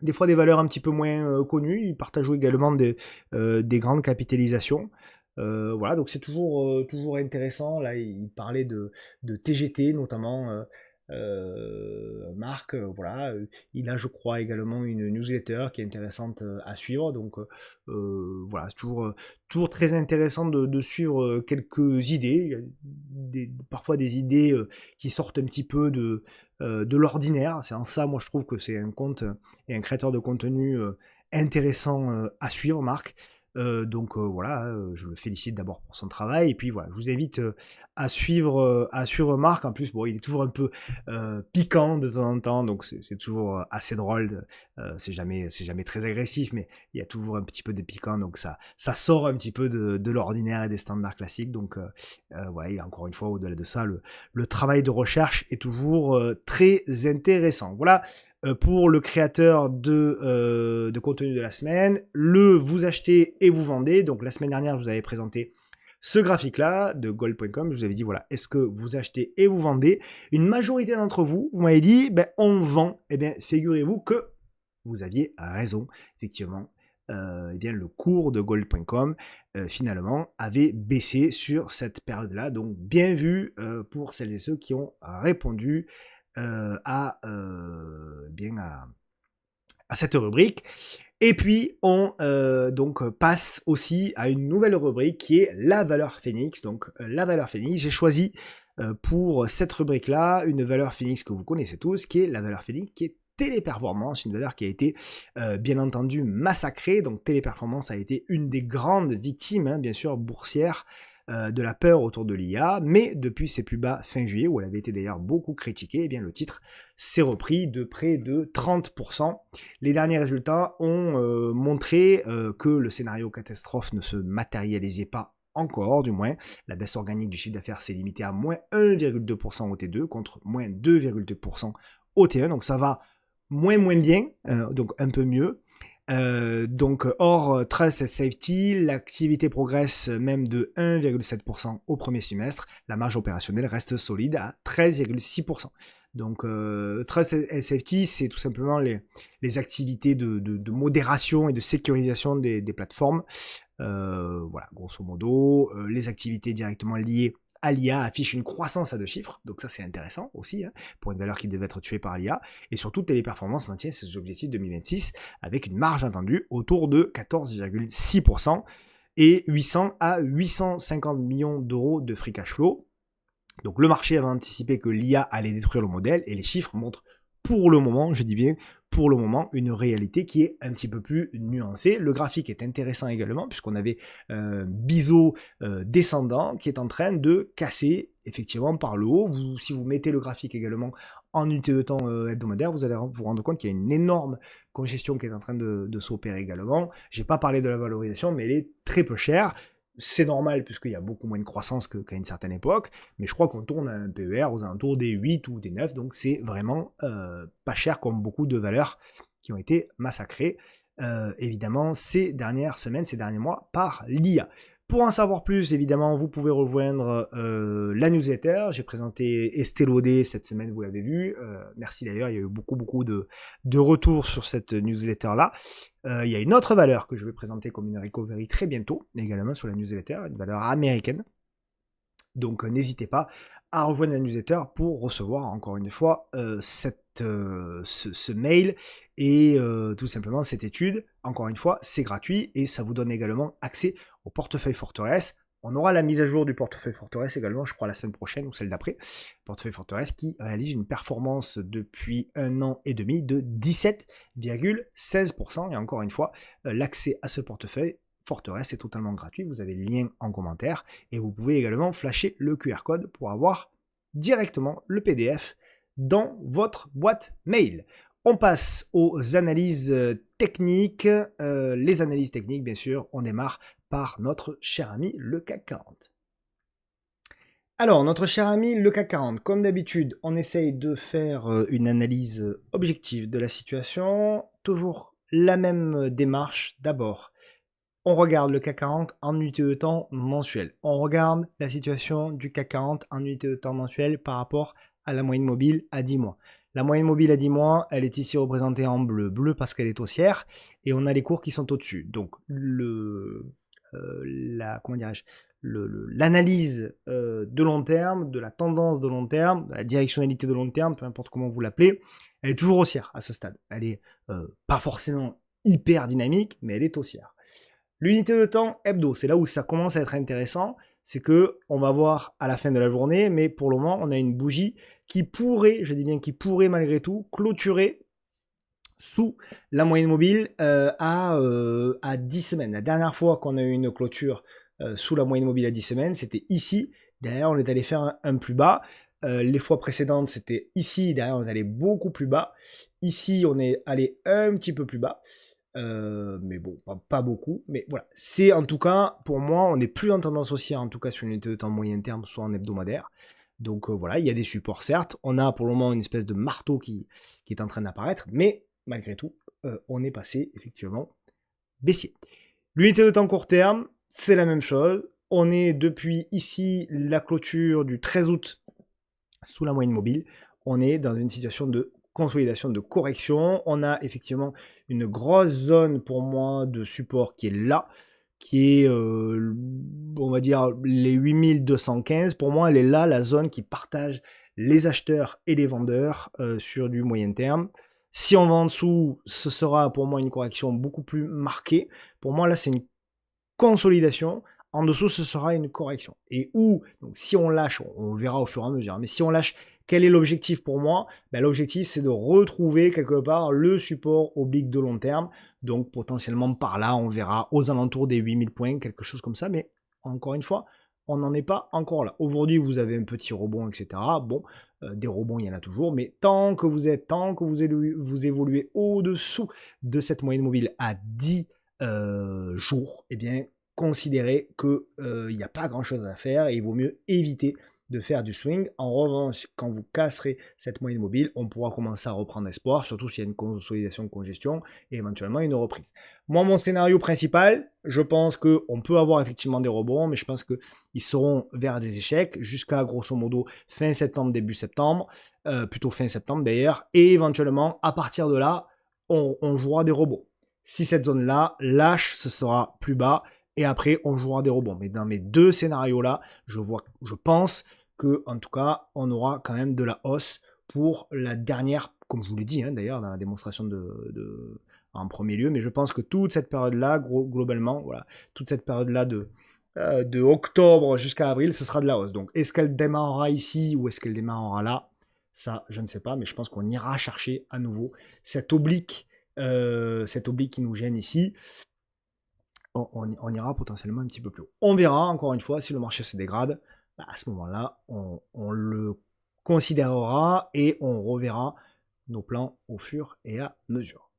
Des fois des valeurs un petit peu moins connues. Il partage également des grandes capitalisations. Voilà, donc c'est toujours intéressant. Là, il parlait de TGT notamment. Marc, voilà, il a, je crois, également une newsletter qui est intéressante à suivre. Donc voilà, c'est toujours très intéressant de suivre quelques idées. Il y a parfois des idées qui sortent un petit peu de l'ordinaire. C'est en ça, moi, je trouve que c'est un compte et un créateur de contenu intéressant à suivre, Marc. Donc voilà, je le félicite d'abord pour son travail. Et puis voilà, je vous invite à suivre Marc. En plus, bon, il est toujours un peu piquant de temps en temps, donc c'est toujours assez drôle. C'est jamais très agressif, mais il y a toujours un petit peu de piquant, donc ça sort un petit peu de l'ordinaire et des standards classiques. Donc voilà, et encore une fois, au-delà de ça, le travail de recherche est toujours très intéressant. Voilà pour le créateur de contenu de la semaine, le vous achetez et vous vendez. Donc la semaine dernière, je vous avais présenté ce graphique-là de gold.com. Je vous avais dit, voilà, est-ce que vous achetez et vous vendez? Une majorité d'entre vous, vous m'avez dit, ben, on vend. Eh bien, figurez-vous que vous aviez raison, effectivement. Eh bien, le cours de gold.com, finalement, avait baissé sur cette période-là. Donc, bien vu pour celles et ceux qui ont répondu bien à cette rubrique. Et puis on donc passe aussi à une nouvelle rubrique qui est la valeur Phoenix. Donc la valeur Phoenix, j'ai choisi pour cette rubrique-là une valeur Phoenix que vous connaissez tous, qui est la valeur Phoenix, qui est Téléperformance, une valeur qui a été bien entendu massacrée. Donc Téléperformance a été une des grandes victimes, hein, bien sûr, boursières de la peur autour de l'IA, mais depuis ses plus bas fin juillet, où elle avait été d'ailleurs beaucoup critiquée, eh bien le titre s'est repris de près de 30%. Les derniers résultats ont montré que le scénario catastrophe ne se matérialisait pas encore, du moins. La baisse organique du chiffre d'affaires s'est limitée à moins 1,2% au T2 contre moins 2,2% au T1, donc ça va moins bien, donc un peu mieux. Donc hors Trust and Safety, l'activité progresse même de 1,7% au premier semestre. La marge opérationnelle reste solide à 13,6%. Donc Trust and Safety, c'est tout simplement les activités de modération et de sécurisation des plateformes. Voilà, grosso modo, les activités directement liées à l'IA affiche une croissance à 2 chiffres, donc ça c'est intéressant aussi, hein, pour une valeur qui devait être tuée par l'IA, et surtout Téléperformance maintient ses objectifs 2026 avec une marge attendue autour de 14,6% et 800 à 850 millions d'euros de free cash flow. Donc le marché avait anticipé que l'IA allait détruire le modèle, et les chiffres montrent pour le moment, je dis bien pour le moment, une réalité qui est un petit peu plus nuancée. Le graphique est intéressant également, puisqu'on avait biseau descendant qui est en train de casser effectivement par le haut. Si vous mettez le graphique également en unité de temps hebdomadaire, vous allez vous rendre compte qu'il y a une énorme congestion qui est en train de s'opérer également. J'ai pas parlé de la valorisation, mais elle est très peu chère. C'est normal puisqu'il y a beaucoup moins de croissance qu'à une certaine époque, mais je crois qu'on tourne à un PER aux alentours des 8 ou des 9, donc c'est vraiment pas cher comme beaucoup de valeurs qui ont été massacrées, évidemment, ces dernières semaines, ces derniers mois, par l'IA. Pour en savoir plus, évidemment, vous pouvez rejoindre la newsletter. J'ai présenté Estée Lauder cette semaine, vous l'avez vu. Merci d'ailleurs, il y a eu beaucoup de retours sur cette newsletter-là. Il y a une autre valeur que je vais présenter comme une recovery très bientôt, également sur la newsletter, une valeur américaine. Donc n'hésitez pas à rejoindre la newsletter pour recevoir encore une fois ce mail et tout simplement cette étude. Encore une fois, c'est gratuit et ça vous donne également accès au portefeuille Forteresse. On aura la mise à jour du portefeuille Forteresse également, je crois, la semaine prochaine ou celle d'après. Portefeuille Forteresse qui réalise une performance depuis 1 an et demi de 17,16%. Et encore une fois, l'accès à ce portefeuille Forteresse est totalement gratuit. Vous avez le lien en commentaire et vous pouvez également flasher le QR code pour avoir directement le PDF dans votre boîte mail. On passe aux analyses techniques. Les analyses techniques, bien sûr, on démarre par notre cher ami le CAC 40. Alors, notre cher ami le CAC 40, comme d'habitude, on essaye de faire une analyse objective de la situation. Toujours la même démarche. D'abord, on regarde le CAC 40 en unité de temps mensuelle. On regarde la situation du CAC 40 en unité de temps mensuelle par rapport à la moyenne mobile à 10 mois. La moyenne mobile à 10 mois, elle est ici représentée en bleu. Bleu parce qu'elle est haussière et on a les cours qui sont au-dessus. Donc, l'analyse de long terme, de la tendance de long terme, de la directionnalité de long terme, peu importe comment vous l'appelez, elle est toujours haussière à ce stade. Elle est pas forcément hyper dynamique, mais elle est haussière. L'unité de temps hebdo, c'est là où ça commence à être intéressant, c'est que on va voir à la fin de la journée, mais pour le moment, on a une bougie qui pourrait, je dis bien qui pourrait malgré tout, clôturer sous la moyenne mobile à 10 semaines. La dernière fois qu'on a eu une clôture sous la moyenne mobile à 10 semaines, c'était ici. Derrière, on est allé faire un plus bas. Les fois précédentes, c'était ici. Derrière, on est allé beaucoup plus bas. Ici, on est allé un petit peu plus bas. Mais bon, pas beaucoup. Mais voilà, c'est en tout cas, pour moi, on n'est plus en tendance haussière, en tout cas sur une unité de temps moyen terme, soit en hebdomadaire. Donc voilà, il y a des supports, certes. On a pour le moment une espèce de marteau qui est en train d'apparaître, mais malgré tout, on est passé effectivement baissier. L'unité de temps court terme, c'est la même chose. On est depuis ici la clôture du 13 août sous la moyenne mobile. On est dans une situation de consolidation, de correction. On a effectivement une grosse zone pour moi de support qui est là, qui est, on va dire, les 8215. Pour moi, elle est là, la zone qui partage les acheteurs et les vendeurs sur du moyen terme. Si on va en dessous, ce sera pour moi une correction beaucoup plus marquée. Pour moi, là, c'est une consolidation. En dessous, ce sera une correction. Et où, donc si on lâche, on verra au fur et à mesure, mais si on lâche, quel est l'objectif pour moi? Ben, l'objectif, c'est de retrouver quelque part le support oblique de long terme. Donc potentiellement par là, on verra aux alentours des 8000 points, quelque chose comme ça. Mais encore une fois, on n'en est pas encore là. Aujourd'hui, vous avez un petit rebond, etc. Bon, des rebonds, il y en a toujours. Mais tant que vous évoluez au-dessous de cette moyenne mobile à 10 jours, eh bien, considérez qu'il n'y a pas grand-chose à faire et il vaut mieux éviter de faire du swing. En revanche, quand vous casserez cette moyenne mobile, on pourra commencer à reprendre espoir, surtout s'il y a une consolidation de congestion et éventuellement une reprise. Moi, mon scénario principal, je pense qu'on peut avoir effectivement des rebonds, mais je pense qu'ils seront vers des échecs jusqu'à grosso modo fin septembre, début septembre, plutôt fin septembre d'ailleurs, et éventuellement à partir de là, on jouera des rebonds. Si cette zone-là lâche, ce sera plus bas. Et après, on jouera des rebonds. Mais dans mes deux scénarios-là, je pense que, en tout cas, on aura quand même de la hausse pour la dernière, comme je vous l'ai dit d'ailleurs, dans la démonstration en premier lieu. Mais je pense que toute cette période-là, globalement, voilà, toute cette période-là de octobre jusqu'à avril, ce sera de la hausse. Donc, est-ce qu'elle démarrera ici ou est-ce qu'elle démarrera là? Ça, je ne sais pas, mais je pense qu'on ira chercher à nouveau cette oblique qui nous gêne ici. On ira potentiellement un petit peu plus haut. On verra, encore une fois, si le marché se dégrade, à ce moment-là, on le considérera et on reverra nos plans au fur et à mesure.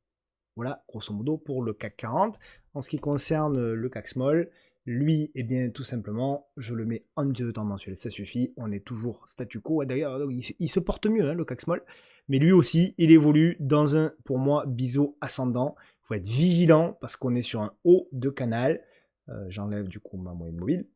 Voilà, grosso modo, pour le CAC 40. En ce qui concerne le CAC Small, lui, eh bien, tout simplement, je le mets en unité de temps mensuel, ça suffit, on est toujours statu quo. D'ailleurs, il se porte mieux, le CAC Small, mais lui aussi, il évolue dans un, pour moi, biseau ascendant. Il faut être vigilant parce qu'on est sur un haut de canal. J'enlève du coup ma moyenne mobile.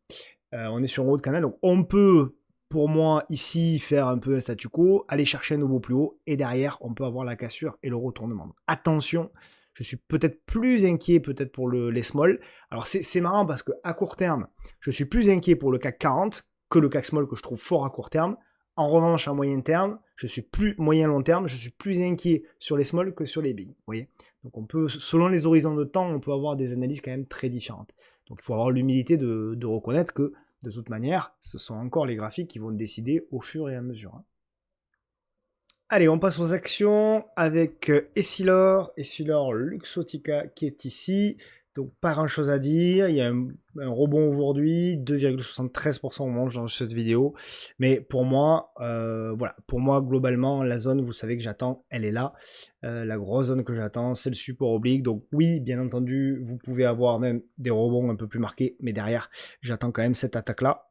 On est sur un haut de canal, donc on peut, pour moi, ici, faire un peu un statu quo, aller chercher un nouveau plus haut, et derrière, on peut avoir la cassure et le retournement. Donc, attention, je suis peut-être plus inquiet peut-être pour les small. Alors, c'est marrant parce qu'à court terme, je suis plus inquiet pour le CAC 40 que le CAC Small que je trouve fort à court terme. En revanche, à moyen terme, je suis plus moyen-long terme, je suis plus inquiet sur les small que sur les big. Vous voyez, donc on peut, selon les horizons de temps, on peut avoir des analyses quand même très différentes. Donc il faut avoir l'humilité de reconnaître que, de toute manière, ce sont encore les graphiques qui vont décider au fur et à mesure. Allez, on passe aux actions avec Essilor Luxottica qui est ici. Donc pas grand chose à dire, il y a un rebond aujourd'hui, 2,73% au moment où je lance cette vidéo. Mais pour moi, voilà, pour moi globalement, la zone, vous savez que j'attends, elle est là. La grosse zone que j'attends, c'est le support oblique. Donc oui, bien entendu, vous pouvez avoir même des rebonds un peu plus marqués, mais derrière, j'attends quand même cette attaque-là.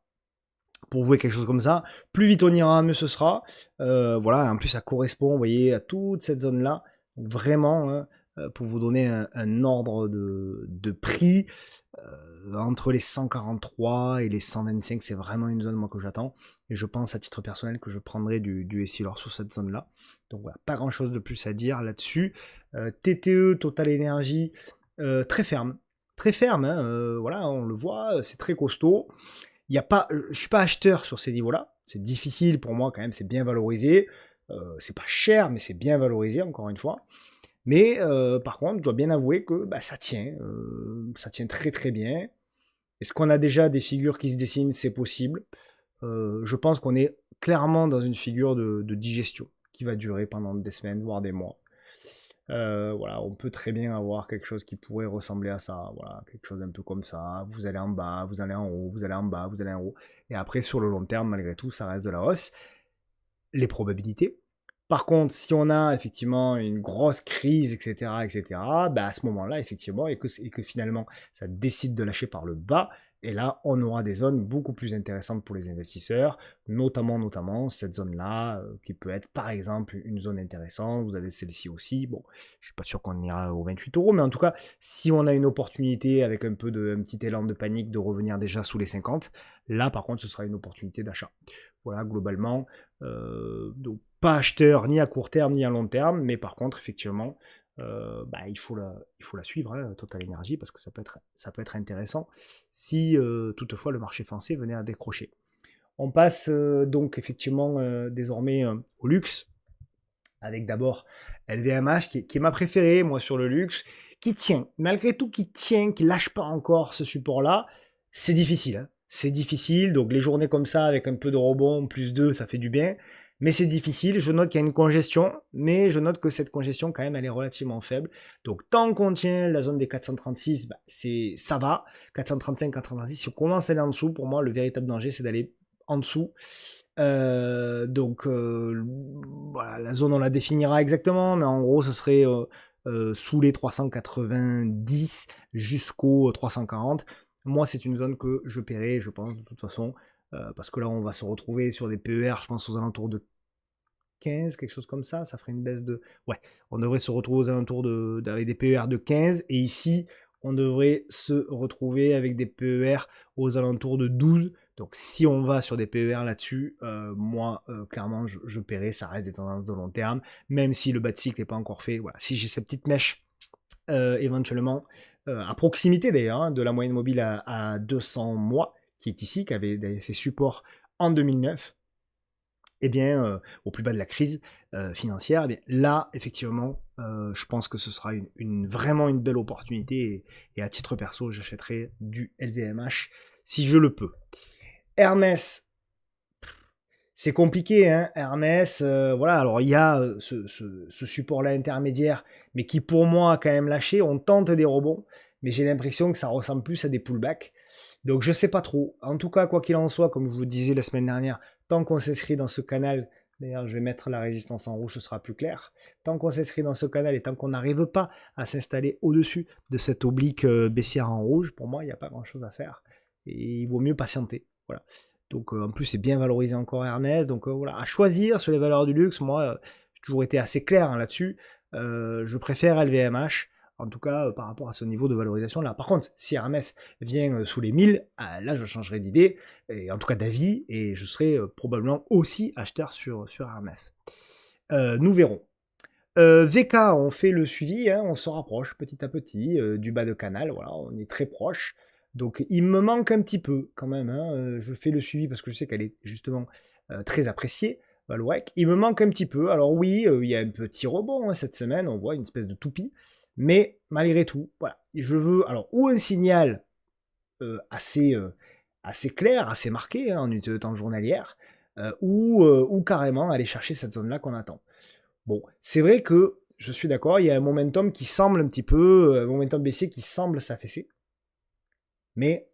Pour jouer quelque chose comme ça, plus vite on ira, mieux ce sera. Voilà, en plus ça correspond, vous voyez, à toute cette zone-là. Donc vraiment, hein, pour vous donner un ordre de prix, entre les 143 et les 125, c'est vraiment une zone moi que j'attends. Et je pense à titre personnel que je prendrai du Essilor sur cette zone-là. Donc voilà, pas grand-chose de plus à dire là-dessus. TTE, Total Energy, très ferme. Très ferme, hein, voilà, on le voit, c'est très costaud. Il y a pas, je suis pas acheteur sur ces niveaux-là. C'est difficile pour moi quand même, c'est bien valorisé. C'est pas cher, mais c'est bien valorisé encore une fois. Mais par contre, je dois bien avouer que bah, ça tient très très bien. Est-ce qu'on a déjà des figures qui se dessinent? C'est possible. Je pense qu'on est clairement dans une figure de digestion qui va durer pendant des semaines, voire des mois. Voilà, on peut très bien avoir quelque chose qui pourrait ressembler à ça, voilà, quelque chose un peu comme ça, vous allez en bas, vous allez en haut, vous allez en bas, vous allez en haut, et après sur le long terme, malgré tout, ça reste de la hausse. Les probabilités. Par contre, si on a effectivement une grosse crise, etc., bah à ce moment-là, effectivement, et que finalement ça décide de lâcher par le bas, et là, on aura des zones beaucoup plus intéressantes pour les investisseurs, notamment cette zone-là, qui peut être par exemple une zone intéressante. Vous avez celle-ci aussi. Bon, je suis pas sûr qu'on ira aux 28 euros, mais en tout cas, si on a une opportunité avec un petit élan de panique de revenir déjà sous les 50, là par contre, ce sera une opportunité d'achat. Voilà, globalement, donc pas acheteur ni à court terme ni à long terme, mais par contre, effectivement, bah, il faut la suivre, hein, Total Energy, parce que ça peut être intéressant si toutefois le marché français venait à décrocher. On passe donc effectivement désormais au luxe, avec d'abord LVMH, qui est ma préférée, moi, sur le luxe, qui tient, malgré tout, qui lâche pas encore ce support-là. C'est difficile, hein. C'est difficile, donc les journées comme ça, avec un peu de rebond, plus 2, ça fait du bien. Mais c'est difficile, je note qu'il y a une congestion, mais je note que cette congestion, quand même, elle est relativement faible. Donc tant qu'on tient la zone des 436, bah, ça va. 435, 436, si on commence à aller en dessous, pour moi, le véritable danger, c'est d'aller en dessous. Donc voilà, la zone on la définira exactement, mais en gros ce serait sous les 390 jusqu'au 340. Moi c'est une zone que je paierai, je pense de toute façon, parce que là on va se retrouver sur des PER, je pense aux alentours de 15, quelque chose comme ça ferait une baisse de... Ouais, on devrait se retrouver aux alentours avec des PER de 15, et ici on devrait se retrouver avec des PER aux alentours de 12. Donc si on va sur des PER là-dessus, moi clairement je paierai, ça reste des tendances de long terme, même si le bas de cycle n'est pas encore fait. Voilà, si j'ai cette petite mèche éventuellement, à proximité d'ailleurs, hein, de la moyenne mobile à 200 mois, qui est ici, qui avait fait support en 2009, eh bien, au plus bas de la crise financière, eh bien, là, effectivement, je pense que ce sera vraiment une belle opportunité, et à titre perso, j'achèterai du LVMH si je le peux. Hermès, c'est compliqué, hein, Hermès, voilà, alors il y a ce support-là intermédiaire, mais qui pour moi a quand même lâché, on tente des rebonds, mais j'ai l'impression que ça ressemble plus à des pullbacks, donc je sais pas trop. En tout cas, quoi qu'il en soit, comme je vous disais la semaine dernière, tant qu'on s'inscrit dans ce canal, d'ailleurs je vais mettre la résistance en rouge, ce sera plus clair, tant qu'on s'inscrit dans ce canal et tant qu'on n'arrive pas à s'installer au-dessus de cette oblique baissière en rouge, pour moi il n'y a pas grand-chose à faire, et il vaut mieux patienter, voilà. Donc en plus c'est bien valorisé encore Hermès, donc voilà, à choisir sur les valeurs du luxe, moi j'ai toujours été assez clair hein, là-dessus, je préfère LVMH, en tout cas par rapport à ce niveau de valorisation là. Par contre, si Hermès vient sous les 1000, là je changerai d'idée, et en tout cas d'avis, et je serai probablement aussi acheteur sur Hermès. Nous verrons. VK, on fait le suivi, hein, on se rapproche petit à petit du bas de canal, voilà, on est très proche. Donc il me manque un petit peu quand même, hein. Je fais le suivi parce que je sais qu'elle est justement très appréciée, Vallourec. Il me manque un petit peu. Alors oui, il y a un petit rebond hein, cette semaine, on voit une espèce de toupie. Mais malgré tout, voilà, je veux alors ou un signal assez clair, assez marqué hein, en unité de temps journalière, ou carrément aller chercher cette zone-là qu'on attend. Bon, c'est vrai que je suis d'accord, il y a un momentum qui semble un petit peu, un momentum baissier qui semble s'affaisser, mais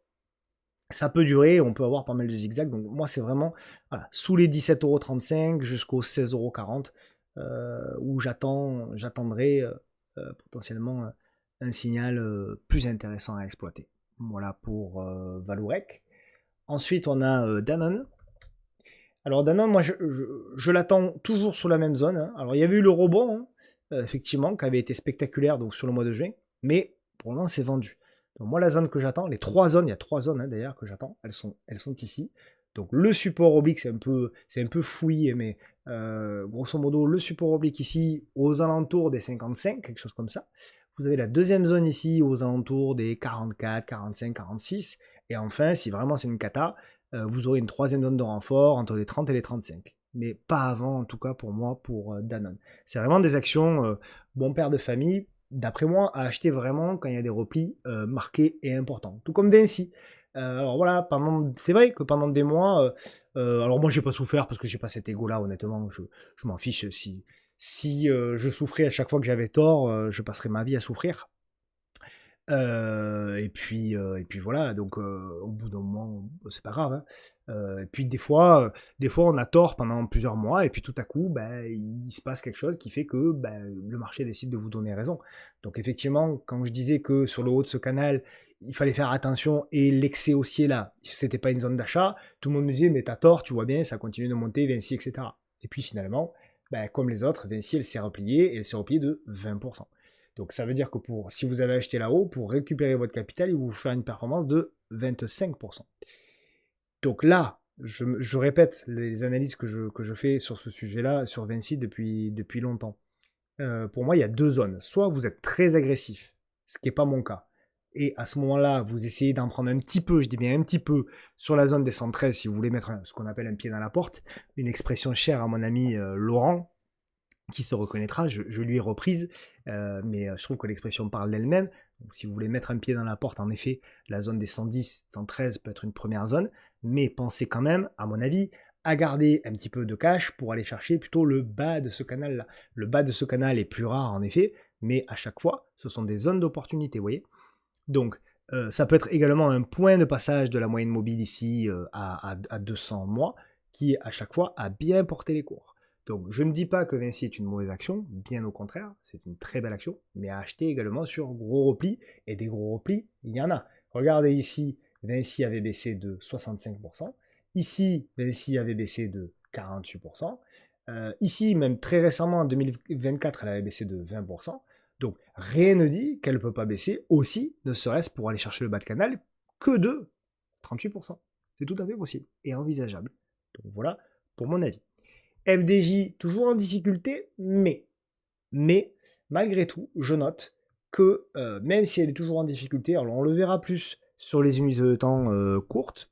ça peut durer, on peut avoir pas mal de zigzags. Donc moi, c'est vraiment voilà, sous les 17,35 € jusqu'aux 16,40 € où j'attendrai potentiellement un signal plus intéressant à exploiter. Voilà pour Vallourec. Ensuite, on a Danone. Alors Danone, moi, je l'attends toujours sur la même zone, hein. Alors il y avait eu le rebond, hein, effectivement, qui avait été spectaculaire donc, sur le mois de juin, mais pour le moment, c'est vendu. Donc moi, la zone que j'attends, les trois zones, il y a trois zones hein, d'ailleurs que j'attends, elles sont ici. Donc le support oblique, c'est un peu fouillé, mais grosso modo, le support oblique ici, aux alentours des 55, quelque chose comme ça. Vous avez la deuxième zone ici, aux alentours des 44, 45, 46. Et enfin, si vraiment c'est une cata, vous aurez une troisième zone de renfort entre les 30 et les 35. Mais pas avant, en tout cas pour moi, pour Danone. C'est vraiment des actions, bon père de famille, d'après moi, à acheter vraiment quand il y a des replis marqués et importants. Tout comme Vinci. Alors voilà, c'est vrai que pendant des mois, alors moi j'ai pas souffert parce que j'ai pas cet ego-là, honnêtement, je m'en fiche. Si je souffrais à chaque fois que j'avais tort, je passerais ma vie à souffrir. Et puis voilà, donc au bout d'un moment, c'est pas grave, hein. Et puis des fois, on a tort pendant plusieurs mois, et puis tout à coup, ben, il se passe quelque chose qui fait que ben, le marché décide de vous donner raison. Donc effectivement, quand je disais que sur le haut de ce canal, il fallait faire attention, et l'excès haussier là, c'était pas une zone d'achat, tout le monde me disait, mais t'as tort, tu vois bien, ça continue de monter, Vinci, etc. Et puis finalement, ben, comme les autres, Vinci, elle s'est repliée, et elle s'est repliée de 20%. Donc ça veut dire que si vous avez acheté là-haut, pour récupérer votre capital, il va vous faire une performance de 25%. Donc là, je répète les analyses que je fais sur ce sujet-là, sur Vinci depuis longtemps. Pour moi, il y a deux zones. Soit vous êtes très agressif, ce qui n'est pas mon cas. Et à ce moment-là, vous essayez d'en prendre un petit peu, je dis bien un petit peu, sur la zone des 113 si vous voulez mettre ce qu'on appelle un pied dans la porte. Une expression chère à mon ami Laurent, qui se reconnaîtra, je lui ai reprise, mais je trouve que l'expression parle d'elle-même. Donc, si vous voulez mettre un pied dans la porte, en effet, la zone des 110, 113 peut être une première zone, mais pensez quand même, à mon avis, à garder un petit peu de cash pour aller chercher plutôt le bas de ce canal-là. Le bas de ce canal est plus rare, en effet, mais à chaque fois, ce sont des zones d'opportunité, vous voyez. Donc, ça peut être également un point de passage de la moyenne mobile ici à 200 mois, qui à chaque fois a bien porté les cours. Donc, je ne dis pas que Vinci est une mauvaise action, bien au contraire, c'est une très belle action, mais à acheter également sur gros replis, et des gros replis, il y en a. Regardez ici, Vinci avait baissé de 65%, ici, Vinci avait baissé de 48%, ici, même très récemment, en 2024, elle avait baissé de 20%, donc rien ne dit qu'elle ne peut pas baisser aussi, ne serait-ce pour aller chercher le bas de canal, que de 38%. C'est tout à fait possible et envisageable. Donc voilà pour mon avis. FDJ, toujours en difficulté, mais malgré tout, je note que même si elle est toujours en difficulté, alors on le verra plus sur les unités de temps courtes,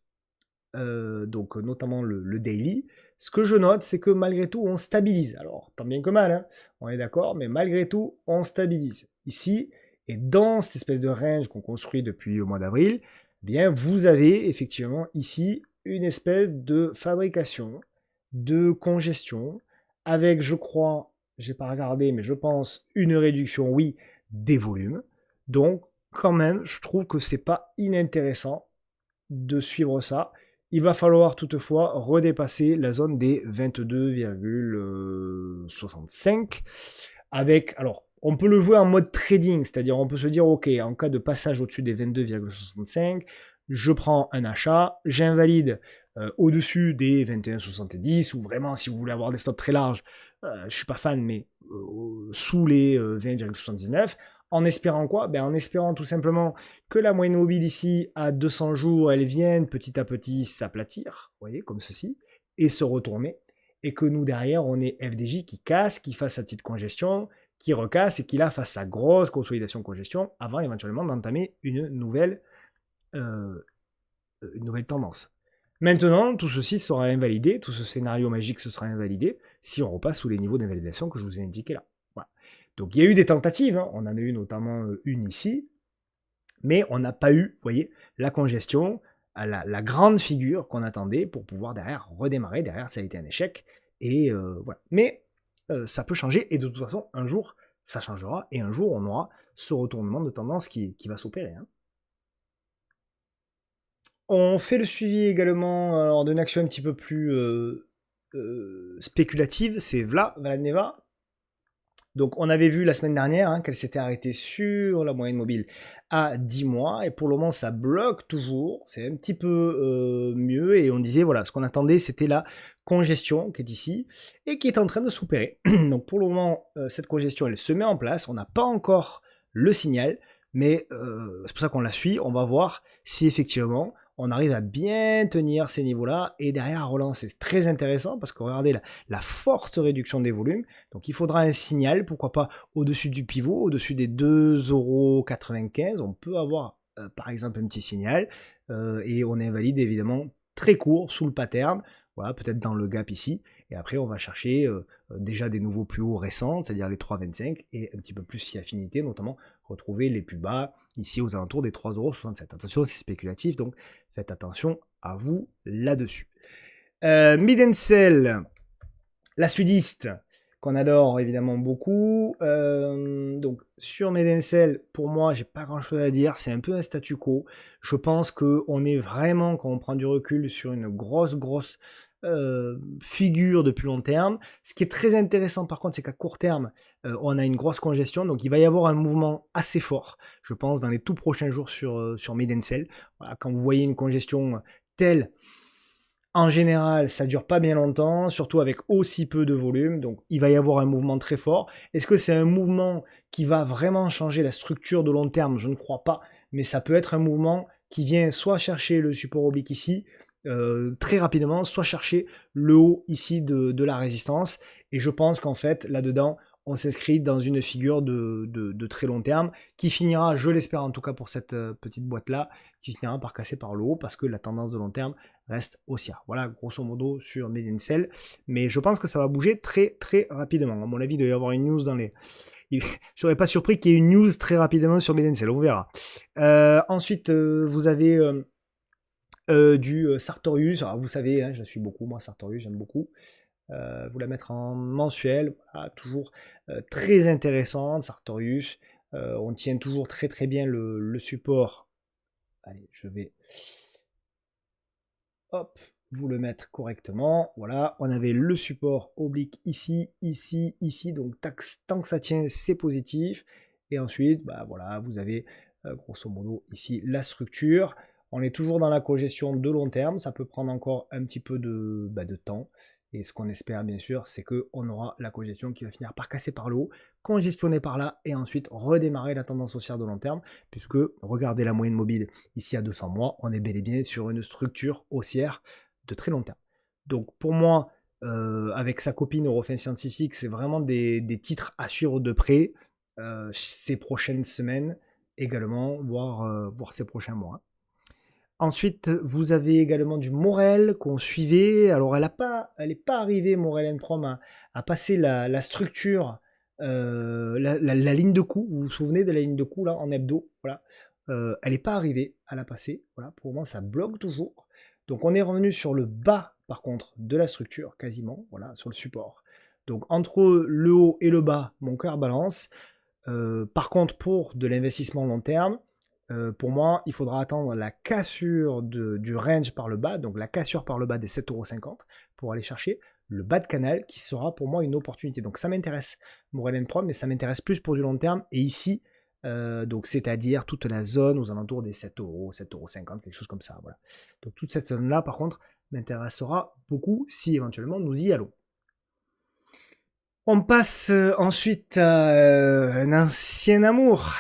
donc notamment le daily, ce que je note, c'est que malgré tout, on stabilise. Alors, tant bien que mal, hein, on est d'accord, mais malgré tout, on stabilise. Ici, et dans cette espèce de range qu'on construit depuis le mois d'avril, eh bien, vous avez effectivement ici une espèce de fabrication, de congestion, avec, je crois, j'ai pas regardé, mais je pense, une réduction, oui, des volumes. Donc, quand même, je trouve que c'est pas inintéressant de suivre ça. Il va falloir toutefois redépasser la zone des 22,65 avec, alors, on peut le jouer en mode trading, c'est-à-dire on peut se dire, ok, en cas de passage au-dessus des 22,65, je prends un achat, j'invalide au-dessus des 21,70, ou vraiment, si vous voulez avoir des stops très larges, je suis pas fan, mais sous les 20,79, en espérant quoi? En espérant tout simplement que la moyenne mobile ici, à 200 jours, elle vienne petit à petit s'aplatir, vous voyez, comme ceci, et se retourner, et que nous, derrière, on ait FDJ qui casse, qui fasse sa petite congestion, qui recasse, et qui là fasse sa grosse consolidation congestion, avant éventuellement d'entamer une nouvelle une nouvelle tendance. Maintenant, tout ceci sera invalidé, tout ce scénario magique se sera invalidé si on repasse sous les niveaux d'invalidation que je vous ai indiqués là. Voilà. Donc il y a eu des tentatives, hein. On en a eu notamment une ici, mais on n'a pas eu, vous voyez, la congestion, la grande figure qu'on attendait pour pouvoir derrière redémarrer. Derrière, ça a été un échec. Et voilà. Mais ça peut changer, et de toute façon, un jour, ça changera, et un jour, on aura ce retournement de tendance qui va s'opérer. Hein. On fait le suivi également d'une action un petit peu plus spéculative, c'est Valadneva. Donc on avait vu la semaine dernière qu'elle s'était arrêtée sur la moyenne mobile à 10 mois, et pour le moment ça bloque toujours, c'est un petit peu mieux, et on disait voilà, ce qu'on attendait c'était la congestion qui est ici, et qui est en train de s'opérer. Donc pour le moment, cette congestion elle se met en place, on n'a pas encore le signal, mais c'est pour ça qu'on la suit, on va voir si effectivement on arrive à bien tenir ces niveaux-là, et derrière à relancer. C'est très intéressant, parce que regardez la forte réduction des volumes, donc il faudra un signal, pourquoi pas au-dessus du pivot, au-dessus des 2,95 €, on peut avoir par exemple un petit signal, et on invalide évidemment très court sous le pattern, voilà, peut-être dans le gap ici, et après on va chercher déjà des nouveaux plus hauts récents, c'est-à-dire les 3,25, et un petit peu plus si affinité, notamment retrouver les plus bas ici aux alentours des 3,67 €. Attention, c'est spéculatif, donc faites attention à vous là-dessus. Mid and Sell, la sudiste, qu'on adore évidemment beaucoup. Donc sur Mid and Sell, pour moi, j'ai pas grand-chose à dire. C'est un peu un statu quo. Je pense qu'on est vraiment, quand on prend du recul, sur une grosse figure de plus long terme. Ce qui est très intéressant par contre, c'est qu'à court terme, on a une grosse congestion, donc il va y avoir un mouvement assez fort, je pense, dans les tout prochains jours sur Mid and Sell. Voilà, quand vous voyez une congestion telle, en général, ça dure pas bien longtemps, surtout avec aussi peu de volume, donc il va y avoir un mouvement très fort. Est-ce que c'est un mouvement qui va vraiment changer la structure de long terme? Je ne crois pas, mais ça peut être un mouvement qui vient soit chercher le support oblique ici, très rapidement, soit chercher le haut ici de la résistance, et je pense qu'en fait, là-dedans, on s'inscrit dans une figure de très long terme, qui finira, je l'espère en tout cas pour cette petite boîte-là, qui finira par casser par le haut, parce que la tendance de long terme reste haussière. Voilà, grosso modo, sur Made in Sell. Mais je pense que ça va bouger très rapidement. À mon avis, il doit y avoir une news dans les... Je serais pas surpris qu'il y ait une news très rapidement sur Made in Sell, on verra. Ensuite, vous avez du Sartorius. Alors, vous savez, je suis beaucoup, moi, Sartorius, j'aime beaucoup. Vous la mettre en mensuel, voilà, toujours très intéressante, Sartorius. On tient toujours très bien le support. Allez, je vais hop, vous le mettre correctement. Voilà, on avait le support oblique ici, ici. Donc tant que ça tient, c'est positif. Et ensuite, bah voilà, vous avez grosso modo ici la structure. On est toujours dans la congestion de long terme. Ça peut prendre encore un petit peu de temps. Et ce qu'on espère bien sûr, c'est qu'on aura la congestion qui va finir par casser par le haut, congestionner par là, et ensuite redémarrer la tendance haussière de long terme, puisque regardez la moyenne mobile ici à 200 mois, on est bel et bien sur une structure haussière de très long terme. Donc pour moi, avec sa copine Eurofin Scientifique, c'est vraiment des titres à suivre de près ces prochaines semaines, également, voire ces prochains mois. Ensuite, vous avez également du Morel qu'on suivait. Alors, elle n'est pas arrivée, Morel N-Prom, à passer la structure, la ligne de coup. Vous vous souvenez de la ligne de coup là en hebdo, voilà. Elle n'est pas arrivée à la passer. Voilà, pour le moment, ça bloque toujours. Donc, on est revenu sur le bas, par contre, de la structure, quasiment, voilà, sur le support. Donc, entre le haut et le bas, mon cœur balance. Par contre, pour de l'investissement long terme, pour moi, il faudra attendre la cassure du range par le bas, donc la cassure par le bas des 7,50 € pour aller chercher le bas de canal qui sera pour moi une opportunité. Donc ça m'intéresse, Morel Prom, mais ça m'intéresse plus pour du long terme. Et ici, donc c'est-à-dire toute la zone aux alentours des 7 €, 7,50 €, quelque chose comme ça. Voilà. Donc toute cette zone-là, par contre, m'intéressera beaucoup si éventuellement nous y allons. On passe ensuite à un ancien amour.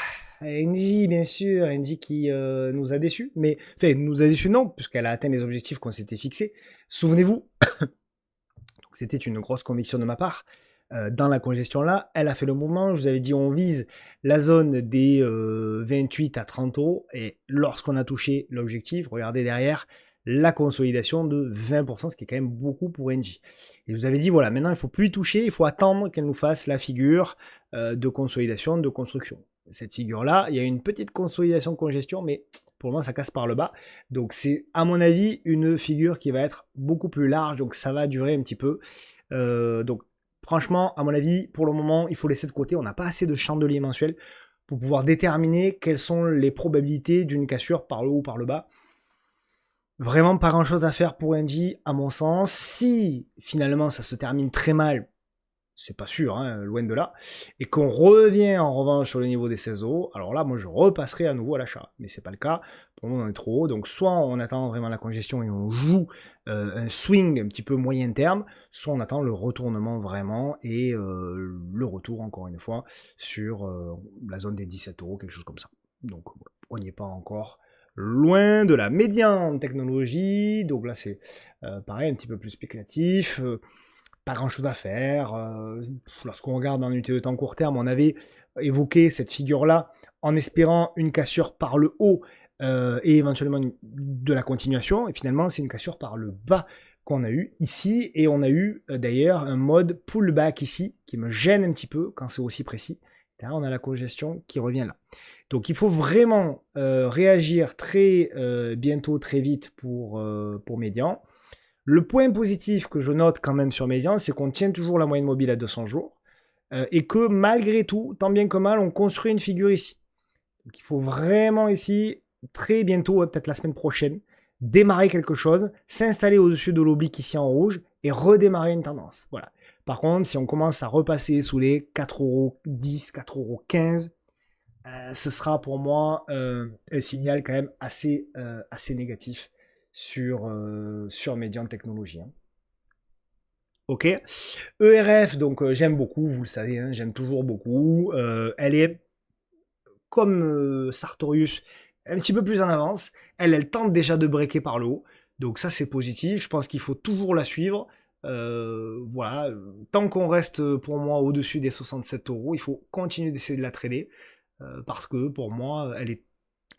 Engie, bien sûr, Engie qui nous a déçus, mais enfin nous a déçus non, puisqu'elle a atteint les objectifs qu'on s'était fixés. Souvenez-vous, c'était une grosse conviction de ma part. dans la congestion là, elle a fait le mouvement. Je vous avais dit on vise la zone des 28 à 30 euros et lorsqu'on a touché l'objectif, regardez derrière la consolidation de 20%, ce qui est quand même beaucoup pour Engie. Et je vous avais dit voilà, maintenant il ne faut plus y toucher, il faut attendre qu'elle nous fasse la figure de consolidation, de construction. Cette figure là, il y a une petite consolidation de congestion, mais pour le moment ça casse par le bas. Donc c'est à mon avis une figure qui va être beaucoup plus large, donc ça va durer un petit peu. Donc franchement, à mon avis, pour le moment, il faut laisser de côté. On n'a pas assez de chandeliers mensuels pour pouvoir déterminer quelles sont les probabilités d'une cassure par le haut ou par le bas. Vraiment pas grand chose à faire pour Engie, à mon sens. Si finalement ça se termine très mal, c'est pas sûr, hein, loin de là, et qu'on revient en revanche sur le niveau des 16 euros, alors là, moi je repasserai à nouveau à l'achat. Mais c'est pas le cas, pour le moment on est trop haut, donc soit on attend vraiment la congestion et on joue un swing un petit peu moyen terme, soit on attend le retournement vraiment et le retour encore une fois sur la zone des 17 euros, quelque chose comme ça. Donc on n'y est pas encore. Loin de la médiane technologie, donc là c'est pareil, un petit peu plus spéculatif. Pas grand chose à faire. Lorsqu'on regarde dans l'unité de temps court terme, on avait évoqué cette figure-là en espérant une cassure par le haut et éventuellement de la continuation. Et finalement, c'est une cassure par le bas qu'on a eu ici. Et on a eu d'ailleurs un mode pullback ici qui me gêne un petit peu quand c'est aussi précis. Là, on a la congestion qui revient là. Donc il faut vraiment réagir très bientôt, très vite pour Médian. Le point positif que je note quand même sur Médian, c'est qu'on tient toujours la moyenne mobile à 200 jours et que malgré tout, tant bien que mal, on construit une figure ici. Donc il faut vraiment ici, très bientôt, peut-être la semaine prochaine, démarrer quelque chose, s'installer au-dessus de l'oblique ici en rouge et redémarrer une tendance. Voilà. Par contre, si on commence à repasser sous les 4,10 €, 4,15 €, ce sera pour moi un signal quand même assez négatif sur Median Technologies. Hein. Ok. ERF, donc j'aime beaucoup, vous le savez, hein, j'aime toujours beaucoup. Elle est comme Sartorius, un petit peu plus en avance. Elle tente déjà de breaker par le haut. Donc ça c'est positif. Je pense qu'il faut toujours la suivre. Voilà. Tant qu'on reste pour moi au-dessus des 67 €, il faut continuer d'essayer de la trader. Parce que pour moi, elle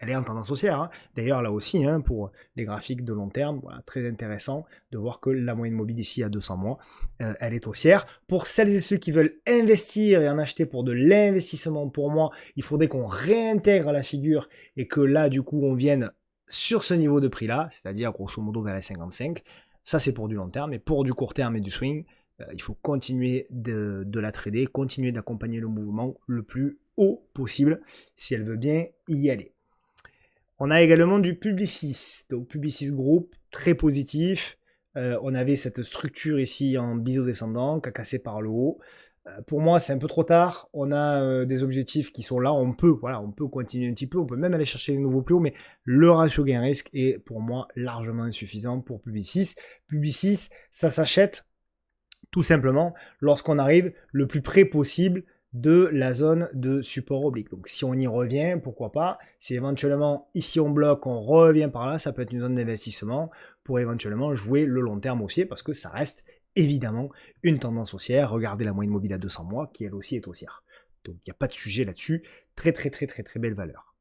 est en tendance haussière. Hein. D'ailleurs, là aussi, hein, pour les graphiques de long terme, voilà, très intéressant de voir que la moyenne mobile ici à 200 mois, elle est haussière. Pour celles et ceux qui veulent investir et en acheter pour de l'investissement, pour moi, il faudrait qu'on réintègre la figure et que là, du coup, on vienne sur ce niveau de prix-là, c'est-à-dire grosso modo vers les 55. Ça, c'est pour du long terme. Mais pour du court terme et du swing, il faut continuer de la trader, continuer d'accompagner le mouvement le plus haut possible si elle veut bien y aller. On a également du Publicis, donc Publicis Group, très positif. On avait cette structure ici en biseau descendant, qui a cassé par le haut. Pour moi, c'est un peu trop tard. On a des objectifs qui sont là. On peut continuer un petit peu. On peut même aller chercher des nouveaux plus hauts, mais le ratio gain-risque est pour moi largement insuffisant pour Publicis. Publicis, ça s'achète tout simplement lorsqu'on arrive le plus près possible de la zone de support oblique. Donc si on y revient, pourquoi pas. Si éventuellement ici on bloque, on revient par là, ça peut être une zone d'investissement pour éventuellement jouer le long terme haussier parce que ça reste évidemment une tendance haussière. Regardez la moyenne mobile à 200 mois qui elle aussi est haussière. Donc il n'y a pas de sujet là-dessus. Très belle valeur.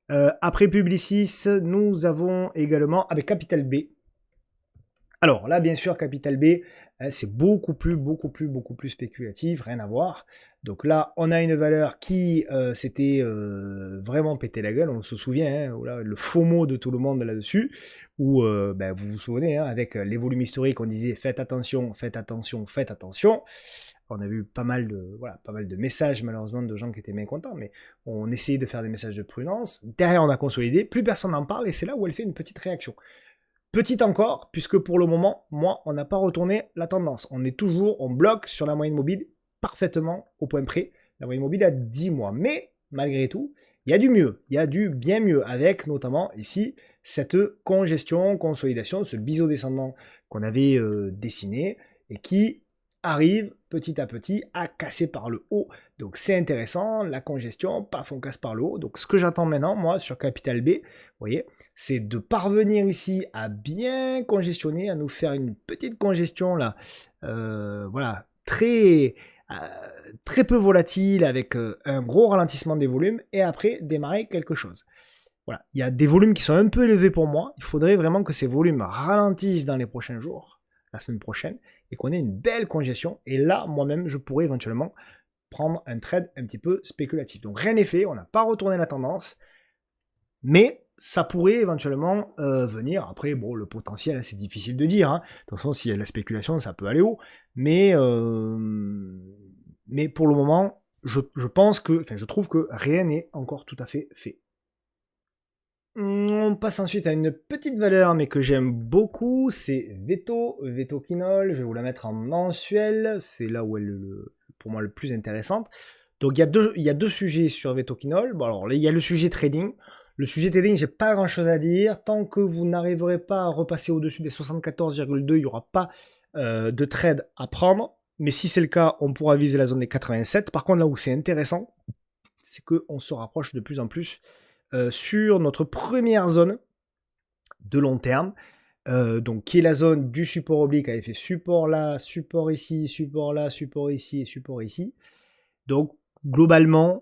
Après Publicis, nous avons également avec Capital B. Alors là, bien sûr, Capital B, c'est beaucoup plus spéculatif, rien à voir. Donc là, on a une valeur qui s'était vraiment pété la gueule, on se souvient, hein, le FOMO de tout le monde là-dessus, où vous vous souvenez, hein, avec les volumes historiques, on disait faites attention. On a vu pas mal de messages malheureusement de gens qui étaient mécontents, mais on essayait de faire des messages de prudence. Derrière, on a consolidé, plus personne n'en parle, et c'est là où elle fait une petite réaction. Petite encore, puisque pour le moment, moi, on n'a pas retourné la tendance. On bloque sur la moyenne mobile parfaitement au point près. La moyenne mobile à 10 mois. Mais, malgré tout, il y a du mieux. Il y a du bien mieux avec notamment ici cette consolidation, ce biseau descendant qu'on avait dessiné et qui arrive petit à petit à casser par le haut. Donc c'est intéressant, la congestion, paf, on casse par le haut. Donc ce que j'attends maintenant, moi, sur Capital B, vous voyez, c'est de parvenir ici à bien congestionner, à nous faire une petite congestion là, euh, très peu volatile, avec un gros ralentissement des volumes, et après démarrer quelque chose. Voilà, il y a des volumes qui sont un peu élevés pour moi. Il faudrait vraiment que ces volumes ralentissent dans les prochains jours, la semaine prochaine, et qu'on ait une belle congestion. Et là, moi-même, je pourrais éventuellement prendre un trade un petit peu spéculatif. Donc rien n'est fait, on n'a pas retourné la tendance, mais ça pourrait éventuellement venir. Après, bon, le potentiel, c'est difficile de dire. Hein. De toute façon, s'il y a de la spéculation, ça peut aller haut. Mais pour le moment, je trouve que rien n'est encore tout à fait fait. On passe ensuite à une petite valeur, mais que j'aime beaucoup, c'est Vetoquinol. Je vais vous la mettre en mensuel, c'est là où elle est pour moi le plus intéressante. Donc il y a deux sujets sur Vetoquinol. Bon, alors, il y a le sujet trading. Le sujet trading, j'ai pas grand chose à dire. Tant que vous n'arriverez pas à repasser au-dessus des 74,2, il n'y aura pas de trade à prendre. Mais si c'est le cas, on pourra viser la zone des 87. Par contre, là où c'est intéressant, c'est qu'on se rapproche de plus en plus sur notre première zone de long terme, donc qui est la zone du support oblique, avec fait support là, support ici, support là, support ici et support ici. Donc globalement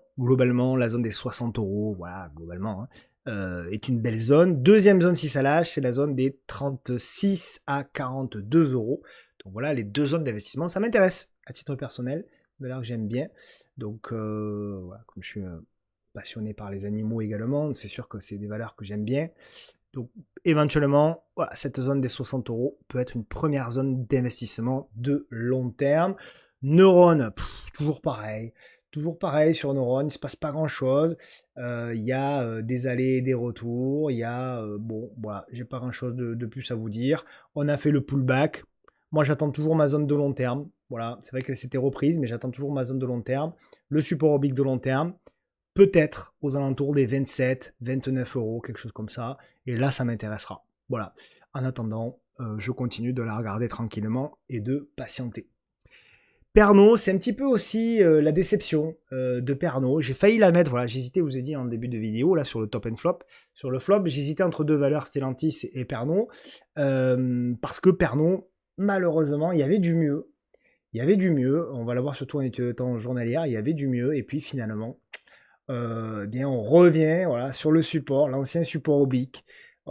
la zone des 60 euros, voilà, globalement, est une belle zone. Deuxième zone, si ça lâche, c'est la zone des 36 à 42 euros. Donc voilà, les deux zones d'investissement, ça m'intéresse à titre personnel, de là que j'aime bien. Donc voilà, comme je suis passionné par les animaux également, c'est sûr que c'est des valeurs que j'aime bien. Donc éventuellement, voilà, cette zone des 60 euros peut être une première zone d'investissement de long terme. Neuron, toujours pareil. Toujours pareil sur Neuron, il ne se passe pas grand chose. Il y a des allées et des retours. Il y a, bon, voilà, j'ai pas grand chose de plus à vous dire. On a fait le pullback. Moi, j'attends toujours ma zone de long terme. Voilà, c'est vrai qu'elle s'était reprise, mais j'attends toujours ma zone de long terme. Le support oblique de long terme, peut-être aux alentours des 27, 29 euros, quelque chose comme ça. Et là, ça m'intéressera. Voilà. En attendant, je continue de la regarder tranquillement et de patienter. Pernod, c'est un petit peu aussi la déception de Pernod. J'ai failli la mettre, voilà, j'hésitais, je vous ai dit en début de vidéo, là sur le top and flop. Sur le flop, j'hésitais entre deux valeurs, Stellantis et Pernod. Parce que Pernod, malheureusement, il y avait du mieux. Il y avait du mieux, on va la voir surtout en étude de temps journalière, il y avait du mieux, et puis finalement, bien on revient voilà, sur le support, l'ancien support oblique.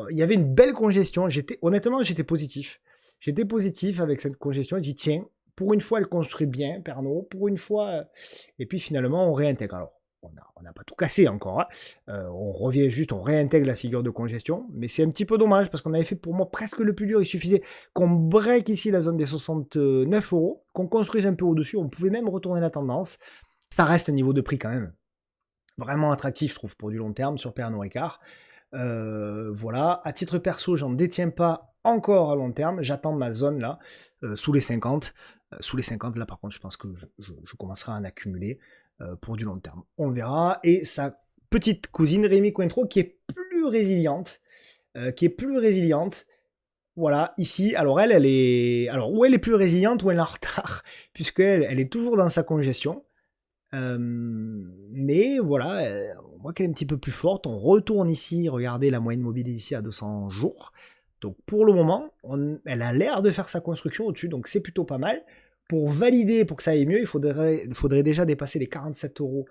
Il y avait une belle congestion, honnêtement j'étais positif. J'étais positif avec cette congestion, je dis tiens, pour une fois elle construit bien, Pernod, pour une fois, et puis finalement on réintègre. Alors, on n'a pas tout cassé encore, hein. On revient juste, on réintègre la figure de congestion, mais c'est un petit peu dommage parce qu'on avait fait pour moi presque le plus dur. Il suffisait qu'on break ici la zone des 69 euros, qu'on construise un peu au-dessus, on pouvait même retourner la tendance. Ça reste un niveau de prix quand même vraiment attractif, je trouve, pour du long terme sur Pernod Ricard. Voilà, à titre perso, j'en détiens pas encore à long terme. J'attends ma zone là, sous les 50. Sous les 50, là par contre, je pense que je commencerai à en accumuler pour du long terme. On verra. Et sa petite cousine Rémi Cointreau qui est plus résiliente. Voilà, ici, alors elle est. Alors, où elle est plus résiliente, ou elle est en retard, puisqu'elle elle est toujours dans sa congestion. Mais voilà, on voit qu'elle est un petit peu plus forte. On retourne ici, regardez la moyenne mobile ici à 200 jours. Donc pour le moment, elle a l'air de faire sa construction au-dessus, donc c'est plutôt pas mal. Pour valider, pour que ça aille mieux, il faudrait déjà dépasser les 47,50 euros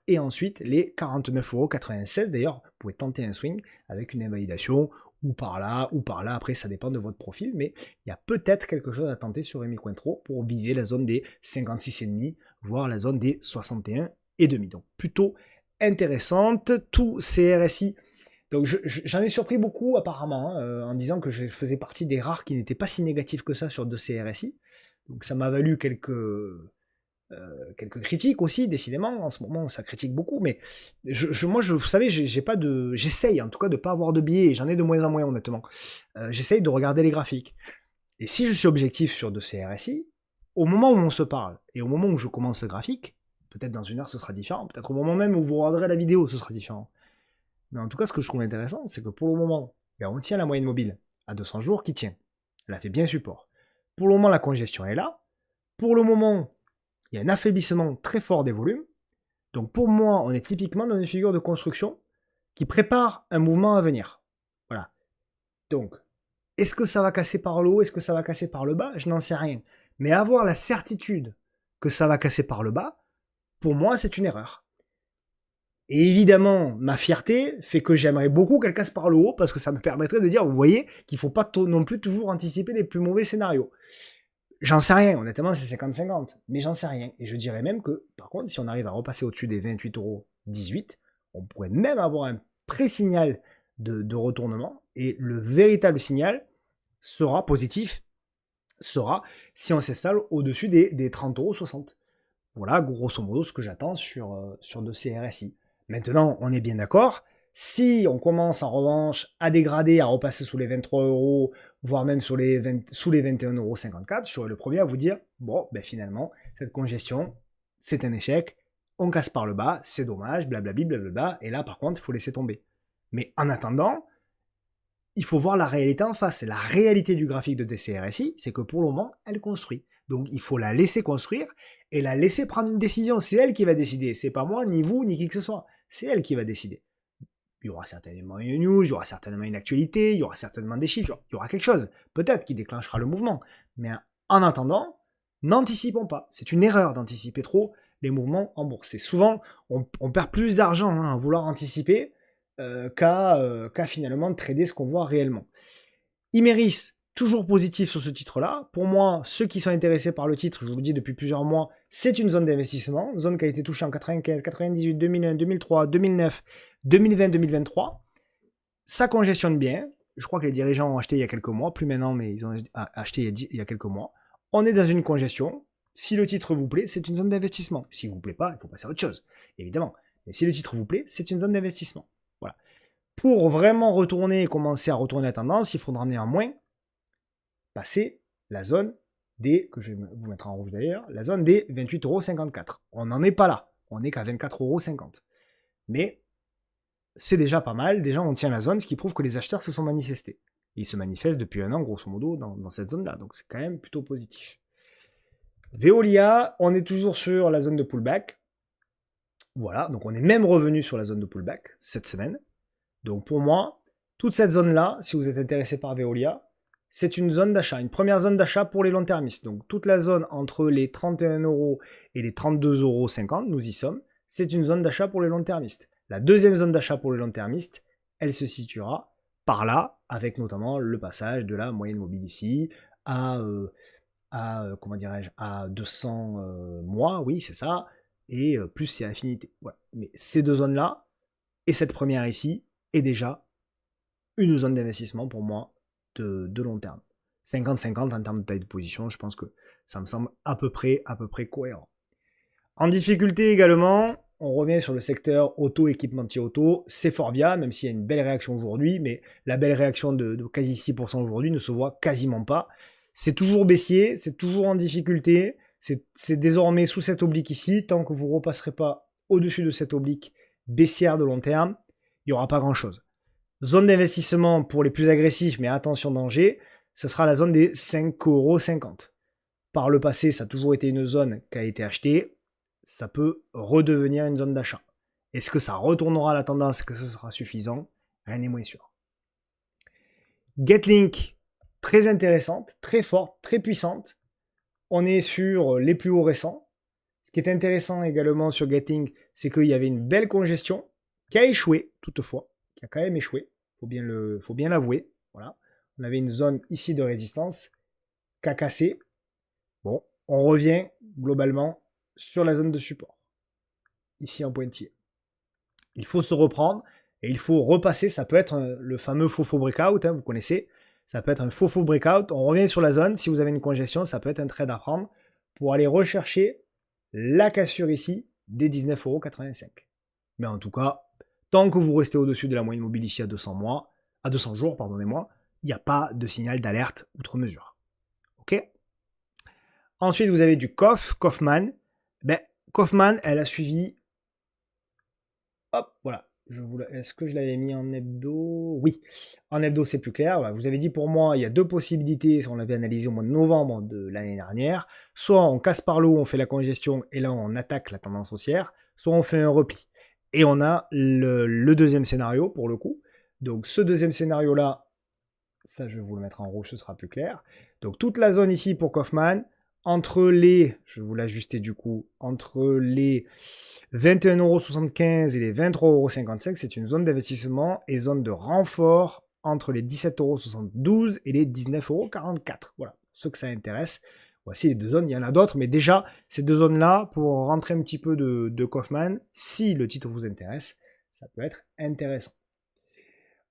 et ensuite les 49,96 euros. D'ailleurs, vous pouvez tenter un swing avec une invalidation ou par là, après ça dépend de votre profil, mais il y a peut-être quelque chose à tenter sur Rémi Cointreau pour viser la zone des 56,5, voire la zone des 61,5. Donc plutôt intéressante, tous ces RSI. Donc j'en ai surpris beaucoup apparemment, en disant que je faisais partie des rares qui n'étaient pas si négatifs que ça sur de ces RSI. Donc ça m'a valu quelques critiques aussi, décidément. En ce moment, ça critique beaucoup, mais moi, vous savez, j'essaye en tout cas de pas avoir de biais, et j'en ai de moins en moins, honnêtement. J'essaye de regarder les graphiques. Et si je suis objectif sur de ces RSI, au moment où on se parle, et au moment où je commence ce graphique, peut-être dans une heure ce sera différent, peut-être au moment même où vous regarderez la vidéo, ce sera différent. Mais en tout cas, ce que je trouve intéressant, c'est que pour le moment, on tient la moyenne mobile à 200 jours qui tient. Elle a fait bien support. Pour le moment, la congestion est là. Pour le moment, il y a un affaiblissement très fort des volumes. Donc pour moi, on est typiquement dans une figure de construction qui prépare un mouvement à venir. Voilà. Donc, est-ce que ça va casser par le haut? Est-ce que ça va casser par le bas? Je n'en sais rien. Mais avoir la certitude que ça va casser par le bas, pour moi, c'est une erreur. Et évidemment, ma fierté fait que j'aimerais beaucoup qu'elle casse par le haut parce que ça me permettrait de dire, vous voyez, qu'il ne faut pas non plus toujours anticiper les plus mauvais scénarios. J'en sais rien, honnêtement, c'est 50-50, mais j'en sais rien. Et je dirais même que, par contre, si on arrive à repasser au-dessus des 28,18 €, on pourrait même avoir un pré-signal de retournement. Et le véritable signal sera positif, sera si on s'installe au-dessus des 30,60 €. Voilà, grosso modo, ce que j'attends sur de ces RSI. Maintenant, on est bien d'accord. Si on commence en revanche à dégrader, à repasser sous les 23 €, voire même sous les 21,54 €, je serai le premier à vous dire, bon, ben finalement, cette congestion, c'est un échec, on casse par le bas, c'est dommage, blablabli, blablabla, et là, par contre, il faut laisser tomber. Mais en attendant, il faut voir la réalité en face. La réalité du graphique de DCRSI, c'est que pour le moment, elle construit. Donc il faut la laisser construire et la laisser prendre une décision. C'est elle qui va décider. C'est pas moi, ni vous, ni qui que ce soit. C'est elle qui va décider. Il y aura certainement une news, il y aura certainement une actualité, il y aura certainement des chiffres, il y aura quelque chose, peut-être, qui déclenchera le mouvement. Mais en attendant, n'anticipons pas. C'est une erreur d'anticiper trop les mouvements en bourse. Et souvent, on perd plus d'argent à vouloir anticiper qu'à finalement trader ce qu'on voit réellement. Imeris, toujours positif sur ce titre-là. Pour moi, ceux qui sont intéressés par le titre, je vous le dis depuis plusieurs mois, c'est une zone d'investissement, une zone qui a été touchée en 95, 98, 2001, 2003, 2009, 2020, 2023. Ça congestionne bien. Je crois que les dirigeants ont acheté il y a quelques mois, plus maintenant, mais ils ont acheté il y a quelques mois. On est dans une congestion. Si le titre vous plaît, c'est une zone d'investissement. S'il ne vous plaît pas, il faut passer à autre chose, évidemment. Mais si le titre vous plaît, c'est une zone d'investissement. Voilà. Pour vraiment retourner et commencer à retourner la tendance, il faudra néanmoins passer la zone des, que je vais vous mettre en rouge d'ailleurs, la zone des 28,54 €. On n'en est pas là. On n'est qu'à 24,50 €. Mais c'est déjà pas mal. Déjà, on tient la zone, ce qui prouve que les acheteurs se sont manifestés. Ils se manifestent depuis un an, grosso modo, dans cette zone-là. Donc, c'est quand même plutôt positif. Veolia, on est toujours sur la zone de pullback. Voilà, donc on est même revenu sur la zone de pullback cette semaine. Donc pour moi, toute cette zone-là, si vous êtes intéressé par Veolia, c'est une zone d'achat, une première zone d'achat pour les long-termistes. Donc toute la zone entre les 31 € et les 32,50 €, nous y sommes, c'est une zone d'achat pour les long-termistes. La deuxième zone d'achat pour les long-termistes, elle se situera par là, avec notamment le passage de la moyenne mobile ici à comment dirais-je, à 200 mois, oui, c'est ça, et plus c'est infinité. Voilà. Mais ces deux zones-là, et cette première ici, est déjà une zone d'investissement pour moi de long terme. 50-50 en termes de taille de position, je pense que ça me semble à peu près cohérent. En difficulté également, on revient sur le secteur auto, équipementier auto, c'est Forvia, même s'il y a une belle réaction aujourd'hui, mais la belle réaction de quasi 6% aujourd'hui ne se voit quasiment pas. C'est toujours baissier, c'est toujours en difficulté, c'est désormais sous cette oblique ici, tant que vous ne repasserez pas au-dessus de cette oblique baissière de long terme, il n'y aura pas grand-chose. Zone d'investissement pour les plus agressifs, mais attention danger, ce sera la zone des 5,50 €. Par le passé, ça a toujours été une zone qui a été achetée, ça peut redevenir une zone d'achat. Est-ce que ça retournera la tendance, est-ce que ce sera suffisant? Rien n'est moins sûr. Getlink, très intéressante, très forte, très puissante. On est sur les plus hauts récents. Ce qui est intéressant également sur Getlink, c'est qu'il y avait une belle congestion qui a échoué toutefois, qui a quand même échoué, faut bien l'avouer. Voilà. On avait une zone ici de résistance qui a cassé. Bon, on revient globalement sur la zone de support, ici en pointillé. Il faut se reprendre et il faut repasser, ça peut être le fameux faux breakout, vous connaissez, ça peut être un faux breakout, on revient sur la zone, si vous avez une congestion, ça peut être un trade à prendre pour aller rechercher la cassure ici des 19,85 €. Mais en tout cas, tant que vous restez au-dessus de la moyenne mobile ici à 200 jours, pardonnez-moi, il n'y a pas de signal d'alerte outre mesure. Ok. Ensuite, vous avez du Kaufman. Kaufman, elle a suivi. Hop, voilà. Est-ce que je l'avais mis en hebdo? Oui, en hebdo c'est plus clair. Voilà. Vous avez dit pour moi, il y a deux possibilités. On l'avait analysé au mois de novembre de l'année dernière. Soit on casse par le haut, on fait la congestion et là on attaque la tendance haussière. Soit on fait un repli. Et on a le deuxième scénario pour le coup. Donc ce deuxième scénario-là, ça je vais vous le mettre en rouge, ce sera plus clair. Donc toute la zone ici pour Kaufman, je vais vous l'ajuster du coup, entre les 21,75 € et les 23,55 €, c'est une zone d'investissement et zone de renfort entre les 17,72 € et les 19,44 €. Voilà, ceux que ça intéresse. Voici les deux zones, il y en a d'autres, mais déjà, ces deux zones-là, pour rentrer un petit peu de Kaufmann, si le titre vous intéresse, ça peut être intéressant.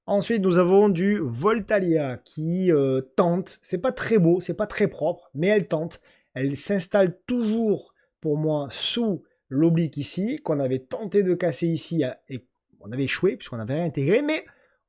Ensuite, nous avons du Voltalia qui tente. C'est pas très beau, c'est pas très propre, mais elle tente. Elle s'installe toujours pour moi sous l'oblique ici, qu'on avait tenté de casser ici et on avait échoué puisqu'on avait réintégré, mais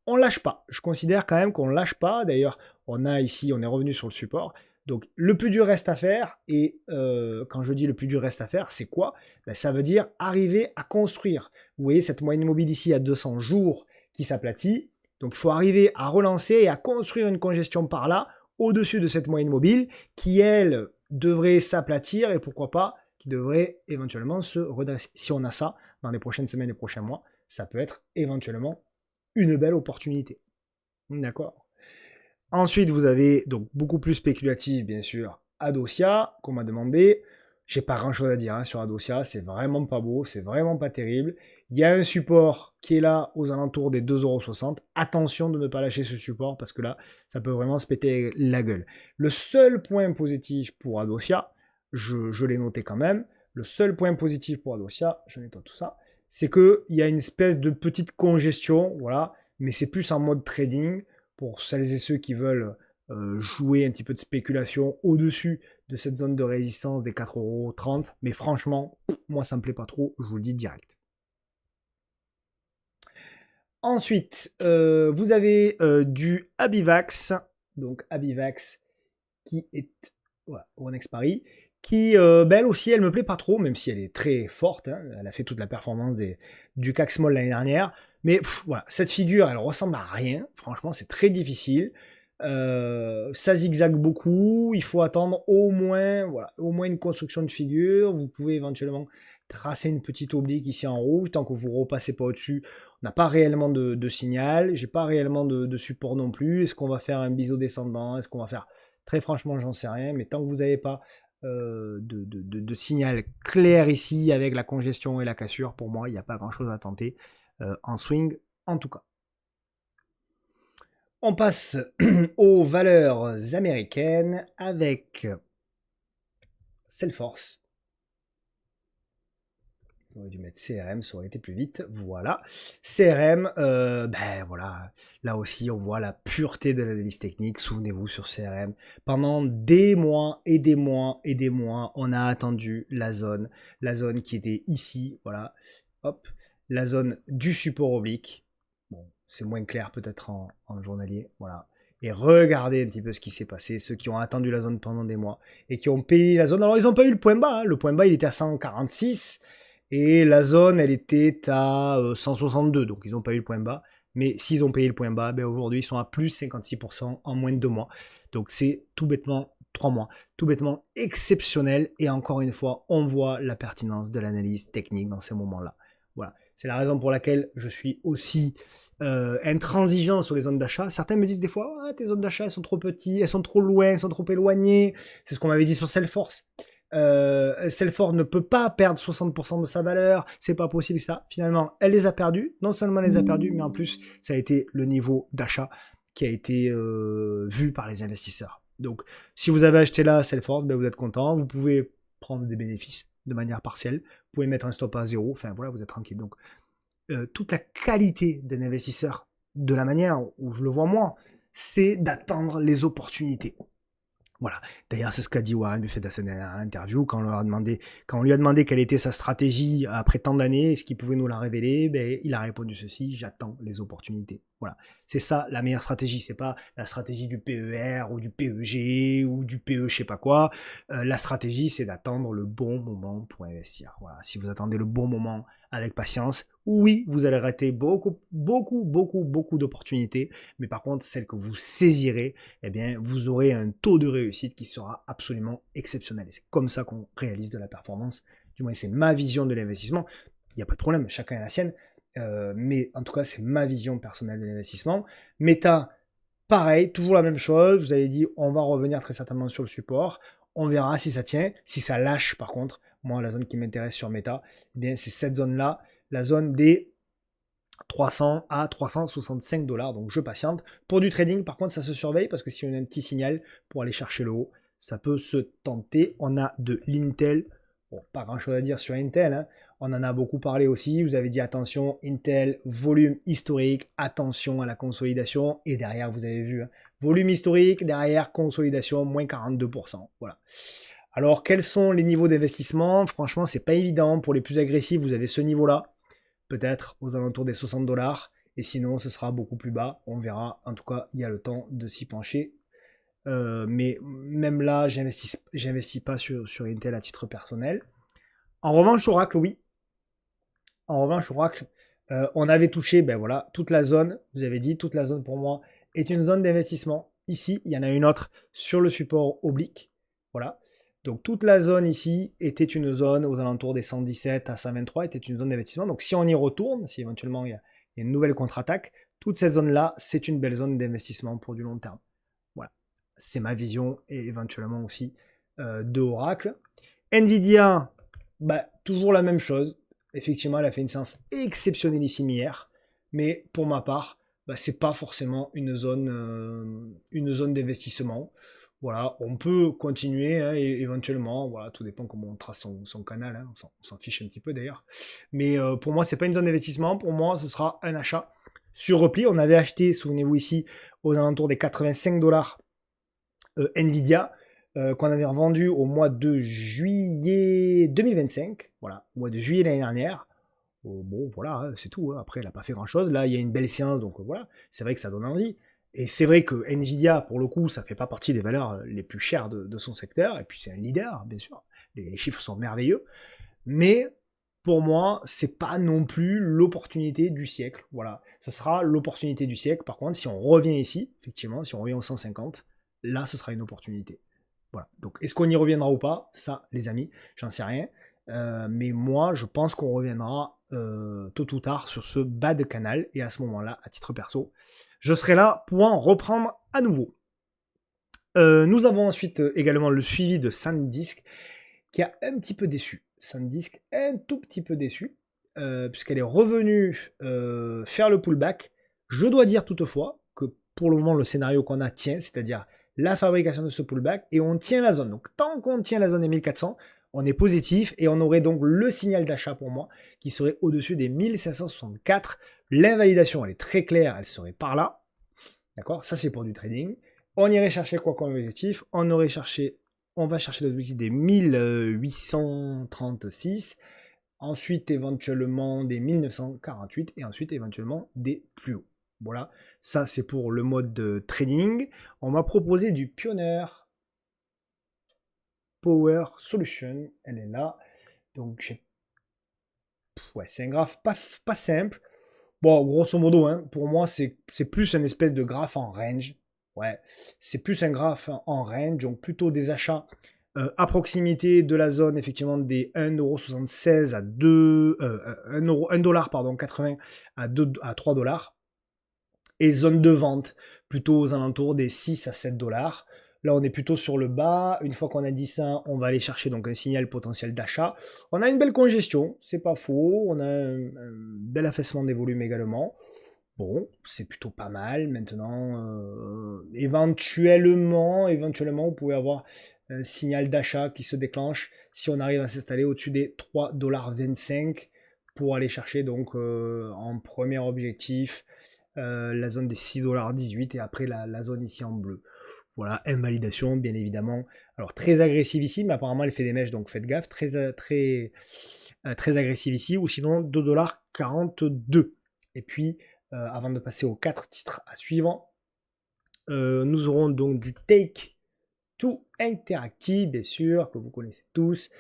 on lâche pas. Je considère quand même qu'on lâche pas. D'ailleurs, on a ici, on est revenu sur le support. Donc le plus dur reste à faire. Et quand je dis le plus dur reste à faire, c'est quoi? Ben, ça veut dire arriver à construire. Vous voyez cette moyenne mobile ici à 200 jours qui s'aplatit. Donc il faut arriver à relancer et à construire une congestion par là, au-dessus de cette moyenne mobile, qui elle devrait s'aplatir et pourquoi pas, qui devrait éventuellement se redresser. Si on a ça dans les prochaines semaines et prochains mois, ça peut être éventuellement une belle opportunité. D'accord. Ensuite, vous avez donc beaucoup plus spéculatif, bien sûr, Adosia, qu'on m'a demandé. J'ai pas grand chose à dire sur Adosia, c'est vraiment pas beau, c'est vraiment pas terrible. Il y a un support qui est là aux alentours des 2,60 €. Attention de ne pas lâcher ce support parce que là, ça peut vraiment se péter la gueule. Le seul point positif pour Adosia, je l'ai noté quand même, le seul point positif pour Adosia, je nettoie tout ça, c'est qu'il y a une espèce de petite congestion, voilà, mais c'est plus en mode trading pour celles et ceux qui veulent jouer un petit peu de spéculation au-dessus de cette zone de résistance des 4,30 €. Mais franchement, moi ça me plaît pas trop, je vous le dis direct. Ensuite, vous avez du Abivax, donc Abivax qui est au expiry, qui, elle aussi, elle me plaît pas trop, même si elle est très forte. Hein, elle a fait toute la performance du CAC Small l'année dernière. Mais voilà, cette figure, elle ressemble à rien. Franchement, c'est très difficile. Ça zigzague beaucoup. Il faut attendre au moins une construction de figure. Vous pouvez éventuellement tracer une petite oblique ici en rouge. Tant que vous ne repassez pas au-dessus, on n'a pas réellement de signal. J'ai pas réellement de support non plus. Est-ce qu'on va faire un biseau descendant? Est-ce qu'on va faire... Très franchement, j'en sais rien. Mais tant que vous n'avez pas de signal clair ici avec la congestion et la cassure, pour moi, il n'y a pas grand-chose à tenter en swing, en tout cas. On passe aux valeurs américaines avec Salesforce. J'aurais dû mettre CRM, ça aurait été plus vite. Voilà. CRM, voilà. Là aussi, on voit la pureté de l'analyse technique. Souvenez-vous sur CRM. Pendant des mois et des mois et des mois, on a attendu la zone qui était ici. Voilà. Hop. La zone du support oblique. Bon, c'est moins clair peut-être en journalier. Voilà. Et regardez un petit peu ce qui s'est passé. Ceux qui ont attendu la zone pendant des mois et qui ont payé la zone. Alors, ils n'ont pas eu le point bas. Hein. Le point bas, il était à 146. Et la zone, elle était à 162, donc ils n'ont pas eu le point bas. Mais s'ils ont payé le point bas, aujourd'hui, ils sont à plus 56% en moins de 2 mois. Donc c'est tout bêtement 3 mois. Tout bêtement exceptionnel. Et encore une fois, on voit la pertinence de l'analyse technique dans ces moments-là. Voilà. C'est la raison pour laquelle je suis aussi intransigeant sur les zones d'achat. Certains me disent des fois, ah, tes zones d'achat, elles sont trop petites, elles sont trop loin, elles sont trop éloignées. C'est ce qu'on m'avait dit sur Salesforce. Salesforce ne peut pas perdre 60% de sa valeur, c'est pas possible ça. Finalement, elle les a perdus. Non seulement elle les a perdus, mais en plus, ça a été le niveau d'achat qui a été vu par les investisseurs. Donc, si vous avez acheté là Salesforce, vous êtes content. Vous pouvez prendre des bénéfices de manière partielle. Vous pouvez mettre un stop à 0. Enfin, voilà, vous êtes tranquille. Donc, toute la qualité d'un investisseur, de la manière où je le vois moi, c'est d'attendre les opportunités. Voilà. D'ailleurs, c'est ce qu'a dit Warren Buffett dans sa dernière interview quand on lui a demandé quelle était sa stratégie après tant d'années, est-ce qu'il pouvait nous la révéler, il a répondu ceci: j'attends les opportunités. Voilà. C'est ça la meilleure stratégie. C'est pas la stratégie du PER ou du PEG ou du PE, je sais pas quoi. La stratégie, c'est d'attendre le bon moment pour investir. Voilà. Si vous attendez le bon moment avec patience, oui, vous allez rater beaucoup d'opportunités, mais par contre, celles que vous saisirez, vous aurez un taux de réussite qui sera absolument exceptionnel. Et c'est comme ça qu'on réalise de la performance. Du moins, c'est ma vision de l'investissement. Il n'y a pas de problème, chacun a la sienne. Mais en tout cas, c'est ma vision personnelle de l'investissement. Meta, Pareil, toujours la même chose. Vous avez dit, on va revenir très certainement sur le support. On verra si ça tient. Si ça lâche, par contre, moi, la zone qui m'intéresse sur Meta, eh bien, c'est cette zone-là, la zone des 300 à 365 dollars. Donc, je patiente. Pour du trading, par contre, ça se surveille parce que si on a un petit signal pour aller chercher le haut, ça peut se tenter. On a de l'Intel. Bon, pas grand-chose à dire sur Intel, hein. On en a beaucoup parlé aussi. Vous avez dit attention, Intel, volume historique, attention à la consolidation. Et derrière, vous avez vu, hein, volume historique, derrière, consolidation, moins 42%. Voilà. Alors, quels sont les niveaux d'investissement? Franchement, c'est pas évident. Pour les plus agressifs, vous avez ce niveau-là, peut-être aux alentours des 60 dollars. Et sinon, ce sera beaucoup plus bas. On verra. En tout cas, il y a le temps de s'y pencher. Mais même là, j'investis pas sur Intel à titre personnel. En revanche, Oracle, oui. En revanche, Oracle, on avait touché, ben voilà, toute la zone. Vous avez dit, toute la zone pour moi est une zone d'investissement. Ici, il y en a une autre sur le support oblique. Voilà. Donc toute la zone ici était une zone aux alentours des 117 à 123, était une zone d'investissement. Donc si on y retourne, si éventuellement il y a une nouvelle contre-attaque, toute cette zone-là, c'est une belle zone d'investissement pour du long terme. Voilà. C'est ma vision et éventuellement aussi de Oracle. Nvidia, bah, toujours la même chose. Effectivement, elle a fait une séance exceptionnellissime hier. Mais pour ma part, bah, ce n'est pas forcément une zone d'investissement. Voilà, on peut continuer, hein, et éventuellement, voilà, tout dépend comment on trace son canal, hein, on s'en fiche un petit peu d'ailleurs. Mais pour moi, ce n'est pas une zone d'investissement, pour moi, ce sera un achat sur repli. On avait acheté, souvenez-vous ici, aux alentours des 85 dollars Nvidia, qu'on avait revendu au mois de juillet 2025, voilà, au mois de juillet l'année dernière. Bon, voilà, hein, c'est tout, hein. Après, elle n'a pas fait grand-chose. Là, il y a une belle séance, donc voilà, c'est vrai que ça donne envie. Et c'est vrai que Nvidia, pour le coup, ça fait pas partie des valeurs les plus chères de son secteur. Et puis, c'est un leader, bien sûr. Les chiffres sont merveilleux. Mais pour moi, c'est pas non plus l'opportunité du siècle. Voilà, ce sera l'opportunité du siècle. Par contre, si on revient ici, effectivement, si on revient aux 150, là, ce sera une opportunité. Voilà. Donc, est-ce qu'on y reviendra ou pas? Ça, les amis, j'en sais rien. Mais moi, je pense qu'on reviendra tôt ou tard sur ce bas de canal. Et à ce moment-là, à titre perso, je serai là pour en reprendre à nouveau. Nous avons ensuite également le suivi de SanDisk qui a un petit peu déçu. SanDisk un tout petit peu déçu puisqu'elle est revenue faire le pullback. Je dois dire toutefois que pour le moment, le scénario qu'on a tient, c'est-à-dire la fabrication de ce pullback, et on tient la zone. Donc tant qu'on tient la zone des 1400, on est positif et on aurait donc le signal d'achat pour moi qui serait au-dessus des 1564. L'invalidation, elle est très claire, elle serait par là. D'accord? Ça, c'est pour du trading. On irait chercher quoi comme objectif? On va chercher l'objectif des 1836. Ensuite, éventuellement, des 1948. Et ensuite, éventuellement, des plus hauts. Voilà. Ça, c'est pour le mode de trading. On m'a proposé du Pioneer Power Solution. Elle est là. Donc, ouais, c'est un graphe pas simple. Bon, grosso modo, hein, pour moi, c'est plus une espèce de graphe en range. Ouais, c'est plus un graphe en range, donc plutôt des achats à proximité de la zone, effectivement, des 1,76€ à 2, 1 dollar, pardon, 80 à 3 dollars. Et zone de vente, plutôt aux alentours des 6 à 7 dollars. Là, on est plutôt sur le bas. Une fois qu'on a dit ça, on va aller chercher donc un signal potentiel d'achat. On a une belle congestion, c'est pas faux. On a un bel affaissement des volumes également. Bon, c'est plutôt pas mal. Maintenant, éventuellement, vous pouvez avoir un signal d'achat qui se déclenche si on arrive à s'installer au-dessus des 3,25$ pour aller chercher donc en premier objectif la zone des 6,18$ et après la zone ici en bleu. Voilà, invalidation, bien évidemment. Alors, très agressive ici, mais apparemment, elle fait des mèches, donc faites gaffe. Très agressive ici, ou sinon 2,42$. Et puis, avant de passer aux 4 titres à suivre, nous aurons donc du Take Two Interactive, bien sûr, que vous connaissez tous.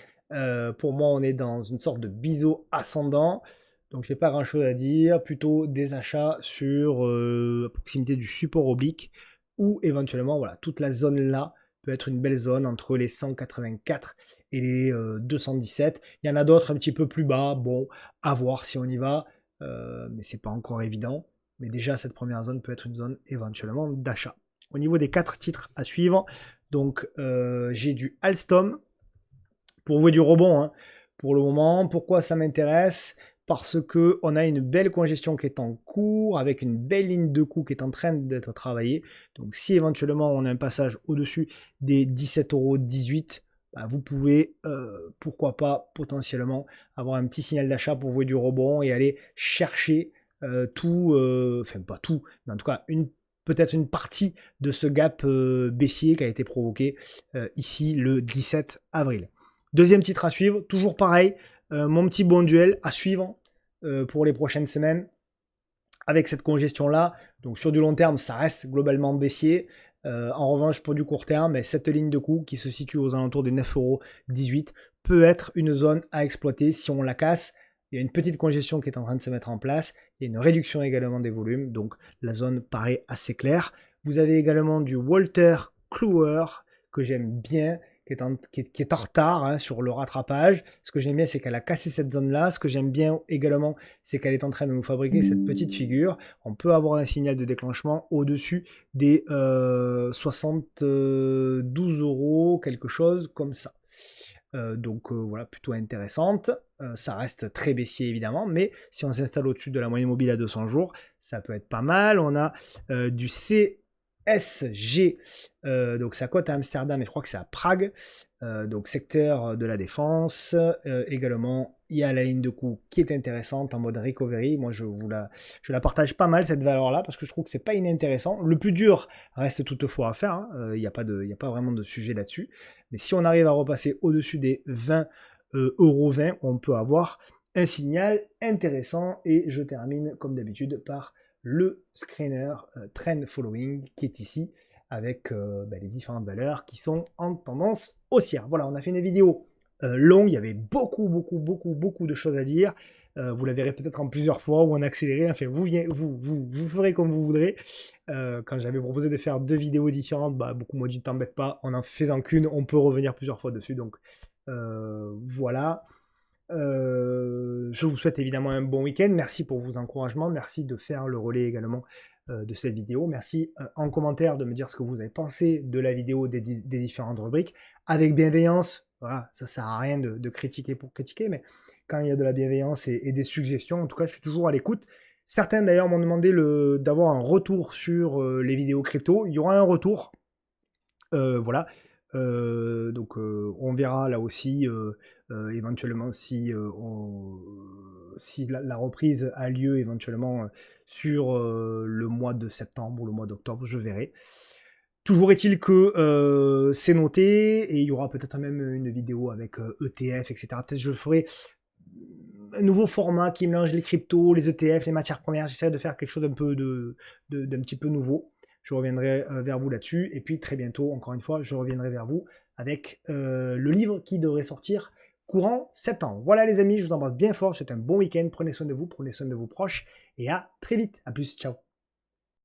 Pour moi, on est dans une sorte de biseau ascendant. Donc, j'ai pas grand chose à dire. Plutôt des achats sur à proximité du support oblique ou éventuellement, voilà, toute la zone là peut être une belle zone entre les 184 et les 217. Il y en a d'autres un petit peu plus bas. Bon, à voir si on y va, mais c'est pas encore évident. Mais déjà, cette première zone peut être une zone éventuellement d'achat. Au niveau des 4 titres à suivre, donc j'ai du Alstom, pour vous du rebond, hein, pour le moment. Pourquoi ça m'intéresse? Parce qu'on a une belle congestion qui est en cours, avec une belle ligne de coût qui est en train d'être travaillée. Donc si éventuellement on a un passage au-dessus des 17,18 €, bah, vous pouvez, pourquoi pas, potentiellement avoir un petit signal d'achat pour jouer du rebond et aller chercher tout, enfin pas tout, mais en tout cas peut-être une partie de ce gap baissier qui a été provoqué ici le 17 avril. Deuxième titre à suivre, toujours pareil, mon petit bon duel à suivre pour les prochaines semaines avec cette congestion-là. Donc sur du long terme, ça reste globalement baissier. En revanche, pour du court terme, cette ligne de coût qui se situe aux alentours des 9,18 € peut être une zone à exploiter si on la casse. Il y a une petite congestion qui est en train de se mettre en place. Il y a une réduction également des volumes, donc la zone paraît assez claire. Vous avez également du Walter Kluwer que j'aime bien, qui est en retard hein, sur le rattrapage. Ce que j'aime bien, c'est qu'elle a cassé cette zone-là. Ce que j'aime bien également, c'est qu'elle est en train de nous fabriquer cette petite figure. On peut avoir un signal de déclenchement au-dessus des 72 €, quelque chose comme ça. Donc voilà, plutôt intéressante. Ça reste très baissier évidemment, mais si on s'installe au-dessus de la moyenne mobile à 200 jours, ça peut être pas mal. On a du CSG, donc ça cote à Amsterdam et je crois que c'est à Prague, donc secteur de la défense. Également, il y a la ligne de coût qui est intéressante en mode recovery. Moi, je la partage pas mal cette valeur-là parce que je trouve que c'est pas inintéressant. Le plus dur reste toutefois à faire. Hein. Il n'y a pas vraiment de sujet là-dessus. Mais si on arrive à repasser au-dessus des 20,20 €, on peut avoir un signal intéressant. Et je termine comme d'habitude par le screener Trend Following qui est ici avec les différentes valeurs qui sont en tendance haussière. Voilà, on a fait une vidéo longue, il y avait beaucoup de choses à dire. Vous la verrez peut-être en plusieurs fois ou en accéléré. Enfin, vous ferez comme vous voudrez. Quand j'avais proposé de faire 2 vidéos différentes, beaucoup m'ont dit t'embête pas, en faisant qu'une, on peut revenir plusieurs fois dessus. Donc voilà. Je vous souhaite évidemment un bon week-end. Merci pour vos encouragements. Merci de faire le relais également de cette vidéo. Merci en commentaire de me dire ce que vous avez pensé de la vidéo des différentes rubriques. Avec bienveillance, voilà, ça sert à rien de critiquer pour critiquer, mais quand il y a de la bienveillance et des suggestions, en tout cas, je suis toujours à l'écoute. Certains d'ailleurs m'ont demandé d'avoir un retour sur les vidéos crypto. Il y aura un retour. Voilà. Donc on verra là aussi éventuellement si la reprise a lieu éventuellement sur le mois de septembre ou le mois d'octobre, je verrai. Toujours est-il que c'est noté et il y aura peut-être même une vidéo avec ETF, etc. Peut-être je ferai un nouveau format qui mélange les cryptos, les ETF, les matières premières. J'essaierai de faire quelque chose d'un petit peu nouveau. Je reviendrai vers vous là-dessus. Et puis très bientôt, encore une fois, je reviendrai vers vous avec le livre qui devrait sortir courant septembre. Voilà les amis, je vous embrasse bien fort. C'est un bon week-end. Prenez soin de vous, prenez soin de vos proches. Et à très vite. À plus. Ciao.